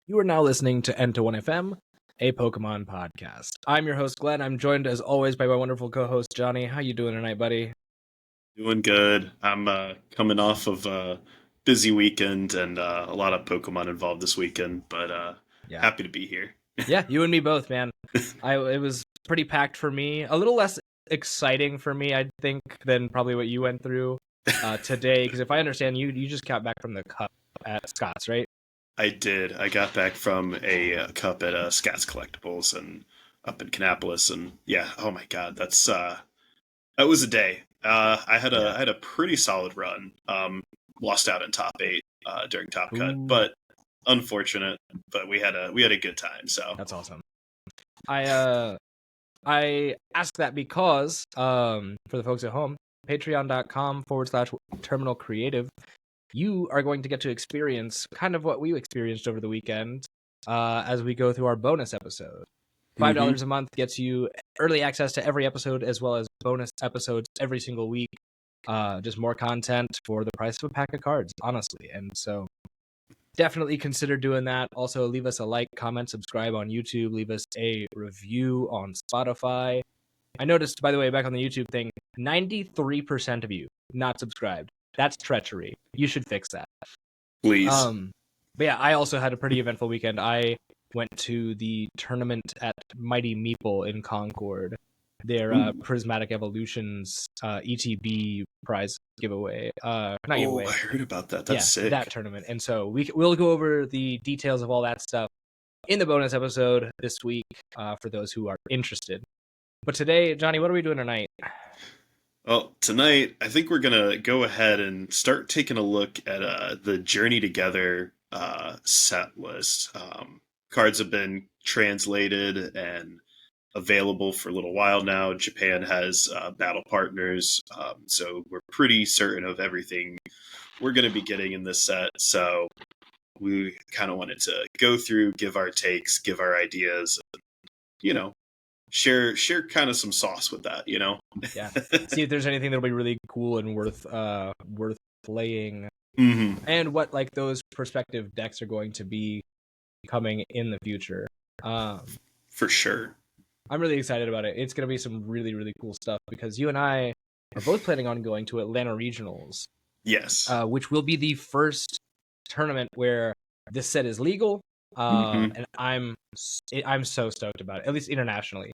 You are now listening to N21FM, a Pokemon podcast. I'm your host, Glenn. I'm joined, as always, by my wonderful co-host, Johnny. How you doing tonight, buddy? Doing good. I'm coming off of a busy weekend and a lot of Pokemon involved this weekend, but Yeah. happy to be here. Yeah, you and me both, man. It was pretty packed for me. A little less exciting for me, I think, than probably what you went through today. Because if I understand, you just got back from the Cup at Scott's, right? I did. I got back from a cup at Scats Collectibles and up in Kannapolis, and yeah, oh my God, that was a day. I had a pretty solid run. Lost out in top 8 during Top Cut, but unfortunate. But we had a good time. So that's awesome. I ask that because for the folks at home, patreon.com/terminal creative, you are going to get to experience kind of what we experienced over the weekend as we go through our bonus episode. $5 a month gets you early access to every episode, as well as bonus episodes every single week. Just more content for the price of a pack of cards, honestly. And so definitely consider doing that. Also, leave us a like, comment, subscribe on YouTube. Leave us a review on Spotify. I noticed, by the way, back on the YouTube thing, 93% of you not subscribed. That's treachery. You should fix that. Please. But yeah, I also had a pretty eventful weekend. I went to the tournament at Mighty Meeple in Concord. Their Prismatic Evolutions ETB prize giveaway. Giveaway. I heard about that. That's sick. That tournament. And so we'll go over the details of all that stuff in the bonus episode this week for those who are interested. But today, Johnny, what are we doing tonight? Well, tonight, I think we're going to go ahead and start taking a look at the Journey Together set list. Cards have been translated and available for a little while now. Japan has battle partners, so we're pretty certain of everything we're going to be getting in this set. So we kind of wanted to go through, give our takes, give our ideas, and, share kind of some sauce with that, Yeah. See if there's anything that'll be really cool and worth playing, and what like those perspective decks are going to be coming in the future. For sure. I'm really excited about it. It's going to be some really, really cool stuff because you and I are both planning on going to Atlanta Regionals. Yes. Which will be the first tournament where this set is legal. And I'm so stoked about it, at least internationally.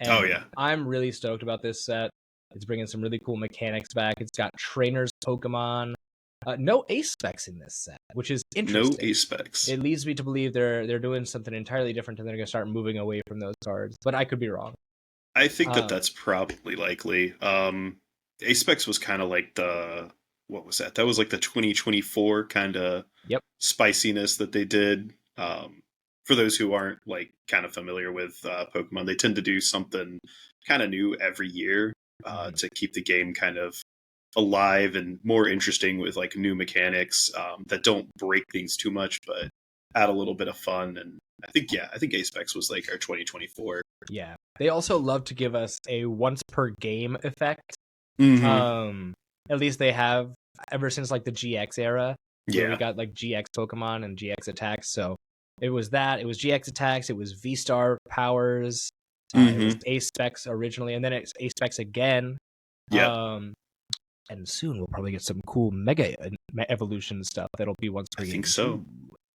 And I'm really stoked about this set. It's bringing some really cool mechanics back. It's got trainers Pokemon. No ace specs in this set, which is interesting. No ace specs. It leads me to believe they're doing something entirely different, and they're going to start moving away from those cards. But I could be wrong. I think that's probably likely. Ace specs was kind of like what was that? That was like the 2024 kind of spiciness that they did. For those who aren't like kind of familiar with Pokemon, they tend to do something kind of new every year to keep the game kind of alive and more interesting with like new mechanics that don't break things too much, but add a little bit of fun. And I think Ace Specs was like our 2024. Yeah, they also love to give us a once per game effect. At least they have ever since like the GX era. Yeah, we got like GX Pokemon and GX attacks. So it was that. It was GX attacks. It was V-Star powers. It was Ace Specs originally, and then it's Ace Specs again. Yeah. And soon we'll probably get some cool Mega Evolution stuff that'll be once per game. I think so.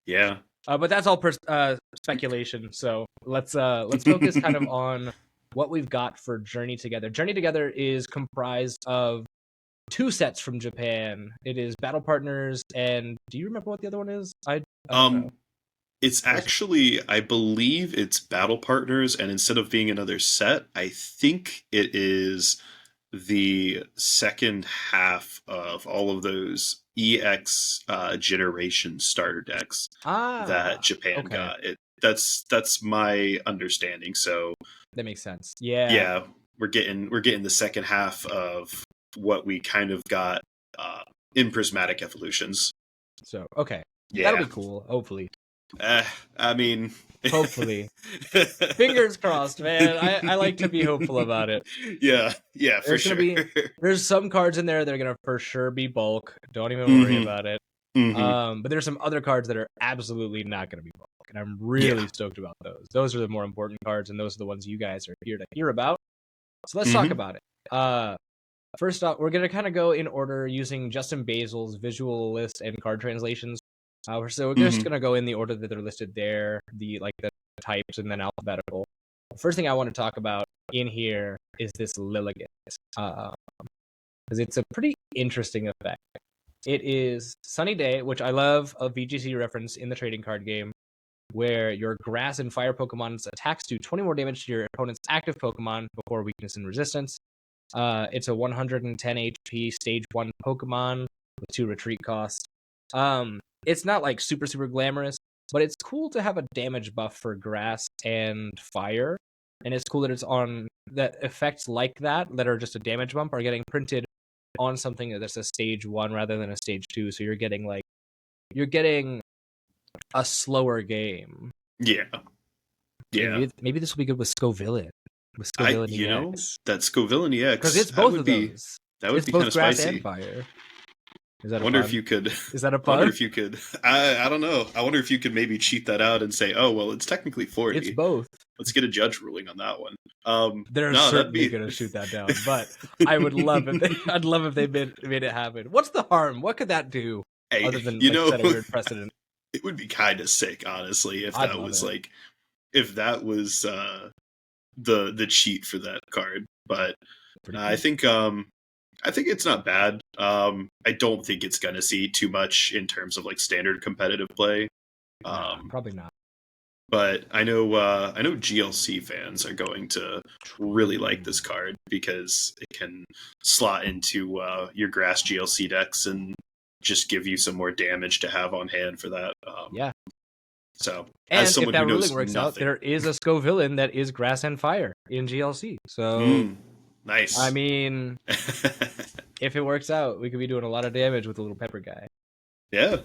Yeah. But that's all speculation. So let's focus kind of on what we've got for Journey Together. Journey Together is comprised of 2 sets from Japan. It is Battle Partners, and do you remember what the other one is? I don't know. It's actually, I believe it's Battle Partners, and instead of being another set, I think it is the second half of all of those EX generation starter decks that Japan got. That's my understanding. So that makes sense. Yeah. Yeah, we're getting the second half of what we kind of got in Prismatic Evolutions. So that'll be cool. Hopefully. I mean, hopefully. Fingers crossed, man. I like to be hopeful about it. Yeah, for sure. There's some cards in there that are gonna for sure be bulk. Don't even worry about it. Mm-hmm. But there's some other cards that are absolutely not going to be bulk, and I'm really stoked about those. Those are the more important cards, and those are the ones you guys are here to hear about. So let's talk about it. First off, we're going to kind of go in order using Justin Basil's visual list and card translations. So we're just going to go in the order that they're listed there, the types, and then alphabetical. The first thing I want to talk about in here is this Lilligant, because it's a pretty interesting effect. It is Sunny Day, which I love a VGC reference in the trading card game, where your grass and fire Pokemon's attacks do 20 more damage to your opponent's active Pokemon before weakness and resistance. It's a 110 HP stage 1 Pokemon with 2 retreat costs. It's not like super glamorous, but it's cool to have a damage buff for grass and fire. And it's cool that it's on that effects like that are just a damage bump are getting printed on something that's a stage 1 rather than a stage 2. So you're getting a slower game. Yeah. Maybe this will be good with Scovillain. That Scovillain EX, because it's both of those. That would be kind of spicy. And fire. Is that I wonder if you could. Is that a pun? I wonder if you could. I don't know. I wonder if you could maybe cheat that out and say, "Oh, well, it's technically 40." It's both. Let's get a judge ruling on that one. They're certainly going to shoot that down, but I would love if I'd love if they made it happen. What's the harm? What could that do? Hey, other than set a weird precedent? It would be kind of sick, honestly, if that was if that was the cheat for that card. But I think it's not bad. I don't think it's gonna see too much in terms of like standard competitive play. Probably not. But I know GLC fans are going to really like this card because it can slot into your grass GLC decks and just give you some more damage to have on hand for that. So, and if that ruling works out, there is a Scovillain that is grass and fire in GLC. So nice. I mean, if it works out, we could be doing a lot of damage with the little pepper guy. Yeah,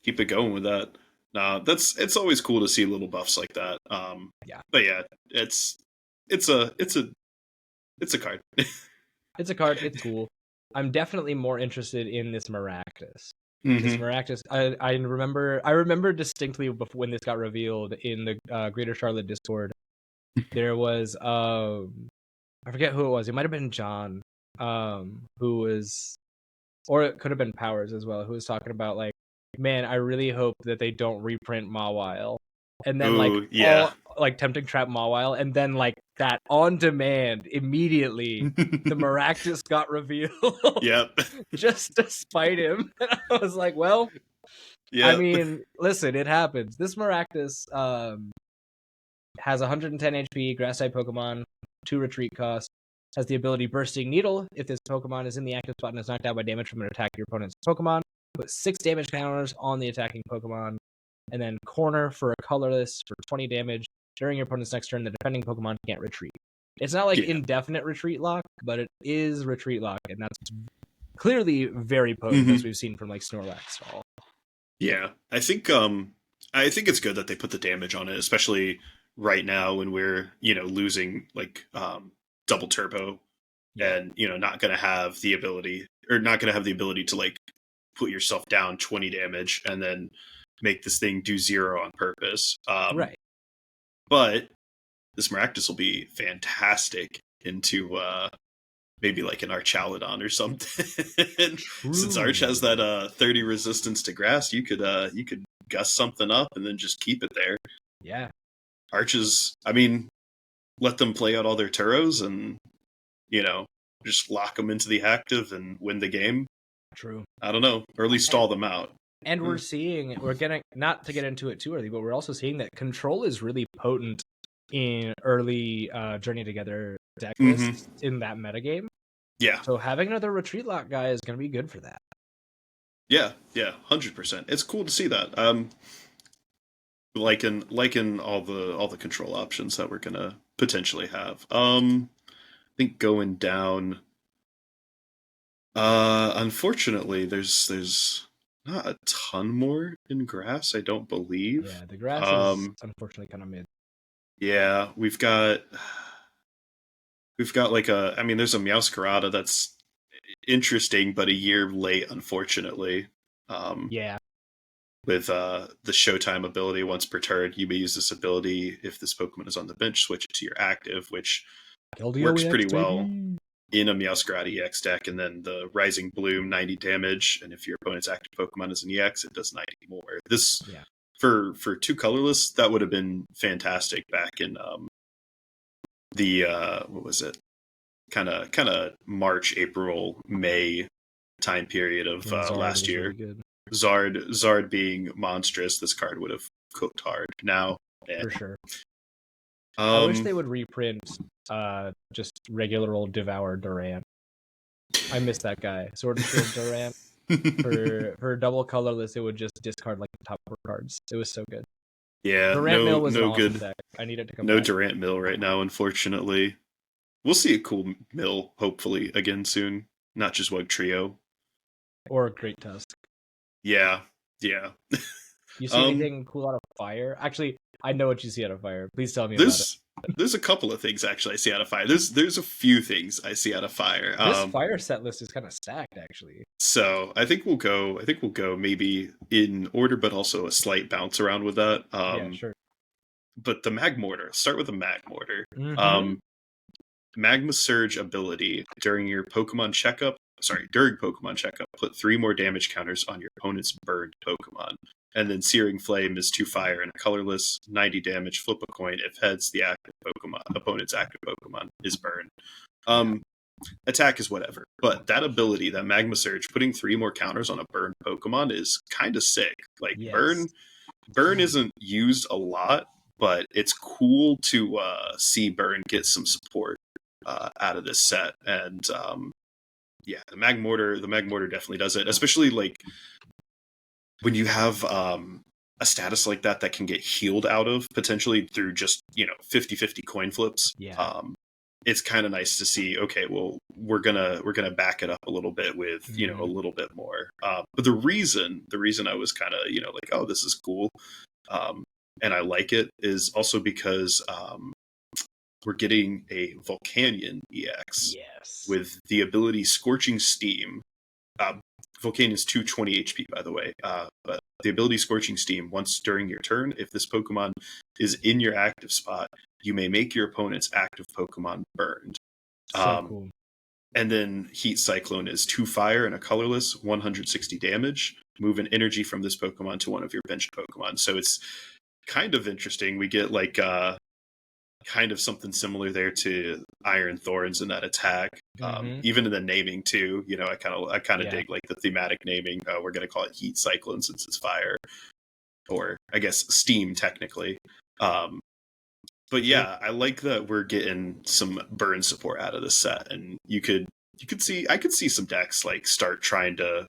keep it going with that. No, it's always cool to see little buffs like that. But yeah, it's a card. It's a card. It's cool. I'm definitely more interested in this Maractus. This Maractus, I remember distinctly when this got revealed in the Greater Charlotte Discord. There was I forget who it was. It might have been John, who was, or it could have been Powers as well, who was talking about like, man, I really hope that they don't reprint Mawile. And then Tempting Trap Mawile, and then like that on demand immediately the Maractus got revealed. Yep. Just to spite him. And I was like, well, I mean, listen, it happens. This Maractus has 110 HP, grass type Pokemon, 2 retreat cost, has the ability Bursting Needle. If this Pokemon is in the active spot and is knocked out by damage from an attack your opponent's Pokemon, put 6 damage counters on the attacking Pokemon. And then Corner for a colorless for 20 damage. During your opponent's next turn, the defending Pokemon can't retreat. It's not like indefinite retreat lock, but it is retreat lock, and that's clearly very potent, as we've seen from like Snorlax. Yeah, I think it's good that they put the damage on it, especially right now when we're losing like double turbo, and not gonna have the ability to like put yourself down 20 damage and then make this thing do 0 on purpose. Right. But this Maractus will be fantastic into maybe like an Archaludon or something. Since Arch has that 30 resistance to grass, you could gust something up and then just keep it there. Yeah. Arches, I mean, let them play out all their Turos and just lock them into the active and win the game. True. I don't know, or at least stall them out. And we're getting, not to get into it too early, but we're also seeing that control is really potent in early Journey Together deck lists in that metagame. Yeah. So having another retreat lock guy is going to be good for that. Yeah, 100%. It's cool to see that. Liking all the control options that we're gonna potentially have. I think going down. Unfortunately, there's not a ton more in grass, I don't believe. Yeah, the grass is unfortunately kind of mid. Yeah, we've got like there's a Meowscarada that's interesting, but a year late, unfortunately. Yeah. With the Showtime ability, once per turn, you may use this ability if this Pokemon is on the bench, switch it to your active, which works pretty well in a Meowscarada EX deck. And then the Rising Bloom, 90 damage, and if your opponent's active Pokemon is an EX, it does 90 more. This, for two colorless, that would have been fantastic back in the, what was it? Kind of March, April, May time period of last year. Really Zard being monstrous, this card would have cooked hard. Now, for sure. I wish they would reprint just regular old Devour Durant. I miss that guy. Sword and Shield Durant. For double colorless, it would just discard like the top 4 cards. It was so good. Yeah, Durant Mill was no an awesome good. deck. I need it to come No back. Durant Mill right now, unfortunately. We'll see a cool Mill, hopefully, again soon. Not just Wug Trio. Or a Great Tusk. Yeah. You see anything cool out of Fire? Actually, I know what you see out of Fire. Please tell me about it. There's a couple of things actually I see out of Fire. There's a few things I see out of Fire. This Fire set list is kind of stacked, actually. So I think we'll go maybe in order, but also a slight bounce around with that. Yeah, sure. But the Magmortar. Start with the Magmortar. Mm-hmm. Magma Surge ability during Pokemon checkup, put 3 more damage counters on your opponent's burned Pokemon. And then Searing Flame is 2 fire and a colorless, 90 damage, flip a coin. If heads, the opponent's active Pokemon is burned. Attack is whatever. But that ability, that Magma Surge, putting 3 more counters on a burned Pokemon is kind of sick. Like, yes. Burn isn't used a lot, but it's cool to see Burn get some support out of this set. And the Magmortar definitely does it, especially like when you have a status like that can get healed out of potentially through just 50-50 coin flips. It's kind of nice to see, okay, well, we're gonna back it up a little bit with a little bit more. But the reason I was kind of like, oh, this is cool, and I like it, is also because we're getting a Volcanion EX with the ability Scorching Steam. Volcanion's 220 HP, by the way. But the ability Scorching Steam, once during your turn, if this Pokemon is in your active spot, you may make your opponent's active Pokemon burned. So cool. And then Heat Cyclone is 2 fire and a colorless, 160 damage. Move an energy from this Pokemon to one of your benched Pokemon. So it's kind of interesting. We get like kind of something similar there to Iron Thorns in that attack. Even in the naming too, I kind of dig like the thematic naming. We're going to call it Heat Cyclone since it's fire, or I guess Steam technically. But yeah, I like that we're getting some burn support out of this set, and I could see some decks like start trying to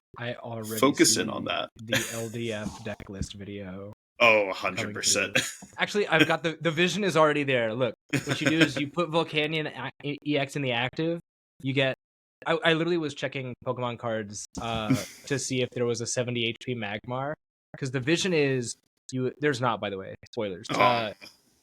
focus in on that. The LDF deck list video. Oh, 100%. Actually, I've got the vision is already there. Look, what you do is you put Volcanion EX in the active. You get. I literally was checking Pokemon cards to see if there was a 70 HP Magmar, because the vision is there's not, by the way, spoilers.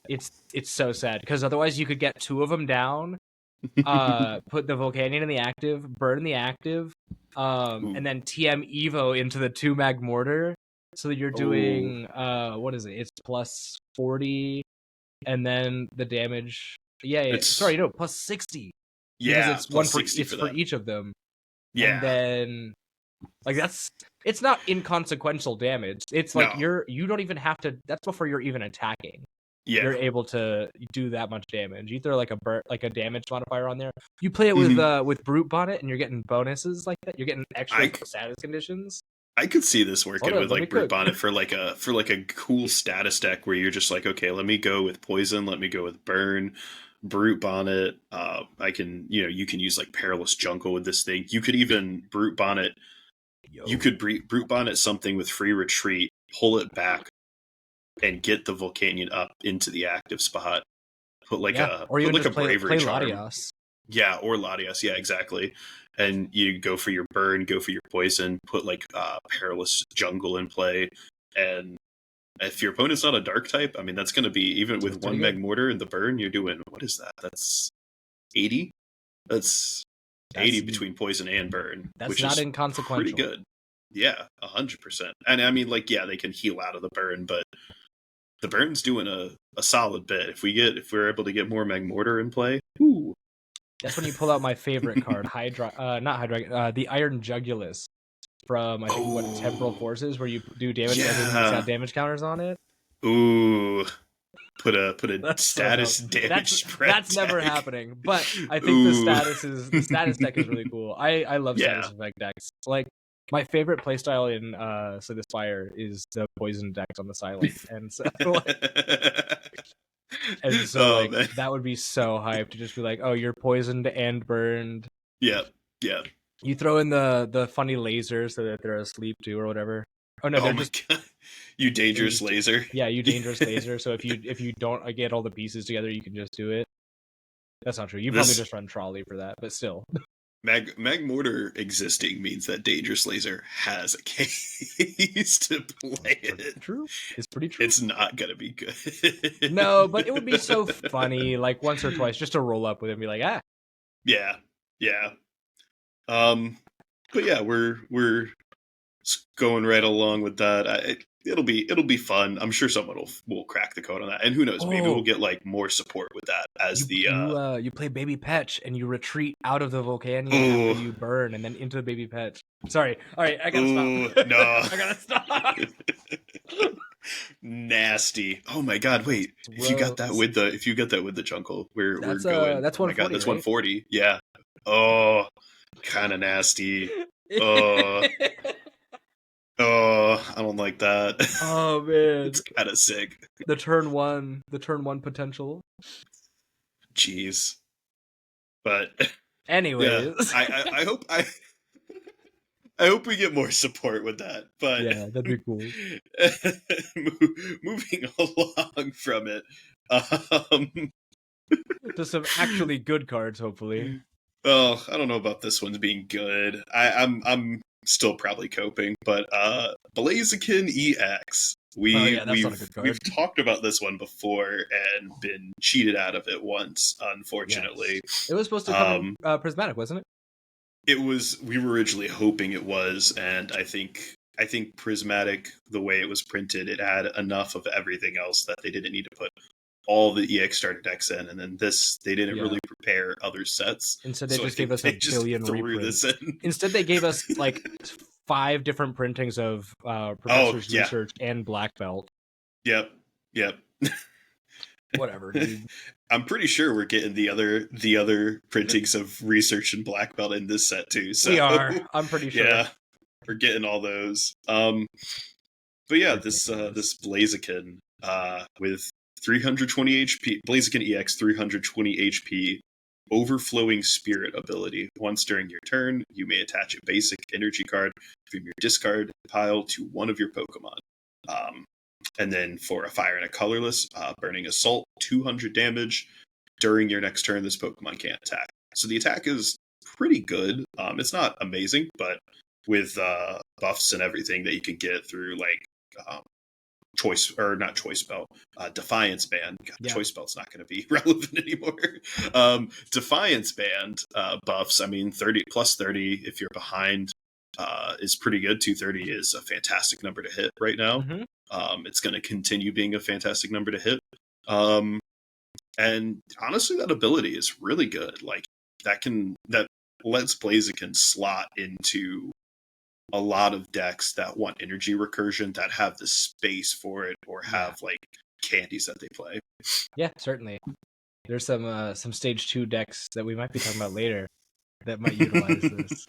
It's so sad, because otherwise you could get 2 of them down, put the Volcanion in the active, burn the active, and then TM Evo into the 2 Magmortar. So that you're doing what is it? It's plus 40, and then the damage. Plus 60. Yeah, it's one for each of them. Yeah, and then like it's not inconsequential damage. It's like you don't even have to. That's before you're even attacking. Yeah, you're able to do that much damage. You throw like a damage modifier on there. You play it with Brute Bonnet, and you're getting bonuses like that. You're getting extra status conditions. I could see this working with like Brute Bonnet for like a cool status deck where you're just like, okay, let me go with Poison, let me go with Burn, Brute Bonnet. I can you can use like Perilous Jungle with this thing. You could even Brute Bonnet. You could Brute Bonnet something with Free Retreat, pull it back, and get the Volcanion up into the active spot. Put like a Bravery Charm. Latios. Yeah, or Latios. Yeah, exactly. And you go for your Burn, go for your Poison, put like Perilous Jungle in play. And if your opponent's not a Dark type, I mean, that's going to be, even with 1 Magmortar in the Burn, you're doing, what is that? That's 80? That's 80 between Poison and Burn. That's not inconsequential. Pretty good. Yeah, 100%. And I mean, like, yeah, they can heal out of the burn, but the burn's doing a solid bit. If we're able to get more Magmortar in play, ooh. That's when you pull out my favorite card, the Iron Jugulus from I think Temporal Forces, where you do damage to everything that's got damage counters on it. Ooh. Put a That's status damage spread. That's never happening. But I think the status deck is really cool. I love status effect decks. Like my favorite playstyle in Slay the Spire is the poison decks on the silent. And so man. That would be so hyped to just be like, oh, you're poisoned and burned. Yeah. You throw in the funny lasers so that they're asleep too or whatever. Oh no, they're just God. You dangerous laser. Yeah, you dangerous laser. So if you don't get all the pieces together, you can just do it. That's not true. You probably just run trolley for that, but still. Magmortar existing means that dangerous laser has a case to play it. True. It's pretty true. It's not gonna be good. No, but it would be so funny, like once or twice, just to roll up with it and be like, ah. Yeah. But yeah, we're going right along with that. It'll be fun. I'm sure someone will crack the code on that, and who knows, maybe we'll get like more support with that as you play Baby Petch and you retreat out of the Volcanion after you burn and then into the Baby Petch. Sorry, all right, I gotta stop. No, I gotta stop. Nasty. Oh my god, wait. If you got that with the Jungle, we're going. That's 140. Oh my god, that's 140. Right? Yeah. Oh, kind of nasty. I don't like that. Oh man, it's kind of sick. The turn one potential. Jeez. But anyways, yeah, I hope we get more support with that. But yeah, that'd be cool. Moving along from it, to some actually good cards, hopefully. Oh, I don't know about this one being good. I'm still probably coping, but Blaziken EX. We've talked about this one before and been cheated out of it once, unfortunately. Yes. It was supposed to come prismatic, wasn't it? It was. We were originally hoping it was, and I think prismatic, the way it was printed, it had enough of everything else that they didn't need to put all the EX starter decks in, and then they didn't really prepare other sets. Instead, they just gave us a billion reprints. Instead, they gave us like 5 different printings of Professor's Research and Black Belt. Yep. Whatever, dude. I'm pretty sure we're getting the other printings of Research and Black Belt in this set too. So we are. I'm pretty sure. Yeah, we're getting all those. But yeah, this Blaziken with 320 HP, Blaziken EX 320 HP, overflowing spirit ability. Once during your turn, you may attach a basic energy card from your discard pile to one of your Pokemon. And then for a fire and a colorless, burning assault, 200 damage. During your next turn, this Pokemon can't attack. So the attack is pretty good. It's not amazing, but with buffs and everything that you can get through like Defiance Band. God, Choice Belt's not going to be relevant anymore. Defiance Band buffs. I mean, 30 plus 30 if you're behind is pretty good. 230 is a fantastic number to hit right now. Mm-hmm. It's going to continue being a fantastic number to hit. And honestly, that ability is really good. Like that lets Blaziken slot into a lot of decks that want energy recursion, that have the space for it, or have like candies that they play. Yeah, certainly. There's some stage 2 decks that we might be talking about later that might utilize this.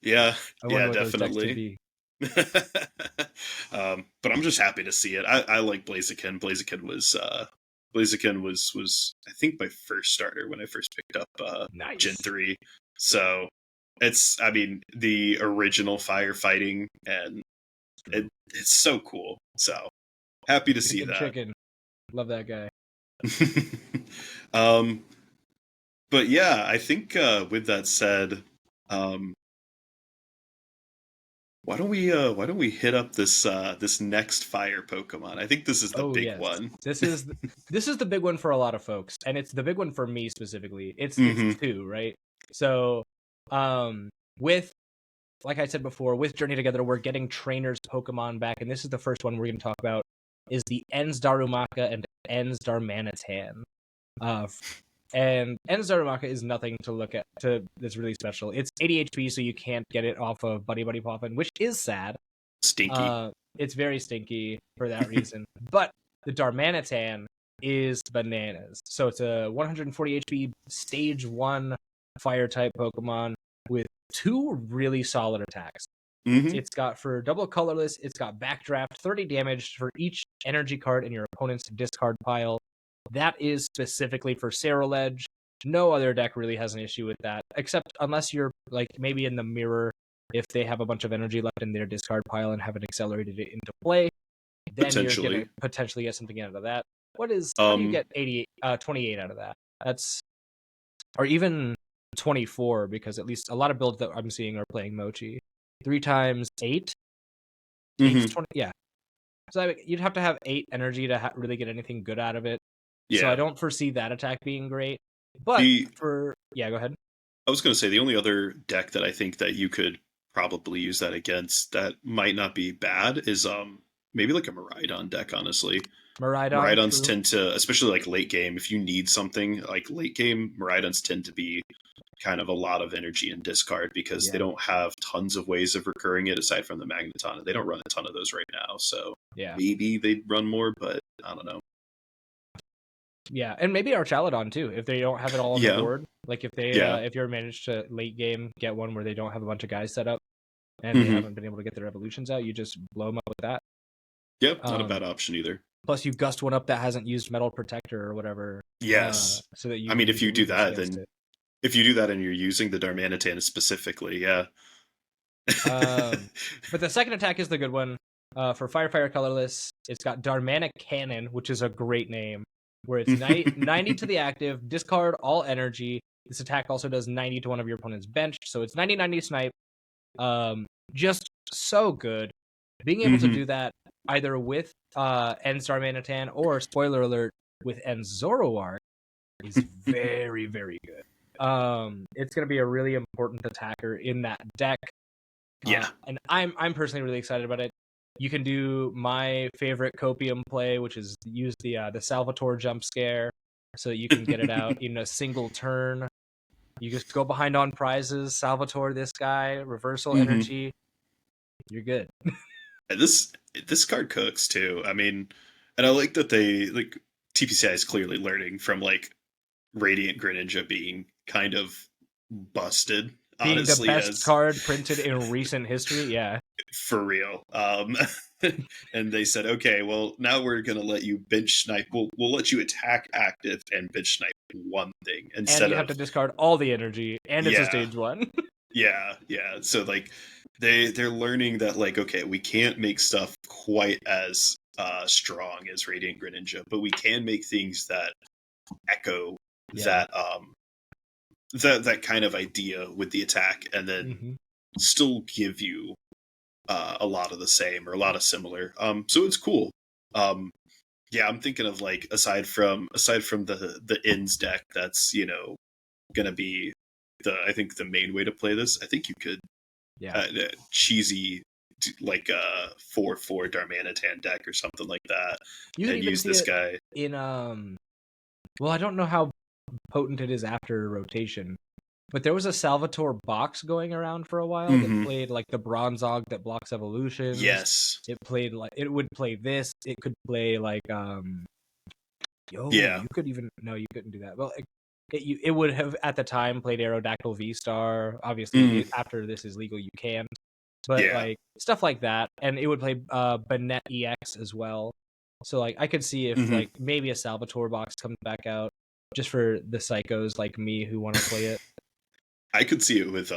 Yeah, definitely. But I'm just happy to see it. I like Blaziken. Blaziken was I think my first starter when I first picked up Gen 3. So it's, I mean, the original firefighting, and it's so cool. So happy to see that. Chicken. Love that guy. But yeah, I think with that said, why don't we hit up this next fire Pokemon? I think this is the big one. This is the big one for a lot of folks, and it's the big one for me specifically. It's 2, right? So with like I said before, with Journey Together, we're getting trainers Pokemon back, and this is the first one we're going to talk about, is the Ens Darumaka and Ens Darmanitan. And Ens Darumaka is nothing to look at that's really special. It's 80 HP, so you can't get it off of Buddy Buddy Poppin', which is sad. Stinky. It's very stinky for that reason. But the Darmanitan is bananas. So it's a 140 HP stage 1 fire type Pokemon with 2 really solid attacks. Mm-hmm. It's got, for double colorless, it's got backdraft, 30 damage for each energy card in your opponent's discard pile. That is specifically for Ceruledge. No other deck really has an issue with that, except unless you're like maybe in the mirror, if they have a bunch of energy left in their discard pile and haven't accelerated it into play, then you're going to potentially get something out of that. How do you get 28 out of that? That's, or even 24, because at least a lot of builds that I'm seeing are playing Mochi. 3 times 8? 8 20, yeah. So you'd have to have 8 energy to really get anything good out of it. Yeah. So I don't foresee that attack being great. But go ahead. I was going to say, the only other deck that I think that you could probably use that against that might not be bad is maybe like a Miraidon deck, honestly. Miraidons tend to, especially like late game, if you need something like late game, Miraidons tend to be kind of a lot of energy in discard because they don't have tons of ways of recurring it aside from the Magneton, and they don't run a ton of those right now. So maybe they'd run more, but I don't know. Yeah, and maybe Archaladon too, if they don't have it all on the board. Like if they if you're managed to late game get one where they don't have a bunch of guys set up and they haven't been able to get their evolutions out, you just blow them up with that. Yep, not a bad option either. Plus, you gust one up that hasn't used Metal Protector or whatever. Yes, so that you. I mean, if you do that, then if you do that and you're using the Darmanitan specifically, yeah. But the second attack is the good one. For Fire Colorless, it's got Darmanic Cannon, which is a great name. Where it's 90 to the active, discard all energy. This attack also does 90 to one of your opponent's bench, so it's 90-90 snipe. Just so good. Being able to do that either with Ens Darmanitan or, spoiler alert, with Ens Zoroark is very, very good. It's going to be a really important attacker in that deck. Yeah. And I'm personally really excited about it. You can do my favorite Copium play, which is use the Salvatore jump scare, so that you can get it out in a single turn. You just go behind on prizes, Salvatore this guy, reversal energy. You're good. This card cooks too. I mean, and I like that they TPCI is clearly learning from like Radiant Greninja being kind of busted. Being honestly, the best card printed in recent history, yeah. For real. And they said, okay, well, now we're going to let you bench snipe. We'll let you attack active and bench snipe one thing instead and you have to discard all the energy, and it's a stage 1. Yeah. So, like, they're learning that, like, okay, we can't make stuff quite as strong as Radiant Greninja, but we can make things that echo that kind of idea with the attack, and then still give you a lot of the same or a lot of similar. So it's cool. Yeah, I'm thinking of like aside from the ends deck, that's gonna be I think the main way to play this. I think you could cheesy like a 4/4 Darmanitan deck or something like that, and use this guy in well, I don't know how potent it is after rotation, but there was a Salvatore box going around for a while that played like the Bronzog that blocks evolutions. Yes, it played like it would play this. It could play like you couldn't do that. Well, it would have at the time played Aerodactyl V-Star. Obviously, after this is legal, you can, but like stuff like that, and it would play Banette EX as well. So like I could see if like maybe a Salvatore box comes back out just for the psychos like me who want to play it. I could see it with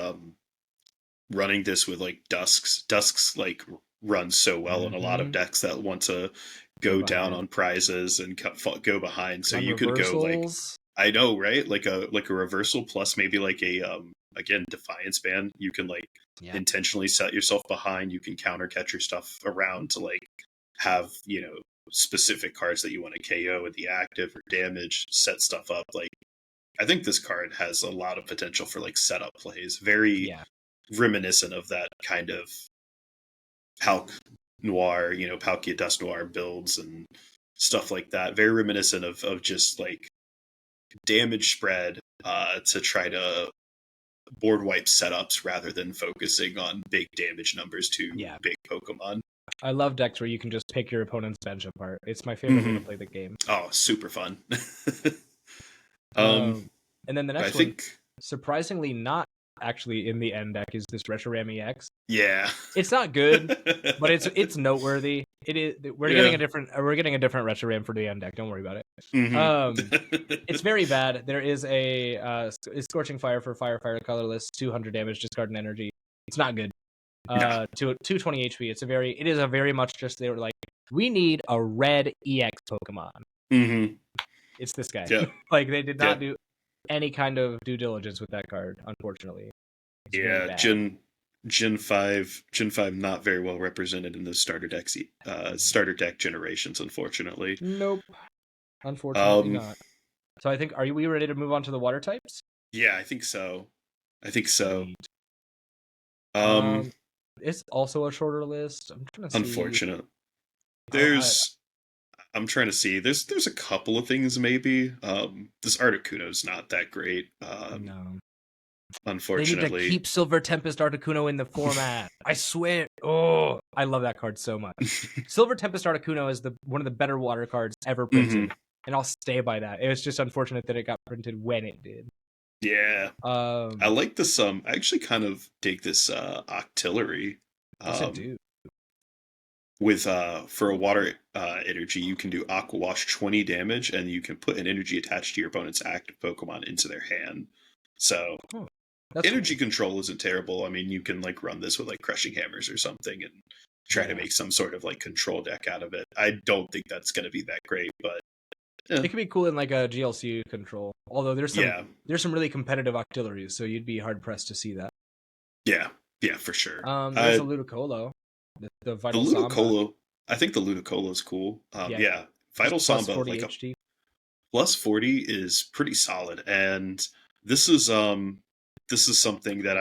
running this with like Dusks. Dusks like run so well in a lot of decks that want to go down on prizes and go behind. So you could go like, I know, right? Like a reversal plus maybe like a again Defiance Band. You can like intentionally set yourself behind. You can counter catch your stuff around to like have specific cards that you want to KO with the active or damage, set stuff up. Like I think this card has a lot of potential for like setup plays. Very reminiscent of that kind of Palk Noir, Palkia Dust Noir builds and stuff like that. Very reminiscent of just like damage spread to try to board wipe setups rather than focusing on big damage numbers to big Pokemon. I love decks where you can just pick your opponent's bench apart. It's my favorite way to play the game. Oh, super fun. And then the next one, surprisingly not actually in the end deck, is this Reshiram EX. Yeah, it's not good, but it's noteworthy. It is. We're getting a different Reshiram for the end deck. Don't worry about it. It's very bad. There is a Scorching Fire for Fire colorless, 200 damage, discard an energy. It's not good. 220 HP. It is a very much just, they were like, we need a red EX Pokemon. It's this guy. Like, they did not do any kind of due diligence with that card, unfortunately. It's Gen 5 not very well represented in the starter deck generations, unfortunately. Nope. Unfortunately not. So I think, are we ready to move on to the water types? Yeah, I think so. It's also a shorter list. I'm trying to see. Unfortunate. I'm trying to see. There's a couple of things maybe. This Articuno's not that great. No. Unfortunately. They need to keep Silver Tempest Articuno in the format. I swear. Oh, I love that card so much. Silver Tempest Articuno is one of the better water cards ever printed. And I'll stay by that. It was just unfortunate that it got printed when it did. Yeah. I like this. I actually kind of dig this Octillery. Yes, I do. With for a water energy, you can do Aqua Wash 20 damage, and you can put an energy attached to your opponent's active Pokemon into their hand. So energy control isn't terrible. I mean, you can like run this with like Crushing Hammers or something and try to make some sort of like control deck out of it. I don't think that's going to be that great, but it could be cool in like a GLC control. Although there's some really competitive Octilleries, so you'd be hard pressed to see that. Yeah, for sure. There's a Ludicolo. The Vital Ludicolo. I think the Ludicolo is cool. Vital Samba, like HP. Plus 40 is pretty solid, and this is something that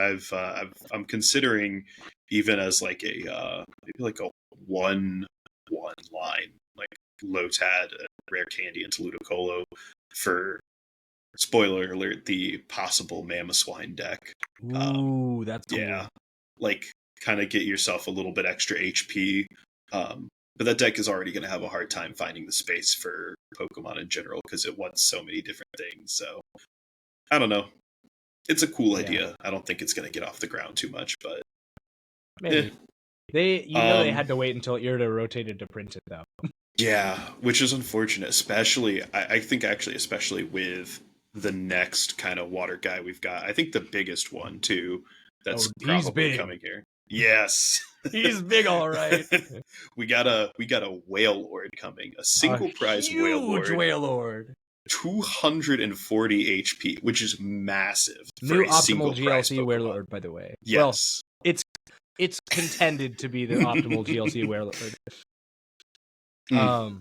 I'm considering even as like a maybe like a 1/1 line, like Lotad, Rare Candy into Ludicolo for, spoiler alert, the possible Mamoswine deck. Ooh, that's cool. Yeah, like kind of get yourself a little bit extra HP. But that deck is already going to have a hard time finding the space for Pokemon in general because it wants so many different things. So I don't know. It's a cool idea. I don't think it's going to get off the ground too much, but maybe. They had to wait until Irida rotated to print it though. Yeah, which is unfortunate, especially I think especially with the next kind of water guy we've got. I think the biggest one too that's probably coming here. Yes. He's big, all right. we got a Wailord coming, a single prize Wailord. 240 HP, which is massive. New optimal GLC Wailord, by the way. Yes. Well, it's contended to be the optimal GLC Wailord.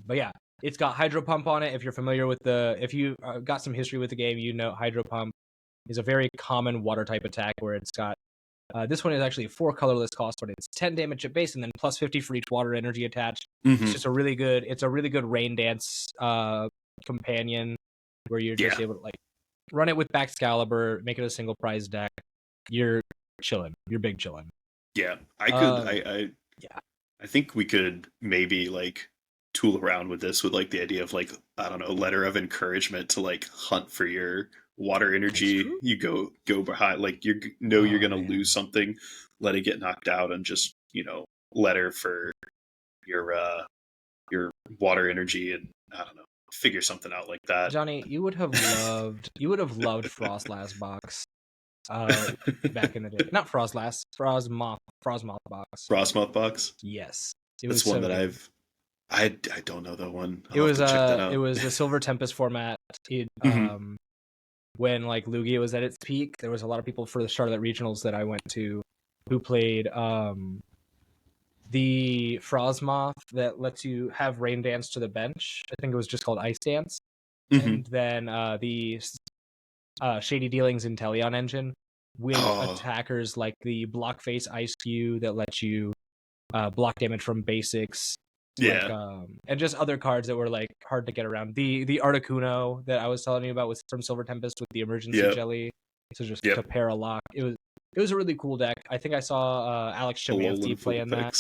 But yeah, it's got Hydro Pump on it. If you're familiar with if you got some history with the game, you know Hydro Pump is a very common water type attack where it's got. This one is actually a 4 colorless cost, but it's 10 damage at base and then plus 50 for each water energy attached. It's just a really good rain dance companion where you're just able to like run it with Baxcalibur, make it a single prize deck. You're chilling. You're big chilling. Yeah, I think we could maybe like tool around with this with like the idea of like, I don't know, letter of encouragement to like hunt for your water energy. You go behind, like you're gonna lose something, let it get knocked out, and just letter for your water energy, and I don't know, figure something out like that. Johnny, you would have loved Frostlass box back in the day. Not Frostlass, Frostmoth box. Frostmoth box. Yes, it's one that I don't know that one. It was the Silver Tempest format. When like Lugia was at its peak, there was a lot of people for the Charlotte Regionals that I went to who played the Frostmoth that lets you have Rain Dance to the bench. I think it was just called Ice Dance. And then the Shady Dealings Inteleon engine with attackers like the block face Ice Cube that lets you block damage from basics. Yeah. Like, and just other cards that were like hard to get around. The Articuno that I was telling you about was from Silver Tempest with the emergency jelly. So just to pair a lock. It was a really cool deck. I think I saw Alex Chimanthi play in that.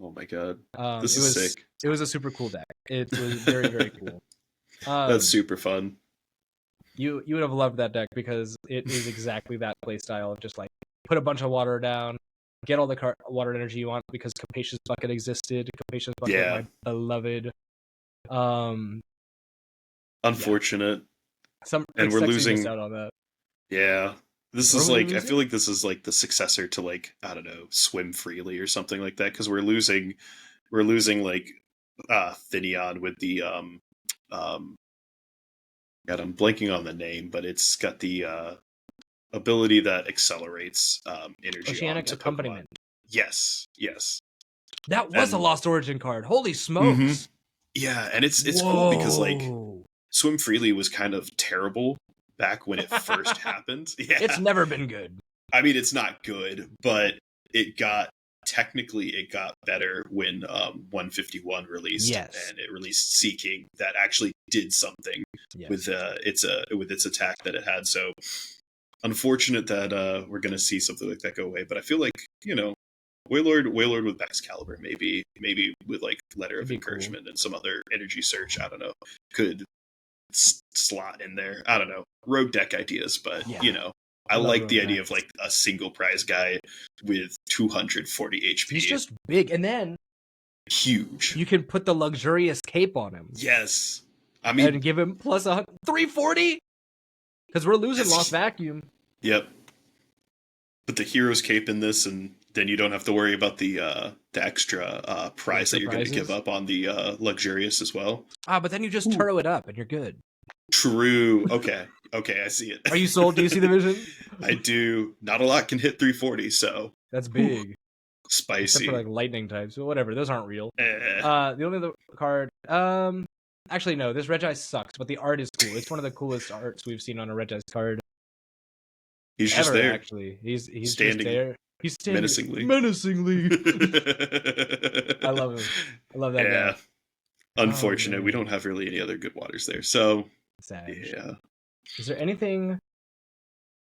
Oh my god. This is sick. It was a super cool deck. It was very, very cool. That's super fun. You would have loved that deck because it is exactly that play style of just like put a bunch of water down, get all the water energy you want because Capacious Bucket existed. Capacious Bucket, my beloved. Unfortunate. And we're losing out on that. Yeah. This is like, I feel like this is like the successor to like, I don't know, Swim Freely or something like that. Cause we're losing like, Thinion with the, God, I'm blanking on the name, but it's got the, ability that accelerates, energy. Oceanic Accompaniment. Yes. That was a Lost Origin card. Holy smokes. Mm-hmm. Yeah. And it's cool because like Swim Freely was kind of terrible back when it first happened. Yeah. It's never been good. I mean, it's not good, but it got better when 151 released. Yes. And it released Seeking that actually did something with its attack that it had. So unfortunate that we're gonna see something like that go away. But I feel like, you know, Wailord with Excalibur, maybe with like Letter of Encouragement and some other energy search, I don't know, could slot in there. I don't know, rogue deck ideas, but you know, I like the idea of like a single prize guy with 240 HP. He's just big, and then huge. You can put the luxurious cape on him. Yes, I mean, and give him plus 340 because we're losing Lost Vacuum. Yep. Put the hero's cape in this, and then you don't have to worry about the extra prize that you're going to give up on the luxurious as well. But then you just turbo it up and you're good. True. Okay, I see it. Are you sold? Do you see the vision? I do. Not a lot can hit 340, so that's big. Spicy. Except for like lightning types, but whatever. Those aren't real. The only other card. Actually, no. This Regice sucks, but the art is cool. It's one of the coolest arts we've seen on a Regice card. He's just there. Actually, he's standing. Just there. He's standing menacingly. I love him. I love that guy. Unfortunate. We don't have really any other good waters there. So sad. Yeah. Is there anything?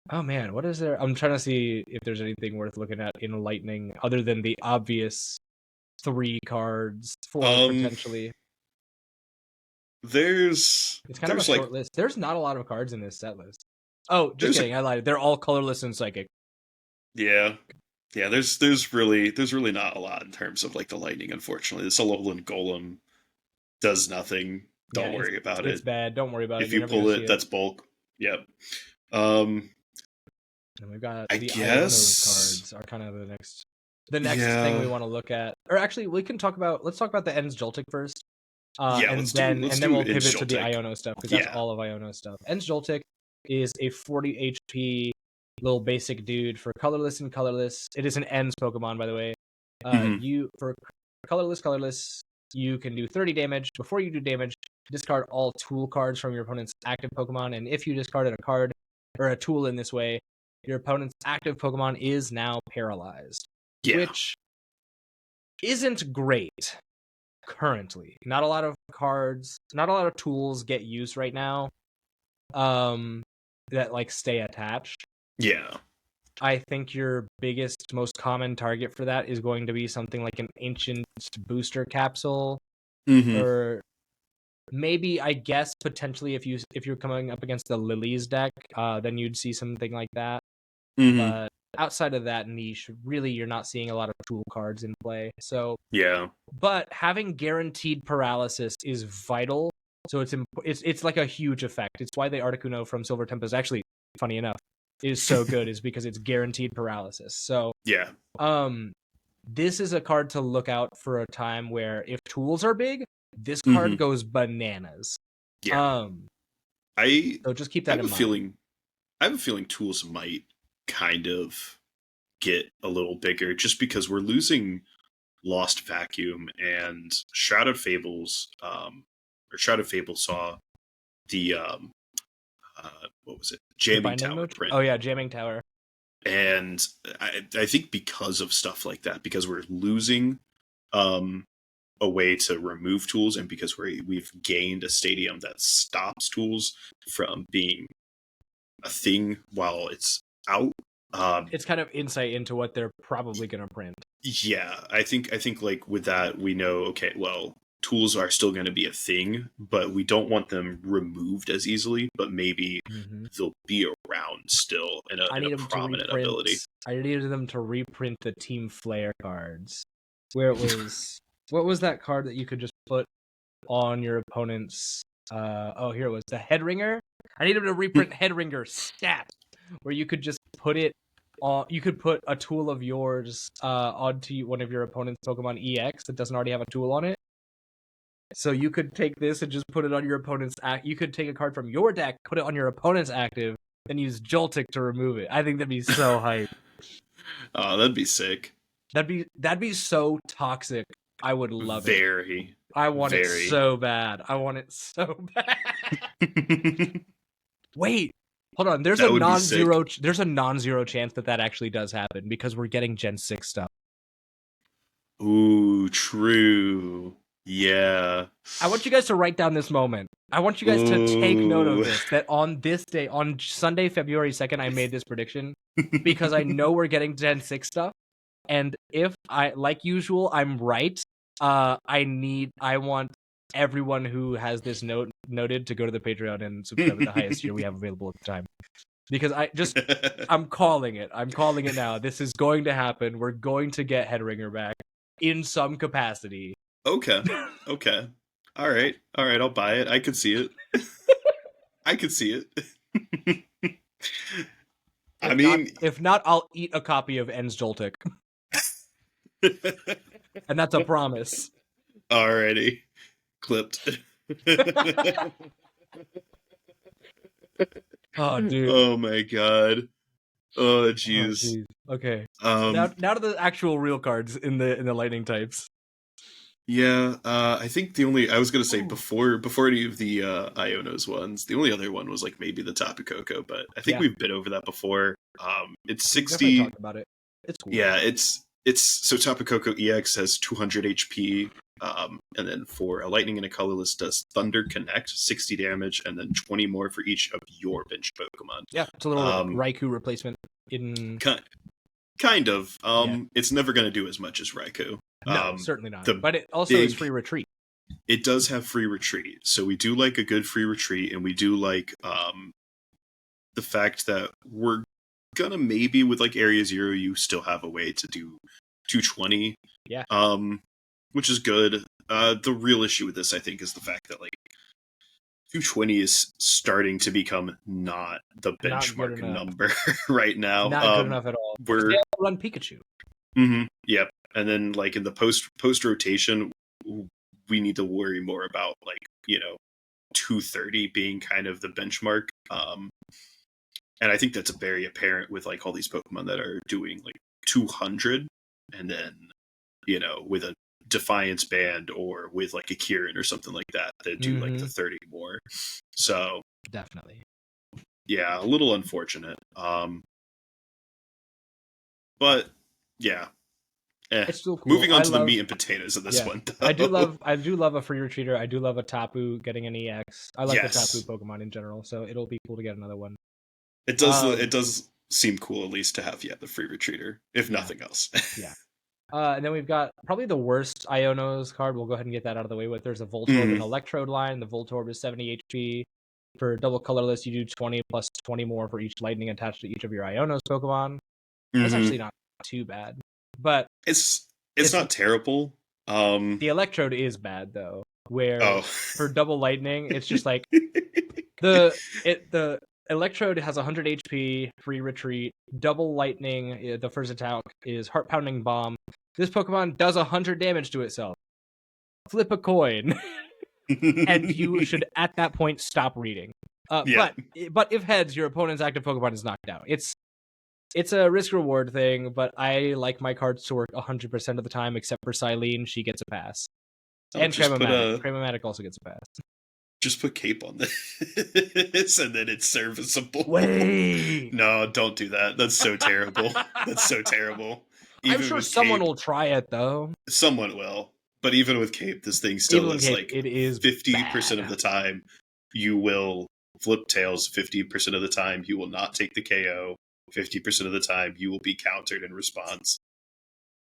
Oh man, what is there? I'm trying to see if there's anything worth looking at in Lightning other than the obvious 3 cards, 4 potentially. It's kind of a short list. There's not a lot of cards in this set list. Oh, just kidding. I lied. They're all colorless and psychic. Yeah. There's really not a lot in terms of like the Lightning. Unfortunately, the Alolan Golem does nothing. Don't worry about it. It's bad. Don't worry about it. If you pull it, that's bulk. Yep. And we've got the Ionos cards are kind of the next thing we want to look at. Or actually, let's talk about the Ends Joltik first. And then we'll pivot to the Iono stuff because that's all of Iono stuff. Ends Joltik is a 40 HP little basic dude for colorless and colorless. It is an Ends Pokemon, by the way. You for colorless, you can do 30 damage. Before you do damage, discard all tool cards from your opponent's active Pokemon, and if you discarded a card or a tool in this way, your opponent's active Pokemon is now paralyzed, which isn't great currently. Not a lot of cards, not a lot of tools get used right now that like stay attached. Yeah. I think your biggest, most common target for that is going to be something like an Ancient Booster Capsule, or maybe, I guess, potentially if you're coming up against the Lilies deck, then you'd see something like that. But outside of that niche, really, you're not seeing a lot of tool cards in play. So but having guaranteed paralysis is vital. So it's like a huge effect. It's why the Articuno from Silver Tempest, actually, funny enough, is so good is because it's guaranteed paralysis. So this is a card to look out for a time where if tools are big, this card goes bananas. So just keep that in mind. I have a feeling tools might kind of get a little bigger just because we're losing Lost Vacuum and Shrouded Fables, or Shrouded Fable saw the what was it? Jamming Tower print. Oh yeah, Jamming Tower. And I think because of stuff like that, because we're losing a way to remove tools, and because we've gained a stadium that stops tools from being a thing while it's out. It's kind of insight into what they're probably going to print. Yeah, I think like with that, we know, okay, well, tools are still going to be a thing, but we don't want them removed as easily, but maybe they'll be around still in a prominent ability. I needed them to reprint the Team Flare cards, where it was, what was that card that you could just put on your opponent's, here it was, the Headringer? I need them to reprint Headringer stat, where you could just put it on, you could put a tool of yours onto one of your opponent's Pokemon EX that doesn't already have a tool on it. So you could take this and just put it on your opponent's you could take a card from your deck, put it on your opponent's active, and use Joltik to remove it. I think that'd be so hype. Oh, that'd be sick. That'd be so toxic. I would love it. Very. I want it so bad. I want it so bad. Wait, hold on. There's a non-zero chance that actually does happen because we're getting Gen 6 stuff. Ooh, true. Yeah. I want you guys to write down this moment. I want you guys to take note of this, that on this day, on Sunday, February 2nd, I made this prediction because I know we're getting Gen 6 stuff. And if I, like usual, I'm right, I want everyone who has this noted to go to the Patreon and subscribe to the highest tier we have available at the time. Because I'm calling it. I'm calling it now. This is going to happen. We're going to get Headringer back in some capacity. Okay. All right. I'll buy it. I could see it. If not, I'll eat a copy of N's Joltik. And that's a promise. Alrighty. Clipped. Oh, dude. Oh my god. Oh, jeez. Okay. Now to the actual real cards in the lightning types. Yeah, I think I was gonna say before any of the Ionos ones, the only other one was like maybe the Tapu Koko, but I think we've been over that before. It's 60. Talk about it. It's cool. Yeah, it's so Tapu Koko EX has 200 HP, and then for a Lightning and a Colorless does Thunder Connect, 60 damage, and then 20 more for each of your bench Pokemon. Yeah, it's a little Raikou replacement in kind of. It's never gonna do as much as Raikou. No, certainly not. But it also is free retreat. It does have free retreat, so we do like a good free retreat, and we do like the fact that we're gonna maybe with like Area 0, you still have a way to do 220. Yeah. Which is good. The real issue with this, I think, is the fact that like 220 is starting to become not the benchmark number right now. Not good enough at all. We're run Pikachu. Yep. And then like in the post rotation, we need to worry more about like, 230 being kind of the benchmark. And I think that's very apparent with like all these Pokemon that are doing like 200, and then, with a Defiance band or with like a Kieran or something like that, they do like the 30 more. So definitely. Yeah, a little unfortunate. But yeah. It's still cool. Moving on to the meat and potatoes of this one. Though. I do love a free retreater. I do love a Tapu getting an EX. I like the Tapu Pokemon in general, so it'll be cool to get another one. It does seem cool at least to have the free retreater, if nothing else. Yeah. And then we've got probably the worst Ionos card. We'll go ahead and get that out of the way with. There's a Voltorb and Electrode line. The Voltorb is 70 HP. For double colorless, you do 20 plus 20 more for each lightning attached to each of your Ionos Pokemon. It's actually not too bad. But it's not terrible. The Electrode is bad though. Where for double lightning, it's just like the Electrode has 100 HP, free retreat, double lightning. The first attack is Heart Pounding Bomb. This Pokemon does 100 damage to itself. Flip a coin, and you should at that point stop reading. But if heads, your opponent's active Pokemon is knocked out. It's a risk reward thing, but I like my cards to work 100% of the time, except for Silene. She gets a pass, and Cremamatic also gets a pass. just put cape on this and then it's serviceable. Wait. No, don't do that. That's so terrible. That's so terrible. I'm sure someone cape, will try it though. someone will. But even with cape, this thing still is cape, like it is 50% bad. of the time you will flip tails. 50% of the time you will not take the KO. 50% of the time you will be countered in response.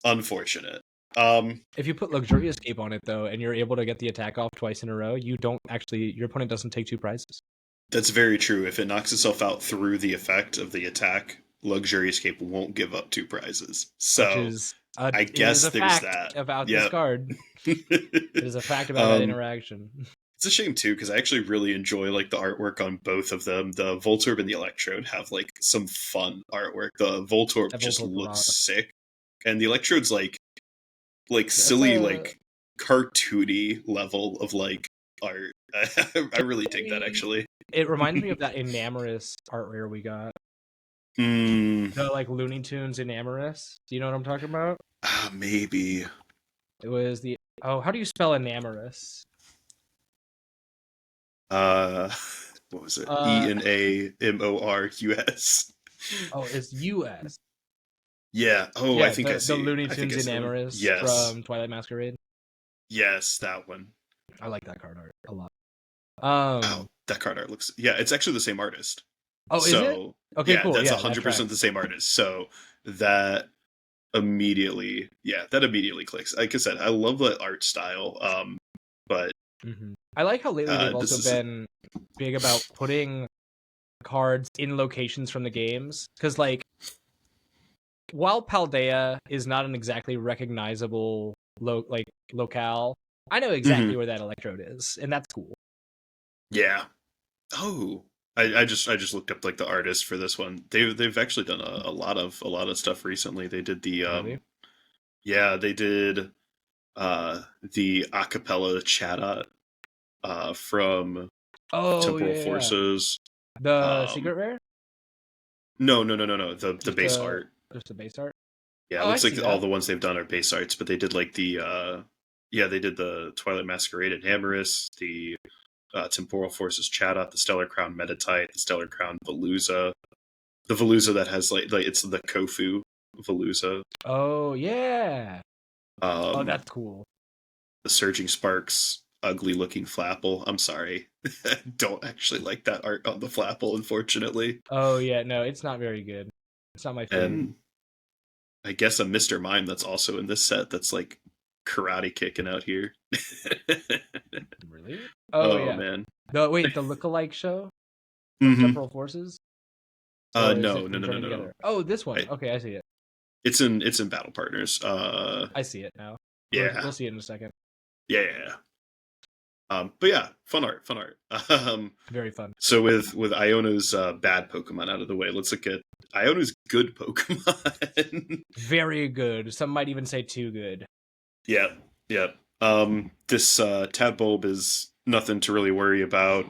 Unfortunate. If you put luxurious cape on it though, and you're able to get the attack off twice in a row, your opponent doesn't take 2 prizes. That's very true. If it knocks itself out through the effect of the attack, luxurious cape won't give up 2 prizes. So I guess there's that about this card. It is a fact about that interaction. It's a shame too, because I actually really enjoy like the artwork on both of them. The Voltorb and the Electrode have like some fun artwork. The Voltorb just looks sick, and the Electrode's like silly, like cartoony level of like art. I really dig that actually. It reminds me of that Enamorous art rare we got. The like Looney Tunes Enamorous. Do you know what I'm talking about? Maybe. It was the how do you spell Enamorous? What was it? ENAMORUS. Oh, it's US. Yeah. Oh, yeah, I think I see. The Looney Tunes Enamorous from Twilight Masquerade. Yes, that one. I like that card art a lot. That card art looks. Yeah, it's actually the same artist. Oh, is it? Okay, yeah, cool. That's yeah, 100% the same artist. So that immediately clicks. Like I said, I love that art style. But I like how lately they've also been big about putting cards in locations from the games, because like while Paldea is not an exactly recognizable locale, I know exactly where that Electrode is, and that's cool. Yeah. Oh, I just looked up like the artist for this one. They've actually done a lot of stuff recently. They did the really? they did the acapella Chatot from Temporal Forces. The secret rare? No. The base art. Just the base art? Yeah, it looks like all the ones they've done are base arts, but they did like the they did the Twilight Masquerade and Hammerus, the Temporal Forces Chatot, the Stellar Crown Metatite, the Stellar Crown Veluza. The Veluza that has like it's the Kofu Veluza. Oh yeah. That's cool. The Surging Sparks ugly looking Flapple. I'm sorry. Don't actually like that art on the Flapple, unfortunately. Oh yeah, no, it's not very good. It's not my favorite. And I guess a Mr. Mime that's also in this set that's like karate kicking out here. Really? Oh yeah. Man. The lookalike show? Temporal Forces? No. Oh, this one. Okay, I see it. It's in Battle Partners. I see it now. Yeah. We'll see it in a second. Yeah. But yeah, fun art. Very fun. So with Iono's bad Pokemon out of the way, let's look at Iono's good Pokemon. Very good. Some might even say too good. Yeah. This Tadbulb is nothing to really worry about.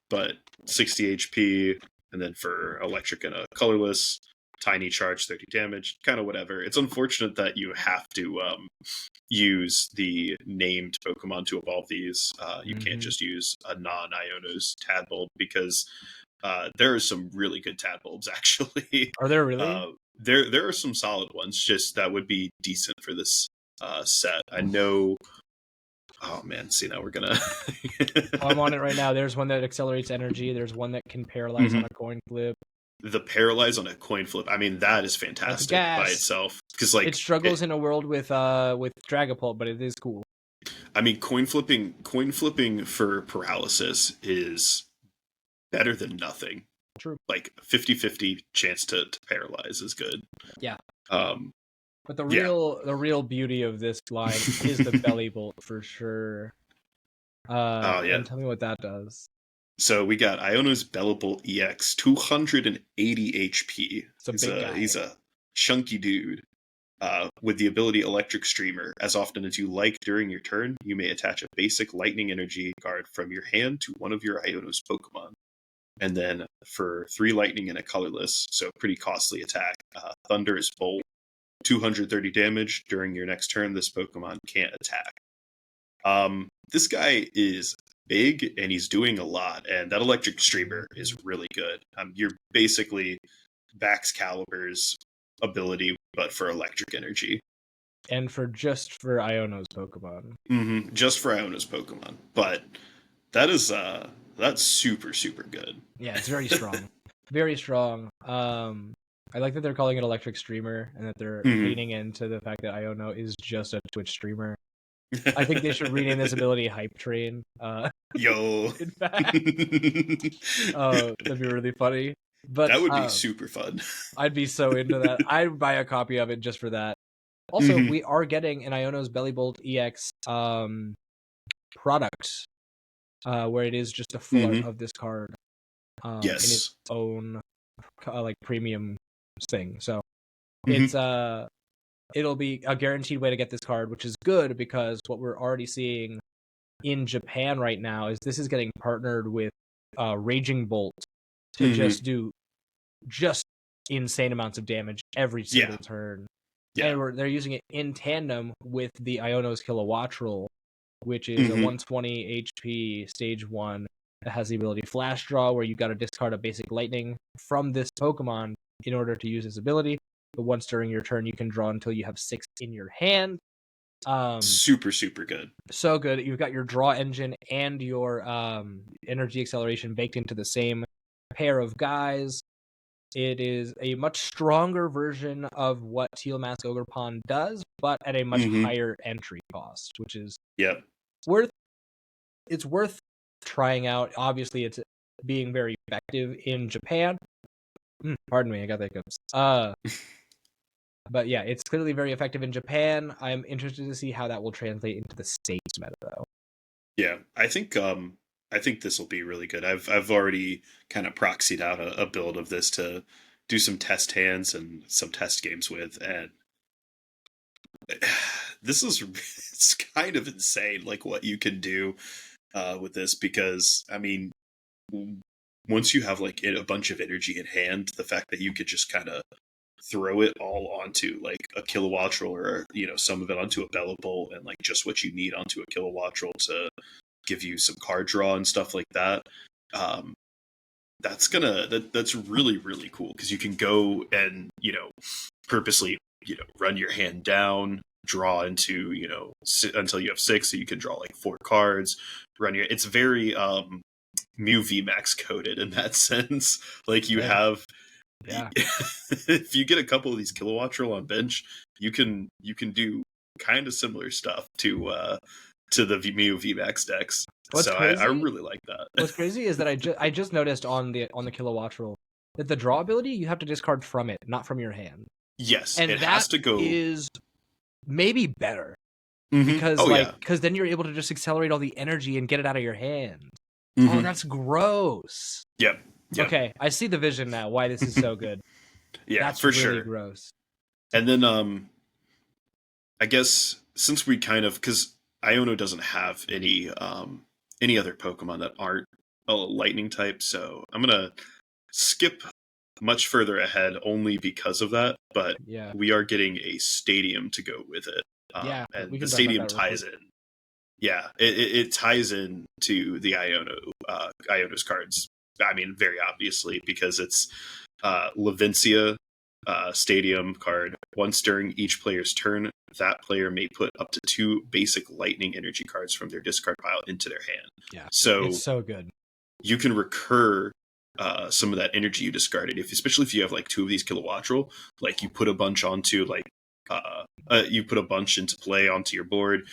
But 60 HP, and then for electric and a colorless, tiny charge, 30 damage, kind of whatever. It's unfortunate that you have to use the named Pokemon to evolve these. You can't just use a non-Iono's Tadbulb, because there are some really good Tadbulbs, actually. Are there really? There are some solid ones, just that would be decent for this set. I know. Oh man, see, now we're gonna. I'm on it right now. There's one that accelerates energy. There's one that can paralyze on a coin flip. The paralyze on a coin flip. I mean, that is fantastic by itself, because like it struggles in a world with Dragapult, but it is cool. I mean, coin flipping for paralysis is better than nothing. True. Like 50-50 chance to paralyze is good. Yeah. But the real beauty of this line is the belly bolt for sure. And tell me what that does. So we got Iono's Bellibolt EX, 280 HP. He's a chunky dude with the ability Electric Streamer. As often as you like during your turn, you may attach a basic Lightning Energy card from your hand to one of your Iono's Pokemon. And then for 3 Lightning and a colorless, so pretty costly attack, Thunderous Bolt, 230 damage. During your next turn, this Pokemon can't attack. This guy is big and he's doing a lot. And that electric streamer is really good. You're basically Bax Caliber's ability, but for electric energy. And for Iono's Pokemon. Mm-hmm. Just for Iono's Pokemon. But that is that's super, super good. Yeah, it's very strong. Very strong. I like that they're calling it electric streamer and that they're leaning into the fact that Iono is just a Twitch streamer. I think they should rename this ability Hype Train. Yo. In fact. That'd be really funny. But that would be super fun. I'd be so into that. I'd buy a copy of it just for that. Also, we are getting an Iono's Bellybolt EX product where it is just a full art of this card in its own like premium thing. So it's it'll be a guaranteed way to get this card, which is good because what we're already seeing in Japan right now is this is getting partnered with Raging Bolt to just do insane amounts of damage every single turn. Yeah. And they're using it in tandem with the Iono's Kilowattrel, which is a 120 HP stage 1 that has the ability Flash Draw, where you've got to discard a basic lightning from this Pokemon in order to use this ability. But once during your turn, you can draw until you have 6 in your hand. Super, super good. So good. You've got your draw engine and your energy acceleration baked into the same pair of guys. It is a much stronger version of what Teal Mask Ogerpon does, but at a much higher entry cost, which is worth trying out. Obviously, it's being very effective in Japan. Pardon me, I got that hiccups. But yeah, it's clearly very effective in Japan. I'm interested to see how that will translate into the States meta, though. Yeah, I think this will be really good. I've already kind of proxied out a build of this to do some test hands and some test games with, and it's kind of insane, like what you can do with this, because I mean, once you have like a bunch of energy in hand, the fact that you could just kind of throw it all onto like a Kilowattrel or some of it onto a Bellibolt and like just what you need onto a Kilowattrel to give you some card draw and stuff like that. That's really, really cool because you can go and purposely run your hand down, draw into until you have 6, so you can draw like 4 cards. It's very Mew VMAX coded in that sense. Like you have. Yeah. If you get a couple of these Kilowattrel on bench, you can do kind of similar stuff to the Mew VMAX decks. So I really like that. What's crazy is that I just noticed on the Kilowattrel that the draw ability you have to discard from it, not from your hand. Yes, and it that has to go. Is maybe better because because then you're able to just accelerate all the energy and get it out of your hand. Oh, that's gross. Yep. Okay, I see the vision now. Why this is so good. Yeah, that's for really sure. Gross. And then I guess since we because Iono doesn't have any other Pokemon that aren't a lightning type, so I'm gonna skip much further ahead only because of that. But we are getting a stadium to go with it. And the stadium ties in. Yeah, it ties in to the Iono's cards. I mean, very obviously, because it's Levincia Stadium card. Once during each player's turn, that player may put up to 2 basic lightning energy cards from their discard pile into their hand. Yeah, so it's so good. You can recur some of that energy you discarded, especially if you have like 2 of these Kilowattrel. Like you put a bunch onto you put a bunch into play onto your board.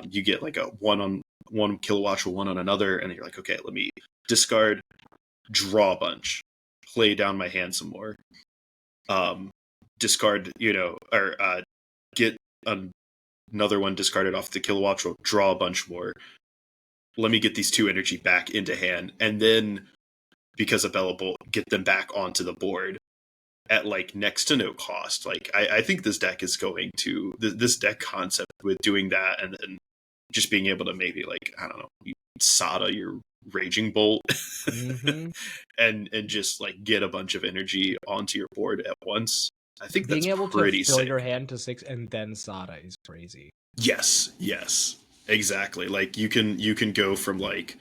You get like a one Kilowattrel, one on another, and you're like, okay, let me discard, draw a bunch, play down my hand some more, discard, or get another one discarded off the Kilowattrel, draw a bunch more. Let me get these 2 energy back into hand, and then because of Bellibolt, get them back onto the board at like next to no cost. Like I think this deck is going to this deck concept with doing that, and then just being able to maybe like, I don't know, Sada your Raging Bolt and just like get a bunch of energy onto your board at once. I think being able to fill sick. Your hand to 6 and then Sada is crazy. Yes, exactly. Like you can go from like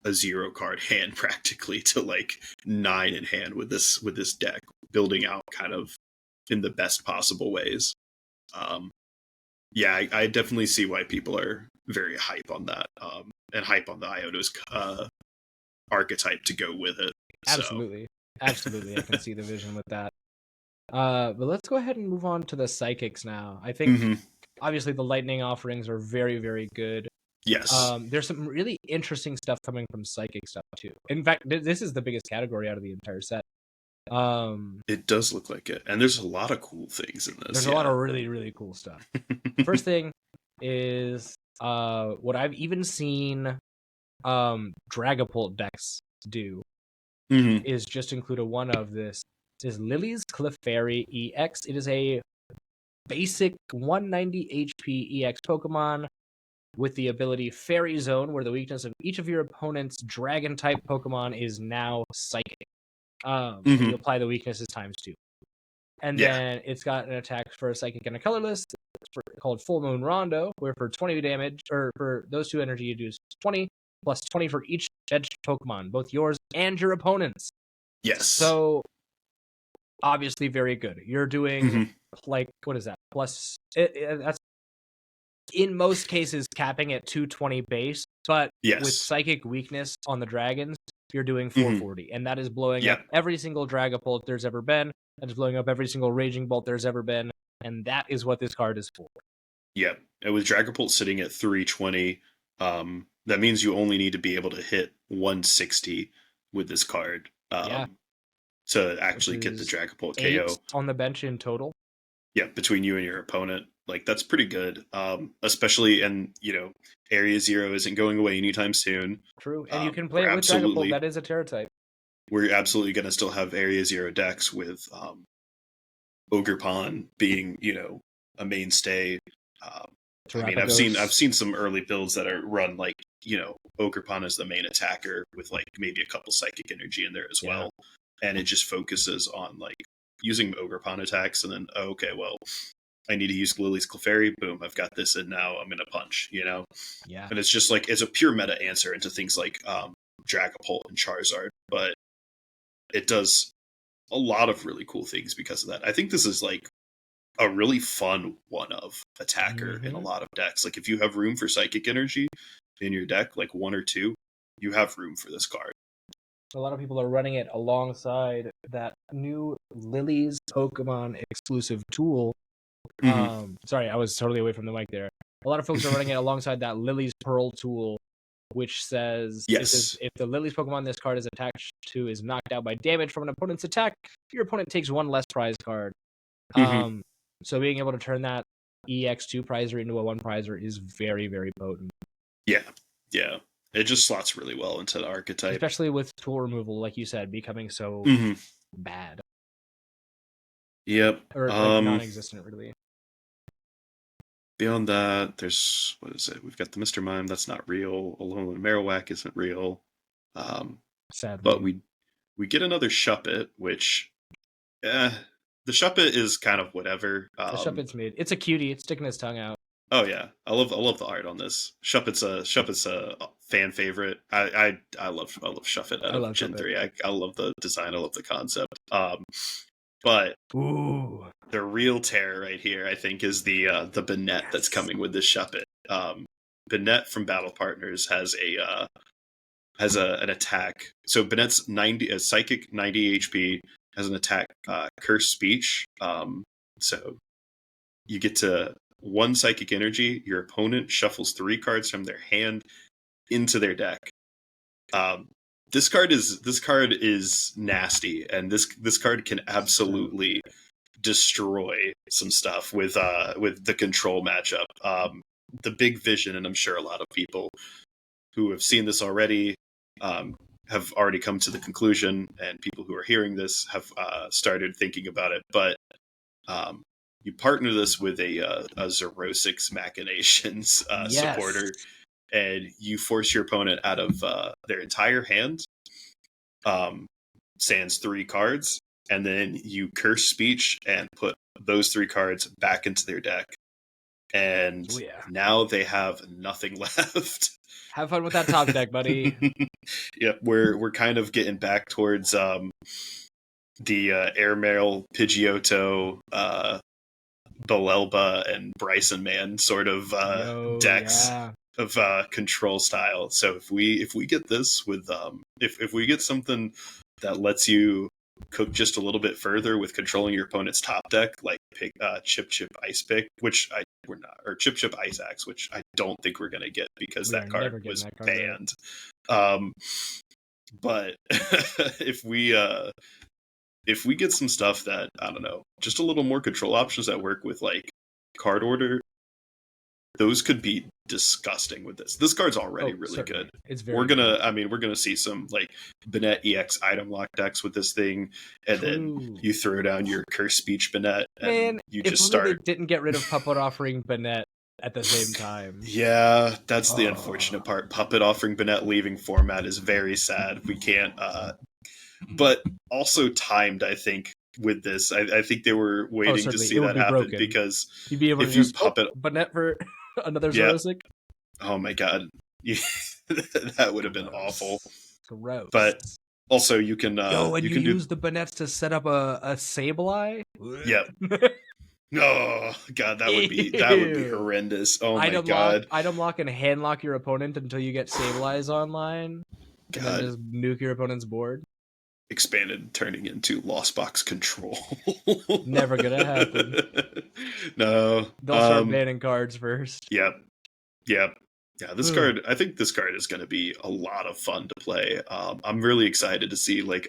a 0 card hand practically to like 9 in hand with this deck, building out kind of in the best possible ways. Um, yeah, I definitely see why people are very hype on that, and hype on the Iota's archetype to go with it. So, Absolutely. Absolutely. I can see the vision with that. But let's go ahead and move on to the psychics now. I think mhm. obviously the lightning offerings are very, very good. Yes, There's some really interesting stuff coming from psychic stuff too. In fact, this is the biggest category out of the entire set. it does look like it, and there's a lot of cool things in this. There's a lot of really, really cool stuff. First thing is what I've even seen Dragapult decks do Mhm. is just include a one of this. This is Lily's Clefairy EX. It is a basic 190 HP EX Pokemon with the ability Fairy Zone, where the weakness of each of your opponent's dragon type Pokemon is now psychic. And you Mhm. apply the weaknesses times 2. And Yeah. then it's got an attack for a psychic and a colorless called Full Moon Rondo, where for 20 damage, or for those 2 energy, you do 20 plus 20 for each edged Pokemon, both yours and your opponent's. Yes. So obviously very good. You're doing Mhm. like, what is that? Plus that's in most cases capping at 220 base, but with Yes. psychic weakness on the dragons, you're doing Mhm. 440, and that is blowing up Yep. every single Dragapult there's ever been. That is blowing up every single Raging Bolt there's ever been, and that is what this card is for. Yep. And with Dragapult sitting at 320, that means you only need to be able to hit 160 with this card, Yeah, to which actually get the is Dragapult 8 KO. on the bench in total. Yeah, between you and your opponent. Like that's pretty good. Especially, and Area Zero isn't going away anytime soon. True, and you can play We're it with Dragapult. absolutely That is a Terra type. we're absolutely going to still have Area Zero decks with Ogre being a mainstay. Um, I mean, I've Terrapagos. seen some early builds that are run like Ogre as the main attacker with like maybe a couple Psychic Energy in there as Yeah, well, and it just focuses on like using Ogre attacks, and then okay, well, I need to use Lily's Clefairy. Boom, I've got this, and now I'm gonna punch. yeah. And it's just like it's a pure meta answer into things like Dragapult and Charizard, but it does a lot of really cool things because of that. I think this is like a really fun one of attacker in a Mm-hmm. lot of decks. Like if you have room for Psychic Energy in your deck, like 1 or 2, you have room for this card. A lot of people are running it alongside that new Lily's Pokemon exclusive tool. Mm-hmm. Sorry, I was totally away from the mic there. A lot of folks are running it alongside that Lily's Pearl tool, which says Yes. if the Lily's Pokemon this card is attached to is knocked out by damage from an opponent's attack, your opponent takes 1 less prize card. Mm-hmm. So being able to turn that EX2 prizer into a 1 prizer is very, very potent. Yeah. Yeah. It just slots really well into the archetype. Especially with tool removal, like you said, becoming so Mm-hmm. bad. Yep. Or like non-existent, really. Beyond that, there's what is it? We've got the Mr. Mime. That's not real. Alone Marowak isn't real. Sadly. But we get another Shuppet, which the Shuppet is kind of whatever. The Shuppet's made. It's a cutie. It's sticking his tongue out. Oh yeah, I love the art on this. Shuppet's a fan favorite. I love Shuppet out I of love Gen Shuppet. 3. I love the design. I love the concept. But Ooh. the real terror right here, I think, is the Banette that's coming with this Shuppet. Banette from Battle Partners has an attack. So Banette's 90 a psychic 90 HP has an attack curse speech. So you get to 1 psychic energy. Your opponent shuffles 3 cards from their hand into their deck. This card is nasty, and this card can absolutely destroy some stuff with the control matchup. The big vision, and I'm sure a lot of people who have seen this already have already come to the conclusion, and people who are hearing this have started thinking about it. But you partner this with a Zerosix Machinations Yes. supporter, and you force your opponent out of their entire hand, sans 3 cards, and then you curse speech and put those 3 cards back into their deck. and Oh yeah. now they have nothing left. Have fun with that top deck, buddy. Yep, we're kind of getting back towards the Airmail, Pidgeotto, Belelba, and Bryson Man sort of decks of control style. So if we get this with if we get something that lets you cook just a little bit further with controlling your opponent's top deck, like Chip Ice Pick, which we're not, or Chip Ice Axe, which I don't think we're gonna get because that card was banned. But if we get some stuff that, I don't know, just a little more control options that work with like card order, those could be disgusting with this. This card's already really certainly good. It's very we're gonna see some like Bennett EX item lock decks with this thing, and then you throw down your Curse Speech Bennett, and you just start. They didn't get rid of Puppet Offering Bennett at the same time. Yeah, that's the unfortunate part. Puppet Offering Bennett leaving format is very sad. We can't but also timed, I think, with this. I think they were waiting to see that happen broken. Because you'd be able to just puppet Bennett for another Zerosic. Oh my god. That would have been awful. Gross. But also you can and you can use the Bennets to set up a Sableye? Yep. Oh god, that would be horrendous. Oh my god. Item lock and hand lock your opponent until you get Sableyes online. God. And then just nuke your opponent's board. Expanded, turning into Lost Box Control. Never gonna happen. No. They'll start banning cards first. Yep. Yeah, this card, I think this card is gonna be a lot of fun to play. I'm really excited to see like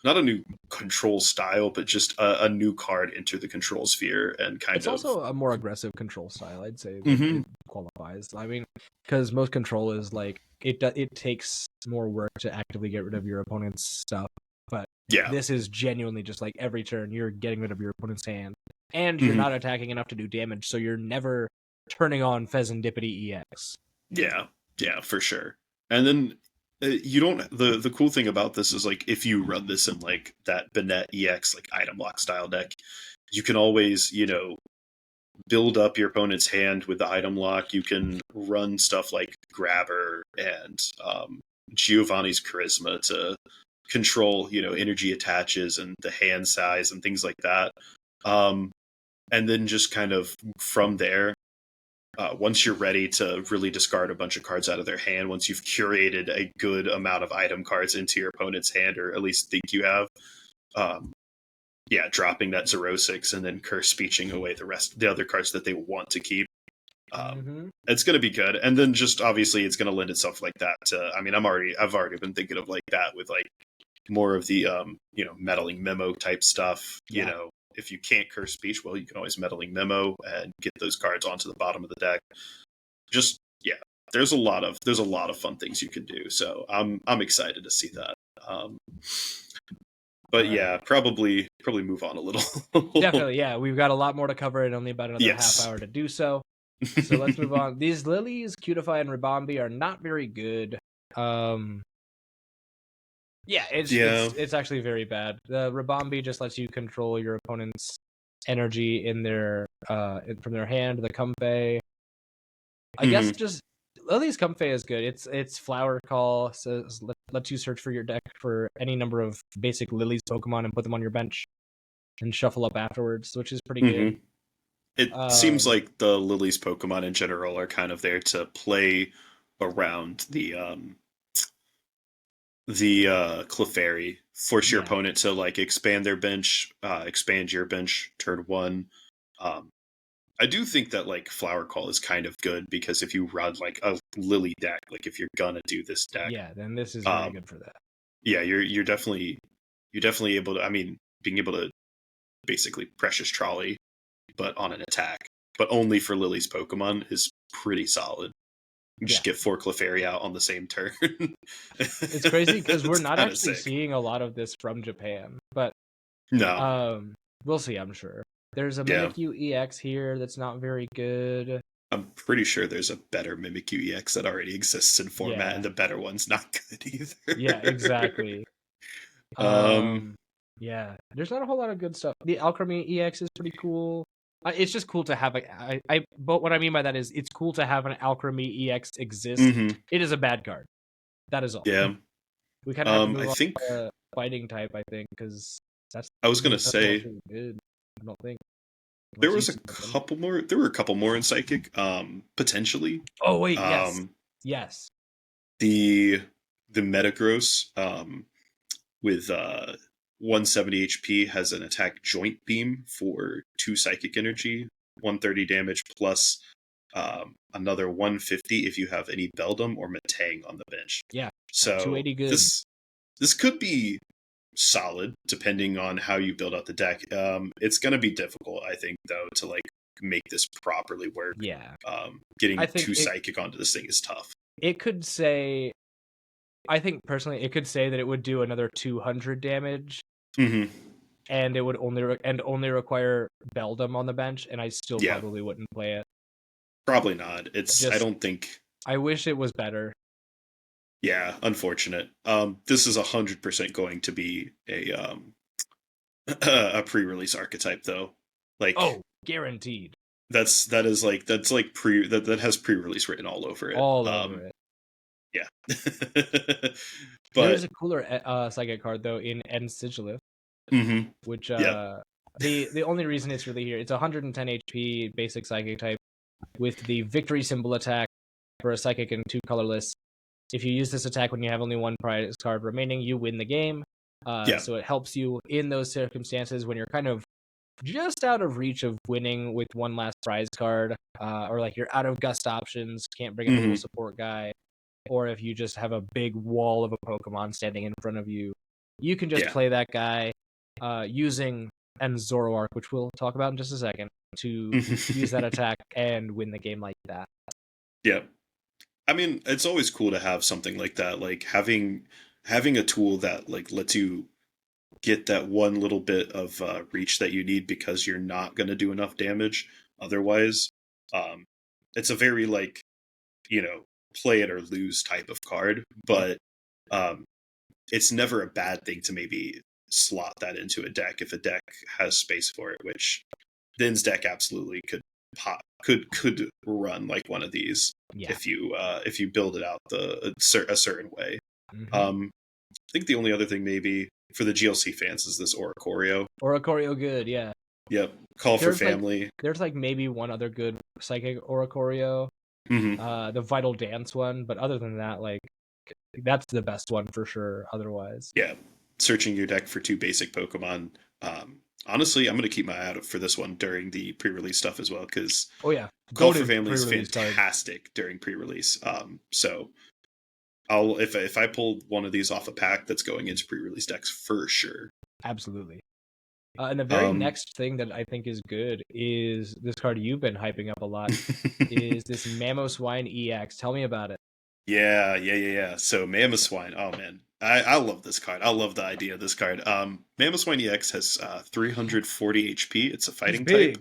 not a new control style, but just a new card enter the control sphere and it's also a more aggressive control style, I'd say. It qualifies. I mean, because most control is like it takes more work to actively get rid of your opponent's stuff, but this is genuinely just like every turn you're getting rid of your opponent's hand, and you're not attacking enough to do damage, so you're never turning on Pheasantipity EX. Yeah, for sure. And then you don't. The cool thing about this is like if you run this in like that Bennett EX like item lock style deck, you can always build up your opponent's hand with the item lock. You can run stuff like Grabber and Giovanni's Charisma to control energy attaches and the hand size and things like that. And then just kind of from there. Once you're ready to really discard a bunch of cards out of their hand, once you've curated a good amount of item cards into your opponent's hand, or at least think you have, dropping that Zerosic and then Curse Speeching away the other cards that they want to keep. It's going to be good. And then just obviously it's going to lend itself like that to, I mean, I've already been thinking of like that with like more of the, meddling memo type stuff, If you can't Curse Speech, well, you can always Meddling Memo and get those cards onto the bottom of the deck. Just there's a lot of fun things you can do. So I'm excited to see that. But probably move on a little. Definitely, we've got a lot more to cover and only about another half hour to do so. So let's move on. These Lilies, Cutify, and Ribombi are not very good. It's actually very bad. The Ribombi just lets you control your opponent's energy in their from their hand. The Comfey, I guess, just Lily's Comfey is good. It's Flower Call, says lets you search for your deck for any number of basic Lily's Pokemon and put them on your bench and shuffle up afterwards, which is pretty good. It seems like the Lily's Pokemon in general are kind of there to play around the Clefairy, force your opponent to like expand their bench, expand your bench turn one. I do think that like Flower Call is kind of good because if you run like a Lily deck, like if you're gonna do this deck, then this is very good for that. Yeah, you're definitely able to. I mean, being able to basically Precious Trolley, but on an attack, but only for Lily's Pokemon is pretty solid. Just get 4 Clefairy out on the same turn. It's crazy because we're not actually seeing a lot of this from Japan, but we'll see. I'm sure there's a Mimikyu EX here that's not very good. I'm pretty sure there's a better Mimikyu EX that already exists in format, and the better one's not good either. Yeah, exactly. There's not a whole lot of good stuff. The Alchemy EX is pretty cool. It's just cool to have but what I mean by that is it's cool to have an Alchemy EX exist. Hmm. It is a bad card. That is all. Yeah. We kind of have to I move on think to fighting type, I think, because that's I was gonna really nothing else say really good. I don't think. there Unless you was see something. there were a couple more in Psychic, potentially. Oh wait, yes, Um, yes, the Metagross, with 170 HP has an attack joint beam for 2 psychic energy, 130 damage plus another 150 if you have any Beldum or Metang on the bench. yeah. So 280 good. this could be solid depending on how you build out the deck. It's going to be difficult, I think, though, to like make this properly work. Yeah, Getting I think 2 psychic onto this thing is tough. it could say. I think personally, it could say that it would do another 200 damage, Hmm. and it would only require Beldum on the bench, and I still Yeah, probably wouldn't play it. probably not. I Just, don't think. I wish it was better. Yeah, unfortunate. This is 100% going to be a pre-release archetype, though. Like, Oh, guaranteed. that has pre-release written all over it. All over it. Yeah. There is But a cooler psychic card though in N Sigilith, mhm, which yeah, the only reason it's really here, it's 110 HP basic psychic type with the victory symbol attack for a psychic and 2 colorless. If you use this attack when you have only 1 prize card remaining, you win the game. yeah, So it helps you in those circumstances when you're kind of just out of reach of winning with 1 last prize card, or like you're out of gust options, can't bring in a little mhm, support guy, or if you just have a big wall of a Pokemon standing in front of you, you can just yeah. play that guy using and Zoroark, which we'll talk about in just a second, to use that attack and win the game like that. Yeah. I mean, it's always cool to have something like that, like having a tool that like lets you get that one little bit of reach that you need because you're not going to do enough damage otherwise. Um, it's a very like, play it or lose type of card, but um, it's never a bad thing to maybe slot that into a deck if a deck has space for it, which Din's deck absolutely could run like one of these Yeah. if you build it out a certain way. Mm-hmm. I think the only other thing maybe for the GLC fans is this Oricorio. Oricorio good, yeah. Yep, Call for Family. There's like maybe one other good psychic Oricorio, the Vital Dance one, but other than that, like that's the best one for sure. Otherwise, yeah, searching your deck for 2 basic Pokemon. Honestly, I'm going to keep my eye out for this one during the pre-release stuff as well, because Call for Family is fantastic during pre-release. So I'll if I pull one of these off a pack that's going into pre-release decks for sure. Absolutely. And the very next thing that I think is good is this card you've been hyping up a lot. Is this Mamoswine EX? Tell me about it. Yeah. So Mamoswine, oh man, I love this card. I love the idea of this card. Mamoswine EX has 340 HP. It's a fighting type.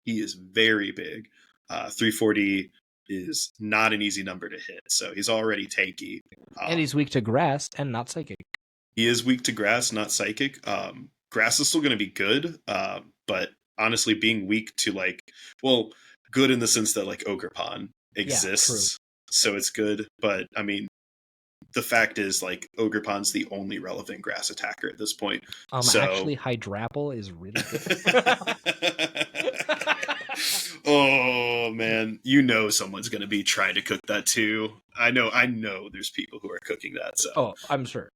He is very big. 340 is not an easy number to hit, so he's already tanky. And he's weak to grass and not psychic. He is weak to grass, not psychic. Grass is still going to be good, but honestly, being weak to good in the sense that like Ogerpon exists, so it's good. But I mean, the fact is like Ogerpon's the only relevant grass attacker at this point. Actually, Hydrapple is really good. Oh man, someone's going to be trying to cook that too. I know. There's people who are cooking that. So I'm sure.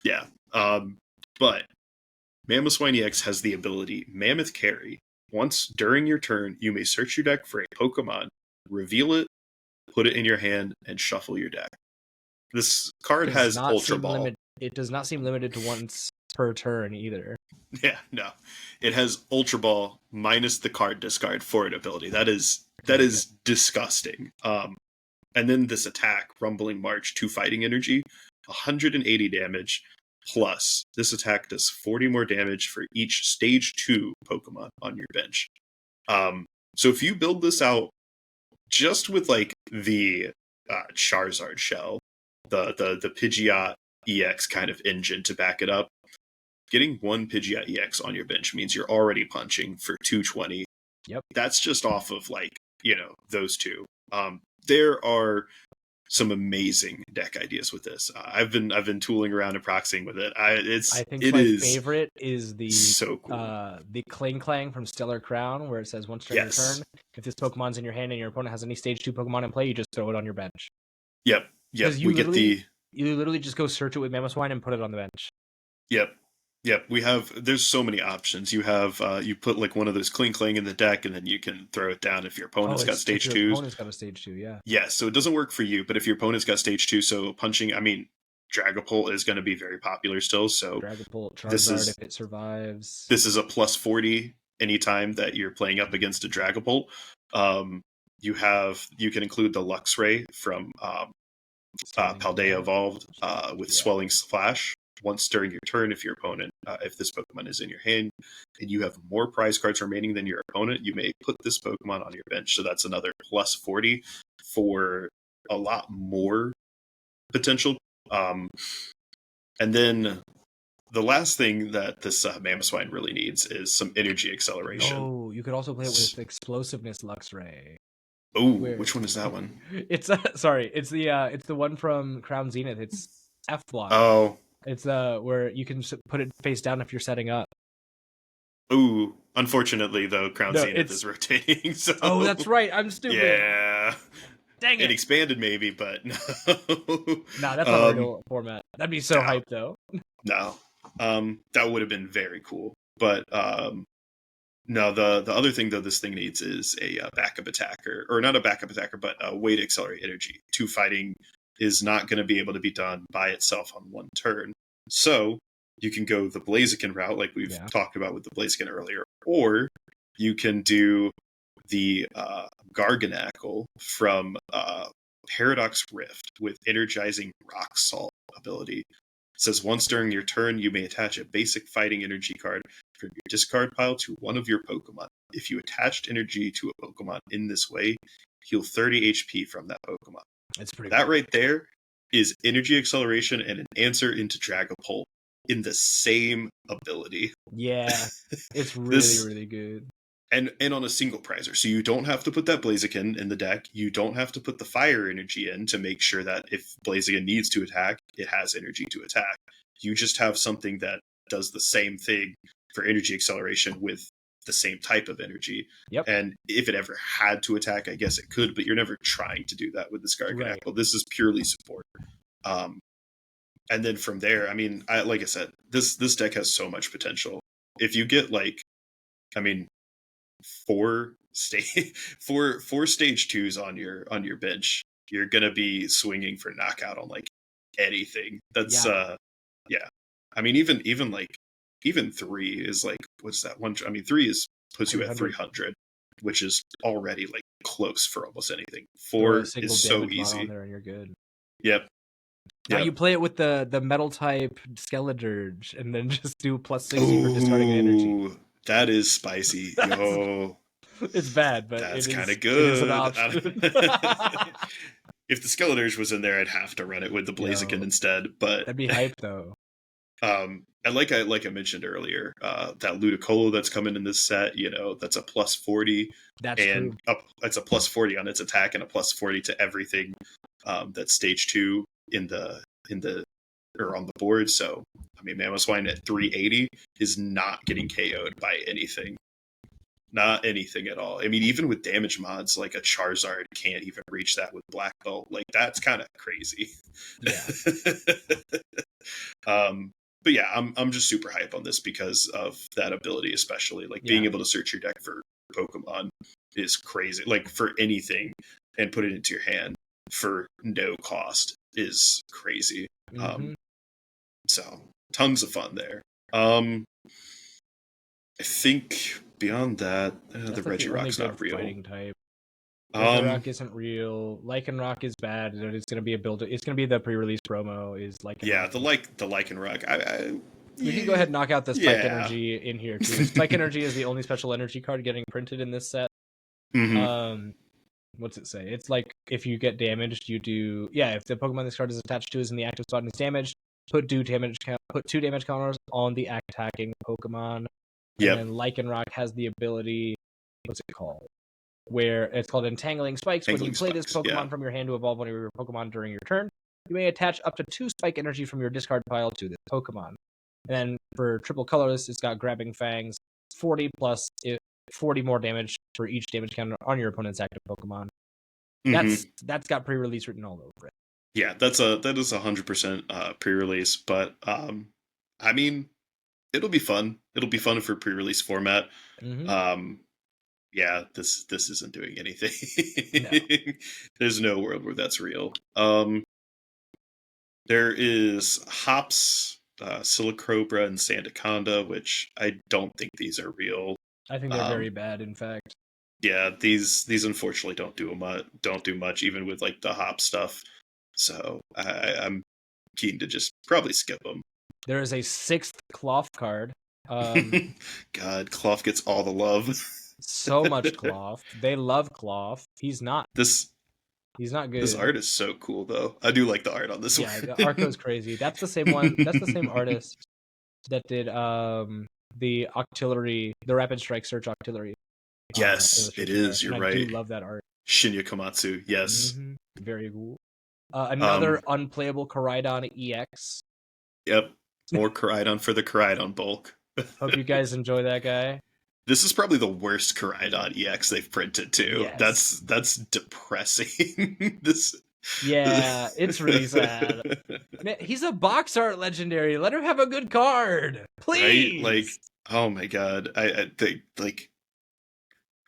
Yeah, but Mamoswine EX has the ability Mammoth Carry. Once during your turn, you may search your deck for a Pokemon, reveal it, put it in your hand, and shuffle your deck. This card has Ultra Ball. It does not seem limited to once per turn either. Yeah, no. It has Ultra Ball minus the card discard for an ability. That is disgusting. And then this attack, Rumbling March, 2 fighting energy, 180 damage. Plus, this attack does 40 more damage for each stage 2 Pokemon on your bench. So if you build this out just with like the Charizard shell, the Pidgeot EX kind of engine to back it up, getting 1 Pidgeot EX on your bench means you're already punching for 220. Yep. That's just off of those two. There are some amazing deck ideas with this. I've been tooling around and proxying with it. I think It my is favorite is so cool. the Clang Clang from Stellar Crown, where it says once during your turn, if this Pokemon's in your hand and your opponent has any stage 2 Pokemon in play, you just throw it on your bench. Yep. You literally just go search it with Mamoswine and put it on the bench. Yep. There's so many options. You have you put like one of those Cling Clang in the deck, and then you can throw it down if your opponent's got stage 2s. Your opponent's got a stage 2, yeah. Yeah, so it doesn't work for you, but if your opponent's got stage 2, so punching, Dragapult is going to be very popular still. So Dragapult, Charizard, if it survives. This is a plus 40 anytime that you're playing up against a Dragapult. You can include the Luxray from Paldea Evolved with Swelling Slash. Once during your turn, if your opponent, if this Pokemon is in your hand and you have more prize cards remaining than your opponent, you may put this Pokemon on your bench. So that's another plus 40 for a lot more potential. And then the last thing that this Mamoswine really needs is some energy acceleration. Oh, you could also play it with Explosiveness Luxray. Oh, which one is that one? It's the one from Crown Zenith. It's F block. Oh. It's where you can put it face down if you're setting up. Ooh, unfortunately though, Crown Zenith is rotating. So. Oh, that's right. I'm stupid. Yeah. Dang it. It expanded maybe, but no. Nah, that's not a real format. That'd be so hype though. No. That would have been very cool. But no, the other thing though this thing needs is a backup attacker, or not a backup attacker, but a way to accelerate energy. 2 fighting is not going to be able to be done by itself on one turn. So you can go the Blaziken route, like we've talked about with the Blaziken earlier, or you can do the Garganacl from Paradox Rift with Energizing Rock Salt ability. It says once during your turn, you may attach a basic fighting energy card from your discard pile to one of your Pokemon. If you attached energy to a Pokemon in this way, heal 30 HP from that Pokemon. It's pretty that cool. Right there is energy acceleration and an answer into Dragapult in the same ability. Yeah, it's really, really good. And on a single prizer. So you don't have to put that Blaziken in the deck. You don't have to put the fire energy in to make sure that if Blaziken needs to attack, it has energy to attack. You just have something that does the same thing for energy acceleration with the same type of energy. Yep. And if it ever had to attack, I guess it could, but you're never trying to do that with this Garganacl. Right. This is purely support. And then from there, like I said, this deck has so much potential. If you get four stage 2s on your bench, you're gonna be swinging for knockout on like anything. That's even 3 is like, what's that one? 3 puts you at 300, which is already like close for almost anything. 4 is so easy. On there and you're good. Yep. Now you play it with the metal type Skeledirge and then just do plus 60 for discarding energy. That is spicy. Yo. It's bad, but that's kind of good. It is an option. If the Skeledirge was in there, I'd have to run it with the Blaziken instead. But that'd be hype though. And like I mentioned earlier, that Ludicolo that's coming in this set, that's a plus 40. That's true. It's a plus 40 on its attack and a plus 40 to everything that's stage 2 or on the board. So Mamoswine at 380 is not getting KO'd by anything. Not anything at all. even with damage mods, like a Charizard can't even reach that with Black Belt. Like, that's kind of crazy. Yeah. But yeah, I'm just super hype on this because of that ability, especially. Like, being able to search your deck for Pokemon is crazy. Like, for anything, and put it into your hand for no cost is crazy. Mm-hmm. So, tons of fun there. I think beyond that, the Regirock's not real. Fighting type. Regirock isn't real. Lycanroc is bad. It's going to be it's going to be the pre-release promo. Is Lycanroc. Yeah, the Lycanroc. We can go ahead and knock out the Spike Energy in here too. Spike Energy is the only special energy card getting printed in this set. Mm-hmm. What's it say? It's like if you get damaged, you do. Yeah, if the Pokemon this card is attached to is in the active spot and is damaged, put 2 damage counters on the attacking Pokemon. Yep. And then Lycanroc has the ability what's it called? Where it's called Entangling Spikes. When you play this Pokemon from your hand to evolve one of your Pokemon during your turn, you may attach up to 2 Spike energy from your discard pile to this Pokemon. And then for triple colorless, it's got Grabbing Fangs, 40 plus 40 more damage for each damage counter on your opponent's active Pokemon. That's got pre-release written all over it. Yeah, that is 100% pre-release, but I mean, it'll be fun. It'll be fun for pre-release format. Yeah, this isn't doing anything. No. There's no world where that's real. There is Hops, Silicobra, and Sandaconda, which I don't think these are real. I think they're very bad, in fact. Yeah, these unfortunately don't do much, even with like the Hop stuff. So I'm keen to just probably skip them. There is a 6th Cloth card. God, Cloth gets all the love. So much Cloth. They love Cloth. He's not good. This art is so cool, though. I do like the art on this one. Yeah, the art goes crazy. That's the same one. That's the same artist that did the Octillery, the Rapid Strike Search Octillery. Yes, it is. You're right. I do love that art. Shinya Komatsu. Yes. Very cool. Another unplayable Koraidon EX. Yep. More Koraidon for the Koraidon bulk. Hope you guys enjoy that guy. This is probably the worst Koraidon EX they've printed too. Yes. That's depressing. Yeah, it's really sad. Man, he's a box art legendary. Let him have a good card, please. Right? Like, oh my god, I think like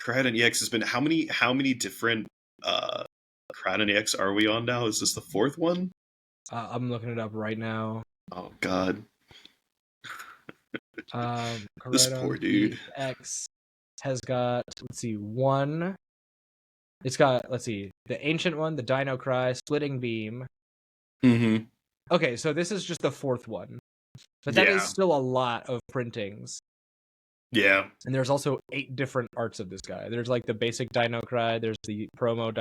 Koraidon EX has been how many different Koraidon EX are we on now? Is this the 4th one? I'm looking it up right now. Oh god. This poor dude. X has got, one. It's got, the ancient one, the Dino Cry, Splitting Beam. Okay, so this is just the 4th one. But that is still a lot of printings. Yeah. And there's also 8 different arts of this guy. There's like the basic Dino Cry, there's the promo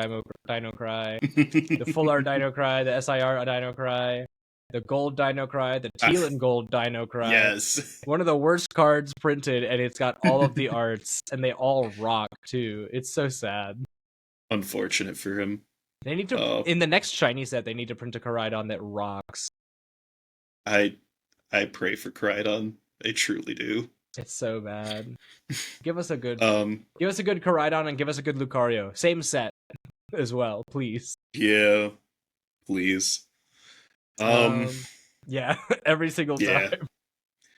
Dino Cry, the full art Dino Cry, the SIR Dino Cry, the gold Dino Cry, the teal and gold Dino Cry. Yes. One of the worst cards printed, and it's got all of the arts, and they all rock too. It's so sad. Unfortunate for him. They need to in the next shiny set. They need to print a Koraidon that rocks. I pray for Koraidon. I truly do. It's so bad. Give us a good Koraidon and give us a good Lucario. Same set as well, please. Yeah, please. Yeah, every single time.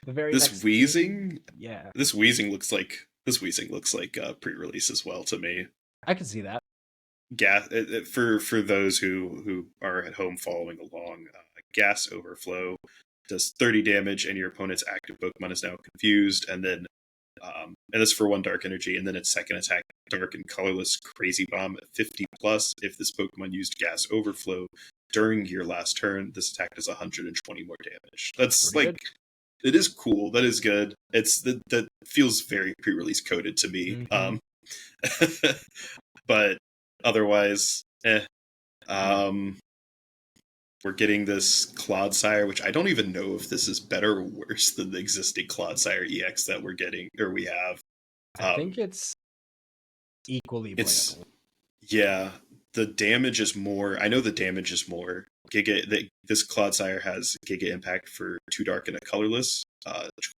This Wheezing, yeah. This Wheezing looks like pre-release as well to me. I can see that. Gas for those who are at home following along. Gas Overflow does 30 damage, and your opponent's active Pokemon is now confused, and then and that's for 1 Dark Energy, and then its second attack, Dark and Colorless Crazy Bomb at 50 plus. If this Pokemon used Gas Overflow during your last turn, this attack does 120 more damage. That's pretty like good. It is cool. That is good. That feels very pre-release coded to me. But otherwise, we're getting this Clodsire, which I don't even know if this is better or worse than the existing Clodsire EX that we're getting or we have. I think it's equally playable. Yeah, the damage is more. I know the damage is more. This Clodsire has Giga Impact for 2 Dark and a Colorless,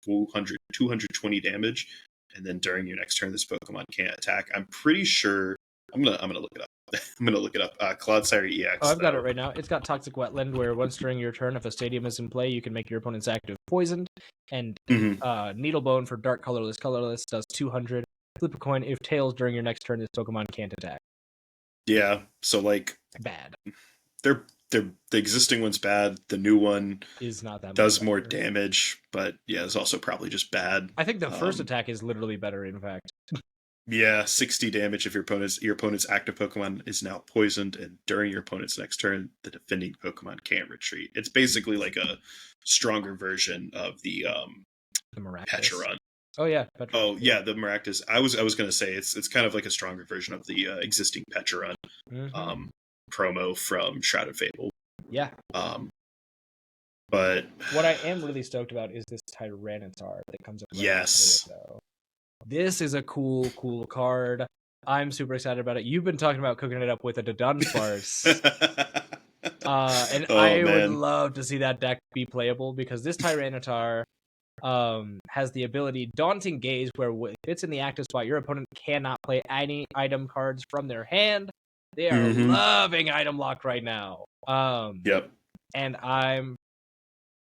220 damage, and then during your next turn, this Pokemon can't attack. I'm pretty sure. I'm gonna look it up. I'm gonna look it up. Clodsire EX. Oh, I've got it right now. It's got Toxic Wetland, where once during your turn, if a stadium is in play, you can make your opponent's active poisoned. And Needlebone for Dark Colorless does 200. Flip a coin. If tails during your next turn, this Pokemon can't attack. Yeah, so like bad. The existing one's bad. The new one is not that does more damage, but yeah, it's also probably just bad. I think the first attack is literally better. In fact. Yeah, 60 damage if your opponent's active Pokemon is now poisoned, and during your opponent's next turn, the defending Pokemon can't retreat. It's basically like a stronger version of the Pecharunt. Oh yeah, Pecharunt. Oh yeah, the Maractus. I was gonna say it's kind of like a stronger version of the existing Pecharunt promo from Shrouded Fable. Yeah. But what I am really stoked about is this Tyranitar that comes up. Yes. This is a cool card. I'm super excited about it. You've been talking about cooking it up with a Dunsparce. And I would love to see that deck be playable because this Tyranitar has the ability Daunting Gaze, where if it's in the active spot, your opponent cannot play any item cards from their hand. They are loving item lock right now. Yep. And I'm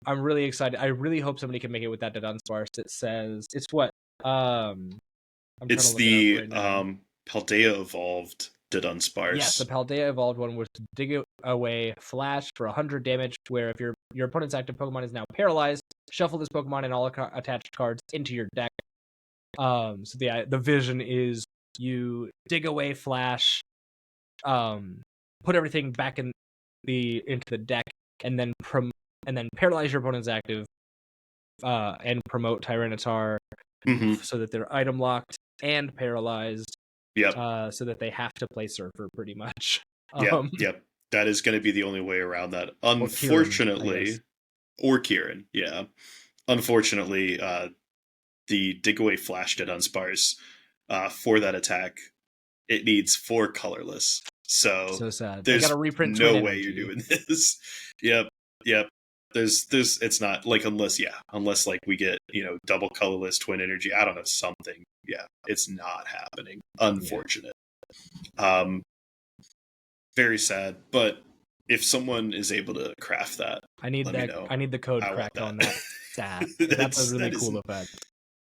really excited. I really hope somebody can make it with that Dunsparce. It says it's what it's the Paldea evolved Dunsparce. Yes, the Paldea evolved one was dig away flash for 100 damage, where if your opponent's active Pokemon is now paralyzed, shuffle this Pokemon and all attached cards into your deck. So the vision is you dig away flash, put everything back into the deck, and then paralyze your opponent's active, and promote Tyranitar so that they're item locked and paralyzed. Yep. So that they have to play Surfer pretty much. Yep. That is going to be the only way around that. Unfortunately, or Kieran, yeah. Unfortunately, the dig away flash to Dunsparce, for that attack, it needs 4 colorless. So sad. There's gotta reprint no way you're doing this. Yep. There's it's not like unless like we get, double colorless twin energy. I don't know, something. Yeah, it's not happening. Unfortunate. Yeah. Very sad. But if someone is able to craft that, I need the code cracked on that. Sad. That's a really cool effect.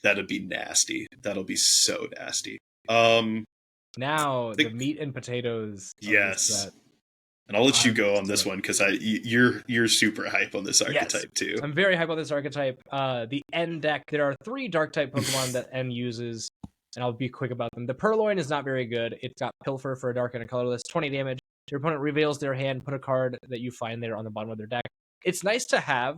That'd be nasty. That'll be so nasty. Now the meat and potatoes. Yes. And I'll let you go on this one because you're super hype on this archetype too. I'm very hype on this archetype. The N deck, there are 3 dark type Pokemon that N uses, and I'll be quick about them. The Purloin is not very good. It's got Pilfer for a dark and a colorless, 20 damage. Your opponent reveals their hand, put a card that you find there on the bottom of their deck. It's nice to have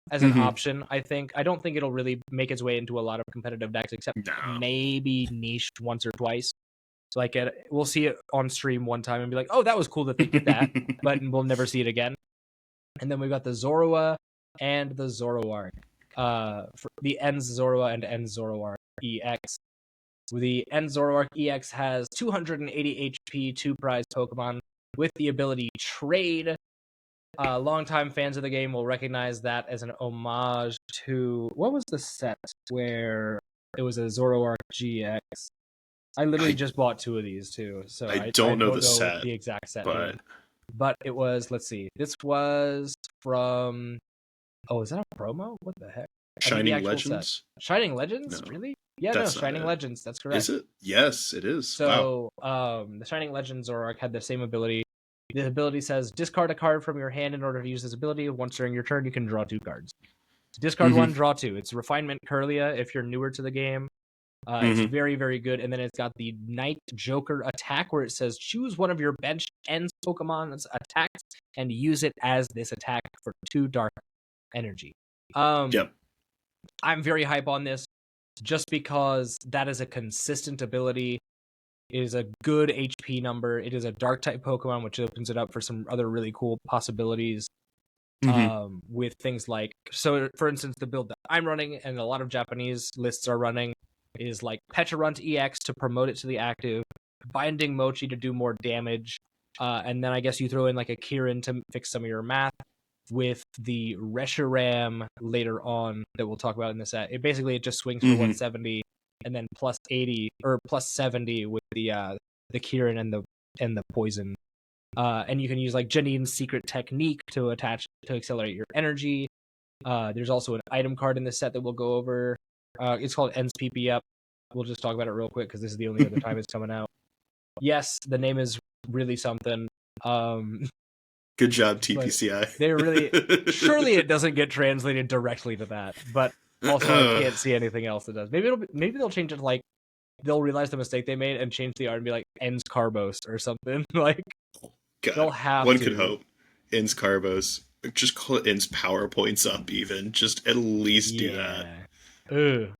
as an option, I think. I don't think it'll really make its way into a lot of competitive decks, except maybe niche once or twice. So like we'll see it on stream one time and be like, oh, that was cool that they did that, but we'll never see it again. And then we've got the Zorua and the Zoroark. For the N Zorua and N Zoroark EX. The N Zoroark EX has 280 HP, 2 prize Pokemon with the ability Trade. Longtime fans of the game will recognize that as an homage to, what was the set where it was a Zoroark GX? I literally just bought 2 of these too, so I don't know the exact set, but it was. Let's see. This was from. Oh, is that a promo? What the heck? Shining Legends. Shining Legends, no. Really? Yeah, Shining Legends. That's correct. Is it? Yes, it is. So, the Shining Legends Zoroark had the same ability. The ability says discard a card from your hand in order to use this ability. Once during your turn, you can draw 2 cards. Discard 1, draw 2. It's Refinement Curlia if you're newer to the game. It's very, very good. And then it's got the Night Joker attack where it says choose one of your bench ends Pokemon's attacks and use it as this attack for 2 dark energy. I'm very hype on this just because that is a consistent ability. It is a good HP number. It is a dark type Pokemon, which opens it up for some other really cool possibilities. With things like, so for instance, the build that I'm running and a lot of Japanese lists are running is like Pecharunt EX to promote it to the active, Binding Mochi to do more damage, and then I guess you throw in like a Kirin to fix some of your math with the Reshiram later on that we'll talk about in this set. It just swings for 170 and then plus 80 or plus 70 with the Kirin and the poison. And you can use like Janine's secret technique to accelerate your energy. There's also an item card in this set that we'll go over. It's called Ends PP Up. We'll just talk about it real quick because this is the only other time it's coming out. Yes, the name is really something. Good job, TPCI. They're really surely it doesn't get translated directly to that, but also I can't see anything else that does. Maybe they'll change it to like they'll realize the mistake they made and change the art and be like Ends Carbos or something. Like God, they'll have one could hope. Ends Carbos. Just call it Ends PowerPoints Up even. Just at least do that. Ugh.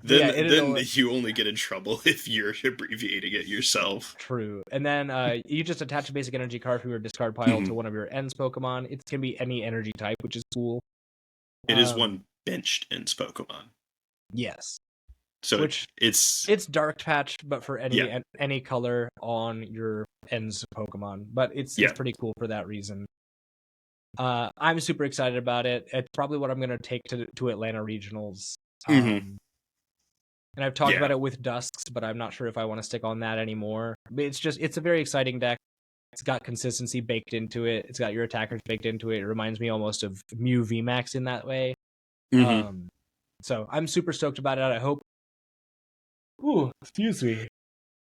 Then you only get in trouble if you're abbreviating it yourself. True. And then you just attach a basic energy card from your discard pile to one of your Ends Pokemon. It can be any energy type, which is cool. It is one benched Ends Pokemon. Yes. So Which it's dark patched, but for any color on your ends Pokemon. But it's pretty cool for that reason. I'm super excited about it. It's probably what I'm going to take to Atlanta Regionals. And I've talked about it with Dusks, but I'm not sure if I want to stick on that anymore. But it's a very exciting deck. It's got consistency baked into it. It's got your attackers baked into it. It reminds me almost of Mew VMAX in that way. So I'm super stoked about it. I hope. Ooh, excuse me.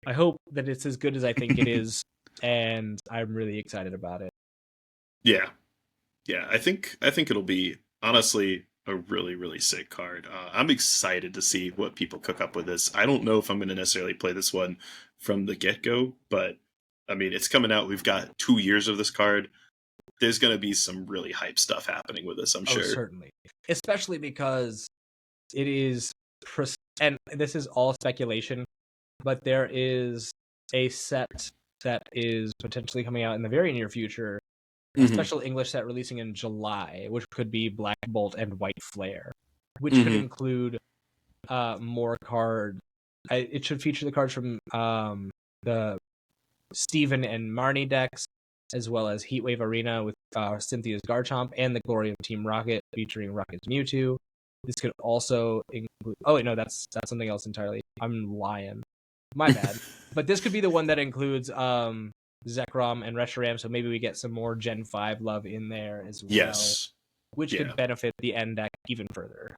I hope that it's as good as I think it is, and I'm really excited about it. Yeah. I think it'll be honestly a really, really sick card. I'm excited to see what people cook up with this. I don't know if I'm going to necessarily play this one from the get-go, but I mean, it's coming out. We've got 2 years of this card. There's going to be some really hype stuff happening with this, I'm sure. Certainly. Especially because it is, and this is all speculation, but there is a set that is potentially coming out in the very near future, a special English set releasing in July, which could be Black Bolt and White Flare, which could include more cards. It should feature the cards from the Steven and Marnie decks, as well as Heatwave Arena with Cynthia's Garchomp and the Glory of Team Rocket featuring Rocket's Mewtwo. This could also include... Oh, wait, no, that's something else entirely. I'm lying. My bad. But this could be the one that includes Zekrom and Reshiram, so maybe we get some more Gen 5 love in there as well. Yes. Which could benefit the N deck even further.